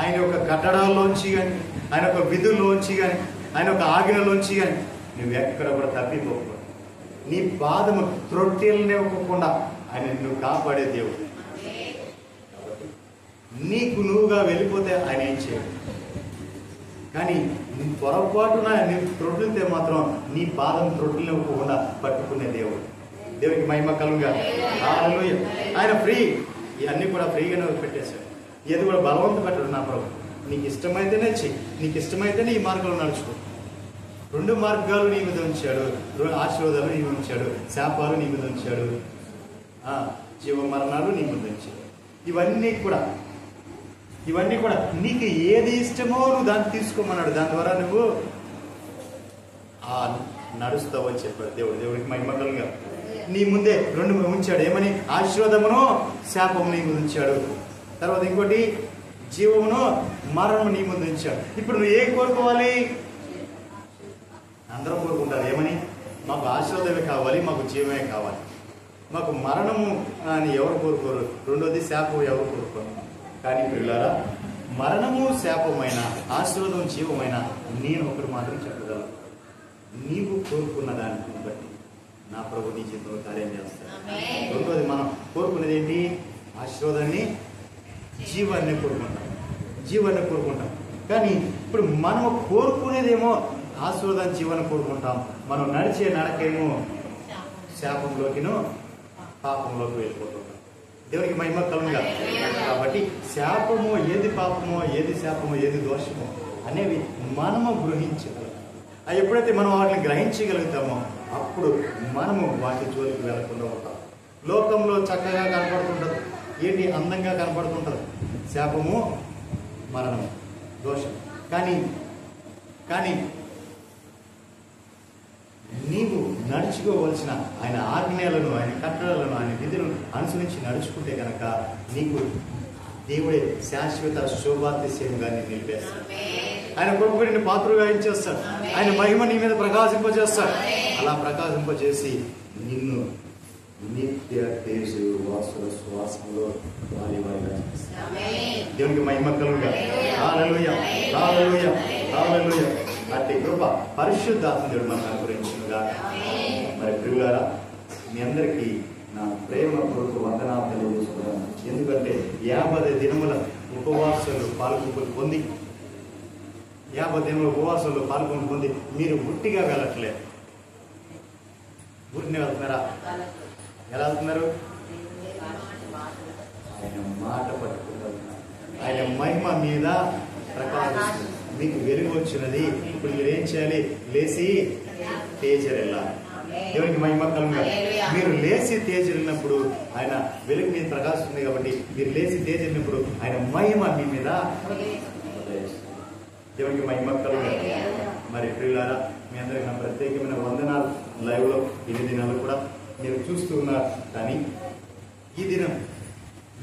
ఆయన యొక్క కట్టడాల్లోంచి కానీ, ఆయన యొక్క విధుల్లోంచి కానీ, ఆయన యొక్క ఆజ్ఞలోంచి కానీ నువ్వు ఎక్కడ కూడా తప్పిపోకూడదు. నీ పాదము త్రొట్టెలనివ్వకుండా ఆయన నువ్వు కాపాడే దేవుడు. నీకు నువ్వుగా వెళ్ళిపోతే ఆయన ఏం చేయడు. కానీ నీ పొరపాటున నీ త్రొట్టితే మాత్రం నీ పాదం త్రొట్టినివ్వకుండా పట్టుకునే దేవుడు. దేవునికి మహిమ కలుగుగా. హల్లెలూయా. ఆయన ఫ్రీ, ఇవన్నీ కూడా ఫ్రీగానే పెట్టేశాడు. ఏది కూడా బలవంతం పెట్టడు నా ప్రభు. నీకు ఇష్టమైతేనే చెయ్యి, నీకు ఇష్టమైతేనే ఈ మార్గంలో నడుచుకో. 2 మార్గాలు నీ మీద ఉంచాడు, ఆశీర్వాదాలు నీ మీద ఉంచాడు, శాపాలు నీ మీద ఉంచాడు, జీవ మరణాలు నీ మీద ఉంచాడు. ఇవన్నీ కూడా నీకు ఏది ఇష్టమో నువ్వు దాన్ని తీసుకోమన్నాడు. దాని ద్వారా నువ్వు నడుస్తావు అని చెప్పాడు దేవుడు. దేవుడికి మహిమ కలుగుగా. నీ ముందే 2 ఉంచాడు. ఏమని? ఆశీర్వాదమును శాపము నీ ముందు ఉంచాడు. తర్వాత ఇంకోటి జీవమును మరణము నీ ముందు ఉంచాడు. ఇప్పుడు నువ్వు ఏం కోరుకోవాలి? అందరూ కోరుకుంటారు ఏమని? మాకు ఆశీర్వాదమే కావాలి, మాకు జీవమే కావాలి. మాకు మరణము అని ఎవరు కోరుకోరు, రెండోది శాపం ఎవరు కోరుకోరు. కానీ పిల్లారా, మరణము శాపమైన, ఆశీర్వాదం జీవమైన నేను ఒకటి మాత్రం చెప్పగలను. నీవు కోరుకున్న దాన్ని బట్టి నా ప్రభు నీ జీవితంలో కార్యం చేస్తాడు. రెండోది మనం కోరుకునేది ఏంటి? ఆశీర్వాదాన్ని, జీవాన్ని కోరుకుంటాం. కానీ ఇప్పుడు మనము కోరుకునేదేమో ఆశీర్వాదాన్ని, జీవాన్ని కోరుకుంటాం. మనం నడిచే నడకేమో శాపంలోకినో పాపంలోకి వెళ్ళిపోతుంటాం. దేవునికి మహిమ కలుగుగా. కాబట్టి శాపము ఏది, పాపమో ఏది, శాపమో ఏది, దోషమో అనేవి మనము గ్రహించగలం. ఎప్పుడైతే మనం వాటిని గ్రహించగలుగుతామో అప్పుడు మనము వాటి జోలికి వెళ్లకుండా ఉంటాం. లోకంలో చక్కగా కనపడుతుంటది, ఏంటి అందంగా కనపడుతుంటది శాపము, మరణము, దోషం. కానీ నీవు నడుచుకోవలసిన ఆయన ఆజ్ఞలను, ఆయన కట్టడలను, ఆయన విధులను అనుసరించి నడుచుకుంటే కనుక నీకు దేవుడే శాశ్వత శోభాతిశయంగా నిలిపేస్తాడు. ఆయన గొప్పని పాత్రగా ఇచ్చేస్తాడు. ఆయన మహిమ నీ మీద ప్రకాశింపజేస్తాడు. అలా ప్రకాశింపజేసి నిన్ను నిత్య తేజు వాసుల శ్వాసంలో వాలివాయిగా చేస్తాడు. దేవునికి మహిమ కలుగుగా. హల్లెలూయా, హల్లెలూయా, హల్లెలూయా. అట్టి కృప పరిశుద్ధాత్మ దేవుడు మనకు అనుగ్రహించునుగా. మరి ప్రియులారా, మీ అందరికీ నా ప్రేమ కొరకు వందనాలు తెలియజేసుకున్నాను. ఎందుకంటే 50 దినముల ఉపవాసాలు పాల్గొని 50 దినముల ఉపవాసాలు పాల్గొని మీరు ఉట్టిగా వెళ్ళట్లేదు. ఊరిని వెళ్తున్నారా? ఎలా వెళ్తున్నారు? ఆయన మాట పట్టుకుంటున్నారు. ఆయన మహిమ మీద ప్రకాశిస్తుంది. మీకు వెలుగు వచ్చినది. ఇప్పుడు మీరేం చేయాలి? లేచి తేజరెళ్ళాలి. దేవునికి మహిమ కలుగుగా. మీరు లేచి తేజరిల్లినప్పుడు ఆయన వెలుగు మీద ప్రకాశిస్తుంది. కాబట్టి మీరు లేచి తేజరిల్లినప్పుడు ఆయన మహిమ మీ మీద. దేవునికి మహిమ కలుగుగా. మరి ప్రియులారా, మీ అందరికీ నా ప్రత్యేకమైన వందనాలు. లైవ్లో 8 దినాలు కూడా మీరు చూస్తూ ఉన్నారు. కానీ ఈ దినం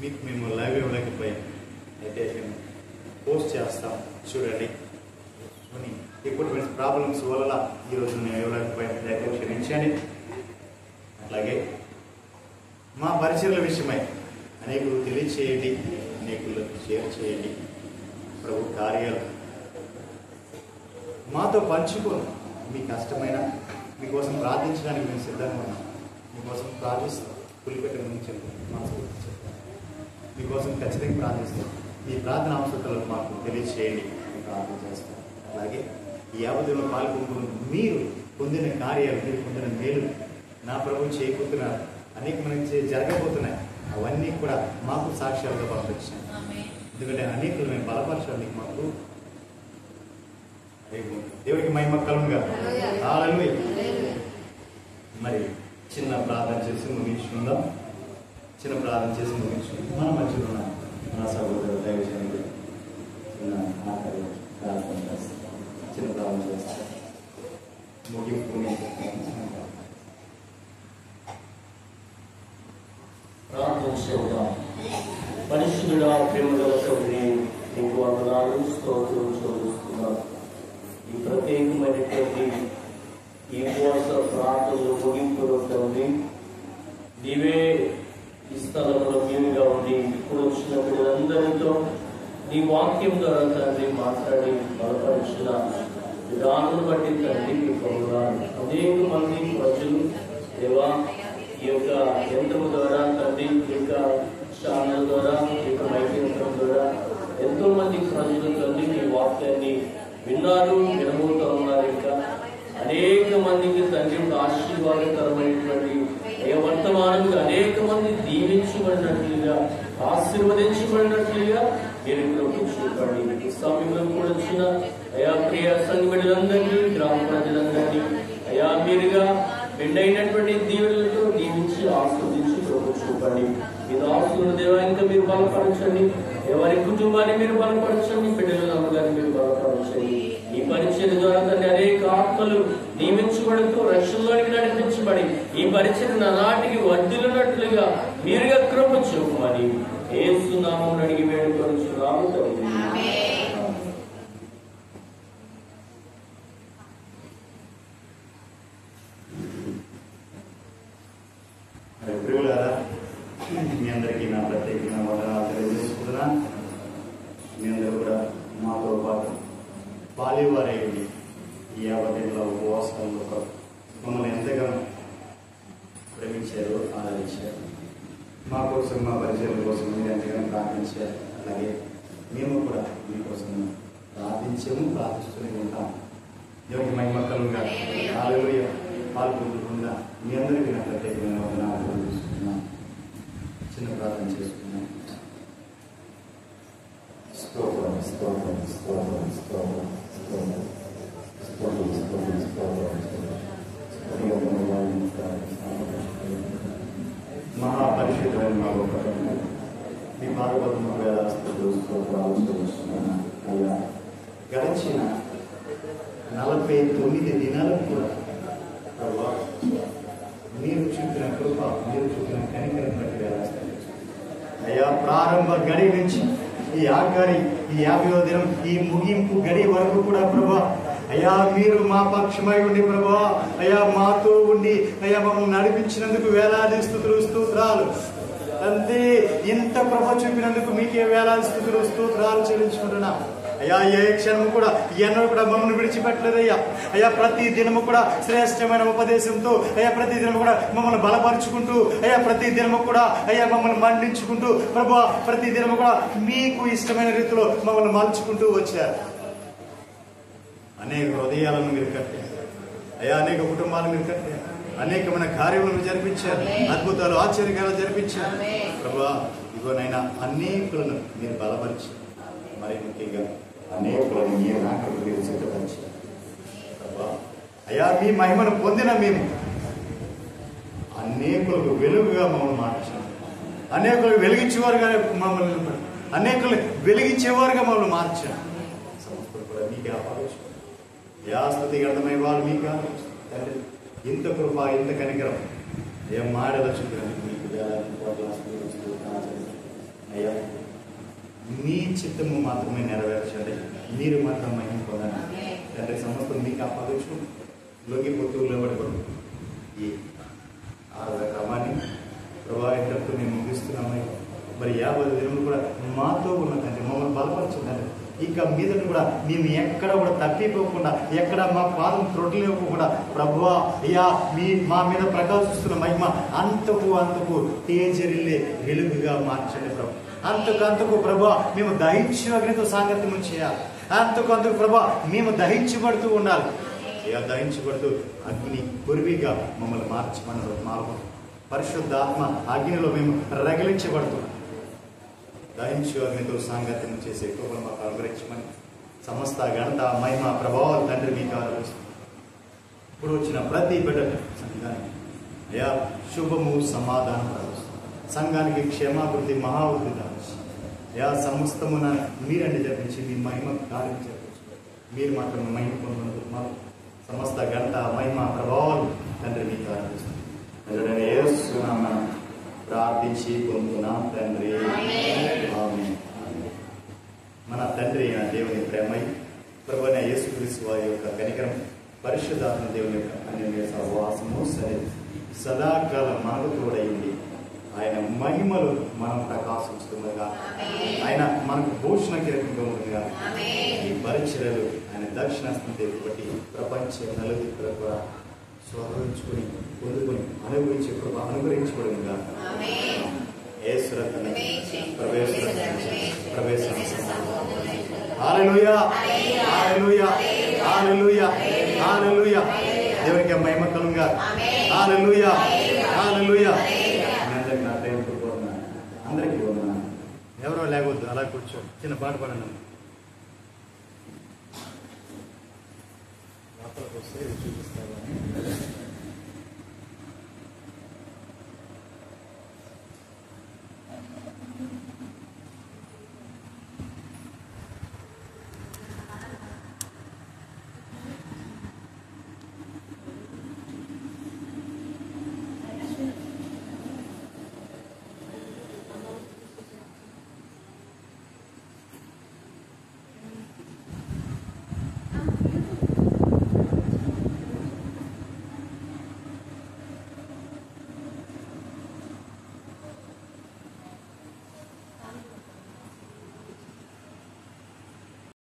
మీకు మేము లైవ్ ఇవ్వలేకపోయాం. అయితే మేము పోస్ట్ చేస్తాం, చూడండి. ఎక్విప్మెంట్స్ ప్రాబ్లమ్స్ వల్ల ఈరోజు మేము ఇవ్వలేకపోయాం. దయచేసి క్షమించండి. అట్లాగే మా పరిచర్ల విషయమై అనేకులు తెలియచేయండి, అనేకులు షేర్ చేయండి. ప్రభు కార్యాలు మాతో పంచుకోండి. మీ కష్టమైన మీకోసం ప్రార్థించడానికి మేము సిద్ధంగా ఉన్నాం. మీకోసం ప్రార్థిస్తాం. పులిపెట్ట నుంచి మనసు చెప్తాం. మీకోసం ఖచ్చితంగా ప్రార్థిస్తాం. మీ ప్రార్థన అవసరాలను మాకు తెలియచేయండి, ప్రార్థన చేస్తాం. అలాగే ఈ 50 దినాలు పాల్గొంటున్న మీరు పొందిన కార్యాలు, మీరు పొందిన మేలు నా ప్రభు చేయబోతున్నారు. అనేక మంది జరగబోతున్నాయి. అవన్నీ కూడా మాకు సాక్ష్యాలుగా పంపించాను. ఎందుకంటే అనేకులు మేము బలపరచాలి. మాకు దేవుడికి మహిమ కలుగుగా. హల్లెలూయా. మరి చిన్న ప్రార్థన చేసి ముగించుకుందాం. మన మధ్యలో ఉన్న మన సహోదరు దైవజనుడు చిన్న ప్రార్థన చేస్తాం. చిన్న ప్రార్థన చేస్తాం. ముగింపు ప్రార్థన చేద్దాం. పరిశుద్ధుడా, ప్రేమగల తండ్రి, నీకు వందనాలు, స్తోత్రం చెల్లిస్తున్నాం. ఈ ప్రత్యేకమైనటువంటి ఈ ఉపవాస ప్రార్థనలు ముగింపులో తండ్రి, నీవే ఈ స్థలంలో మేలుగా ఉండి ఇప్పుడు వచ్చిన పిల్లలందరితో నీ వాక్యం ద్వారా తండ్రి మాట్లాడి బలపరిచిన విధానం బట్టి తండ్రి మీకు వందనాలు. అనేక మంది ప్రజలు దేవా ఈ యొక్క యంత్రం ద్వారా తండ్రి, ఈ యొక్క ఛానల్ ద్వారా, ఈ యొక్క మైక్ యంత్రం ద్వారా ఎంతో మంది ప్రజలు తండ్రి మీ వాక్యాన్ని విన్నారు, వినబోతూ ఉన్నారు. ఇంకా అనేక మందికి తండ్రి ఆశీర్వాదకరమైనటువంటి వర్తమానంగా అనేక మంది దీవించబడినట్లుగా ఆశీర్వదించబడినట్లుగా మీరు చూపండి. ఈ సమయంలో కూడా వచ్చిన అయా ప్రియ సంఘులందరినీ, గ్రామ ప్రజలందరినీ అయా మీరుగా పెండైనటువంటి దీవెనలతో దీవించి ఆస్వాదించి చూపండి. మీ దాసులను దేవా ఇంకా మీరు బలపరచండి. ఎవరి కుటుంబాన్ని మీరు బలపరచండి, బిడ్డల నమ్మకాన్ని మీరు బలపరచండి. ఈ పరిచయం ద్వారా తండ్రి అనేక ఆత్మలు నియమించబడుతూ రక్షణలోనికి నడిపించబడి ఈ పరిచయం నాటికి వర్ధిల్లున్నట్లుగా మీరుగా కృప చూపమని యేసు నామమున అడిగి వేడుకొనుచున్నాము తండ్రి. ప్రియులారా, మీ అందరికీ నా ప్రత్యేకమైన వందనాలు తెలియజేసుకుంటున్నా. మీ అందరూ కూడా మాతో పాటు పాలివారై ఈ 50 దినాల ఉపవాసాల్లో మమ్మల్ని ఎంతగానో ప్రేమించారు, ఆదరించారు. మా కోసం, మా పరిచయం కోసం మీరు ఎంతగానో ప్రార్థించారు. అలాగే మేము కూడా మీకోసం ప్రార్థించాము, ప్రార్థిస్తూనే ఉంటాం. దేవునికి మహిమకరంగా హల్లెలూయా పాల్గొనకుండా మీ అందరికీ నా ప్రత్యేకమైన వందనాలు తెలియజేస్తున్నాం. చిన్న ప్రార్థన చేసుకున్నాం. స్తోత్రం, స్తోత్రం, స్తోత్రం, స్తోత్రం, స్తోత్రం, స్తోత్రం, స్తోత్రం, స్తోత్రం. మహాపరిశుద్ధమైన మా గొప్ప మీ పార్వతము వేలాస్తులు స్తోత్రాలు చూస్తున్నాను. అయ్యా, గడిచిన 49 దినాలకు కూడా ప్రభా మీరు చూపిన కృప, మీరు చూపిన కనికరం బట్టి వేలాస్తాను. అయ్యా, ప్రారంభ గడి నుంచి ఈ ఆఖరి ఈ 50వ దినం ఈ ముగింపు గడి వరకు కూడా ప్రభా అయ్యా మీరు మా పక్షమై ఉండి ప్రభా అయ్యా మాతో ఉండి అయ్యా మమ్మల్ని నడిపించినందుకు వేలాది స్తుతులు, స్తోత్రాలు. అంతే ఇంత కృప చూపినందుకు మీకే వేలాది స్తుతులు, స్తోత్రాలు చెల్లించుకుంటున్నా. అయ్యా, ఏ క్షణము కూడా ఎన్నడూ కూడా మమ్మల్ని విడిచిపెట్టలేదయ్యా. అయ్యా, ప్రతి దినము కూడా శ్రేష్టమైన ఉపదేశంతో అయ్యా ప్రతి దినము కూడా మమ్మల్ని బలపరుచుకుంటూ అయ్యా ప్రతి దినము కూడా అయ్యా మమ్మల్ని మండించుకుంటూ ప్రభా ప్రతి దినము కూడా మీకు ఇష్టమైన రీతిలో మమ్మల్ని మలుచుకుంటూ వచ్చారు. అనేక హృదయాలను మీరు కట్టారు అయ్యా, అనేక కుటుంబాలను మీరు కట్టారు, అనేకమైన కార్యములను జరిపించారు, అద్భుతాలు ఆశ్చర్యకాలు జరిపించారు ప్రభా. ఇగోనైనా అనేకులను మీరు బలపరిచారు, మరి ముఖ్యంగా అనేకులను మీ నాకలు మీరు సిద్ధపరిచారు ప్రభా. అయ్యా, మీ మహిమను పొందిన మేము అనేకులకు వెలుగుగా మమ్మల్ని మార్చారు, అనేకులు వెలిగించేవారుగా మమ్మల్ని అనేకులు వెలిగించేవారుగా మమ్మల్ని మార్చారు. సంస్థలు కూడా మీకే ఆపాదించు. యా స్తుతి గణమై వారు మీకు తండ్రి ఇంత కృప, ఇంత కనికరం ఏ మాడల చూపినందుకు మీకు వేలాది కోట్ల అయ్యా. మీ చిత్తము మాత్రమే నెరవేర్చండి, మీరు మాత్రం మహిమ పొందండి తండ్రి. సమస్తం మీకు ఆపాదించు. లొంగిపోతూ నిలబడకూడదు. ఈ 6వ క్రమాన్ని ప్రభావితంతో మేము ముగిస్తున్నామని మరి 50 దినములు కూడా మాతో ఉన్న తండ్రి మమ్మల్ని బలపరచుందండి. ఇక మీదట కూడా మేము ఎక్కడ కూడా తప్పిపోకుండా, ఎక్కడ మా పాదం త్రొట్టలేకపోకుండా ప్రభువా అయ్యా మా మీద ప్రకాశిస్తున్న మహిమ అంతకు తేజరిల్లే వెలుగుగా మార్చండి ప్రభు. అంతకు ప్రభా మేము దహించు అగ్నితో సాంగత్యం చేయాలి. అంతకు ప్రభా మేము దహించబడుతూ ఉండాలి. దహించబడుతూ అగ్ని గురివిగా మమ్మల్ని మార్చమన్నారు. పరిశుద్ధాత్మ అగ్నిలో మేము రగిలించబడుతున్నాం. దహించు అగ్నితో సాంగత్యం చేసే కృపను మాకు అనుగ్రహించమని సమస్త ఘనత, మహిమ, ప్రభావాలు తండ్రి మీకు ఆరోపిస్తుంది. ఇప్పుడు వచ్చిన ప్రతి బిడ్డ సంఘానికి అయ్యా శుభము, సమాధానం ప్రవహిస్తుంది. సంఘానికి క్షేమాభివృద్ధి, మహావృద్ధి కావచ్చు. అయ్యా సమస్తమున మీరండి జరిపించి మీ మహిమ కార్యం జరిపించి మీరు మాత్రం మహిమ పొందుతున్నారు. మాకు సమస్త ఘనత, మహిమ, ప్రభావాలు తండ్రి మీకు ఆరోపిస్తుంది. ప్రార్థించి పొందుతున్నాం తండ్రి. ఆమేన్. మన తండ్రి అయిన దేవుని ప్రేమై ప్రభువైన యేసుక్రీస్తు వారి యొక్క కనికరం, పరిశుద్ధాత్మ దేవుని యొక్క అన్యోన్య సహవాసము సదాకాలం మనకు తోడైంది. ఆయన మహిమలు మనం ప్రకాశించుతుండగా, ఆయన మనకు భూషణ కిరీటంగా ఉండగా, ఈ పరిచర్యలు ఆయన దక్షిణాస్తం బట్టి ప్రపంచ నలుదిక్కుల కూడా స్వీకరించుకుని పొందుకొని అనుభవించే కృప అనుగ్రహించబడుగా ప్రవేశం. హల్లెలూయా, హల్లెలూయా. దేవునికి మహిమ కలుగుగా. హల్లెలూయా, హల్లెలూయా. మీ అందరికి నా ప్రేమతో కోరుతున్నాను. అందరికీ కోరుతున్నాను. ఎవరో లేవద్దు, అలా కూర్చో. చిన్న పాట పాడండి. లోపలికి వస్తే చూపిస్తారు.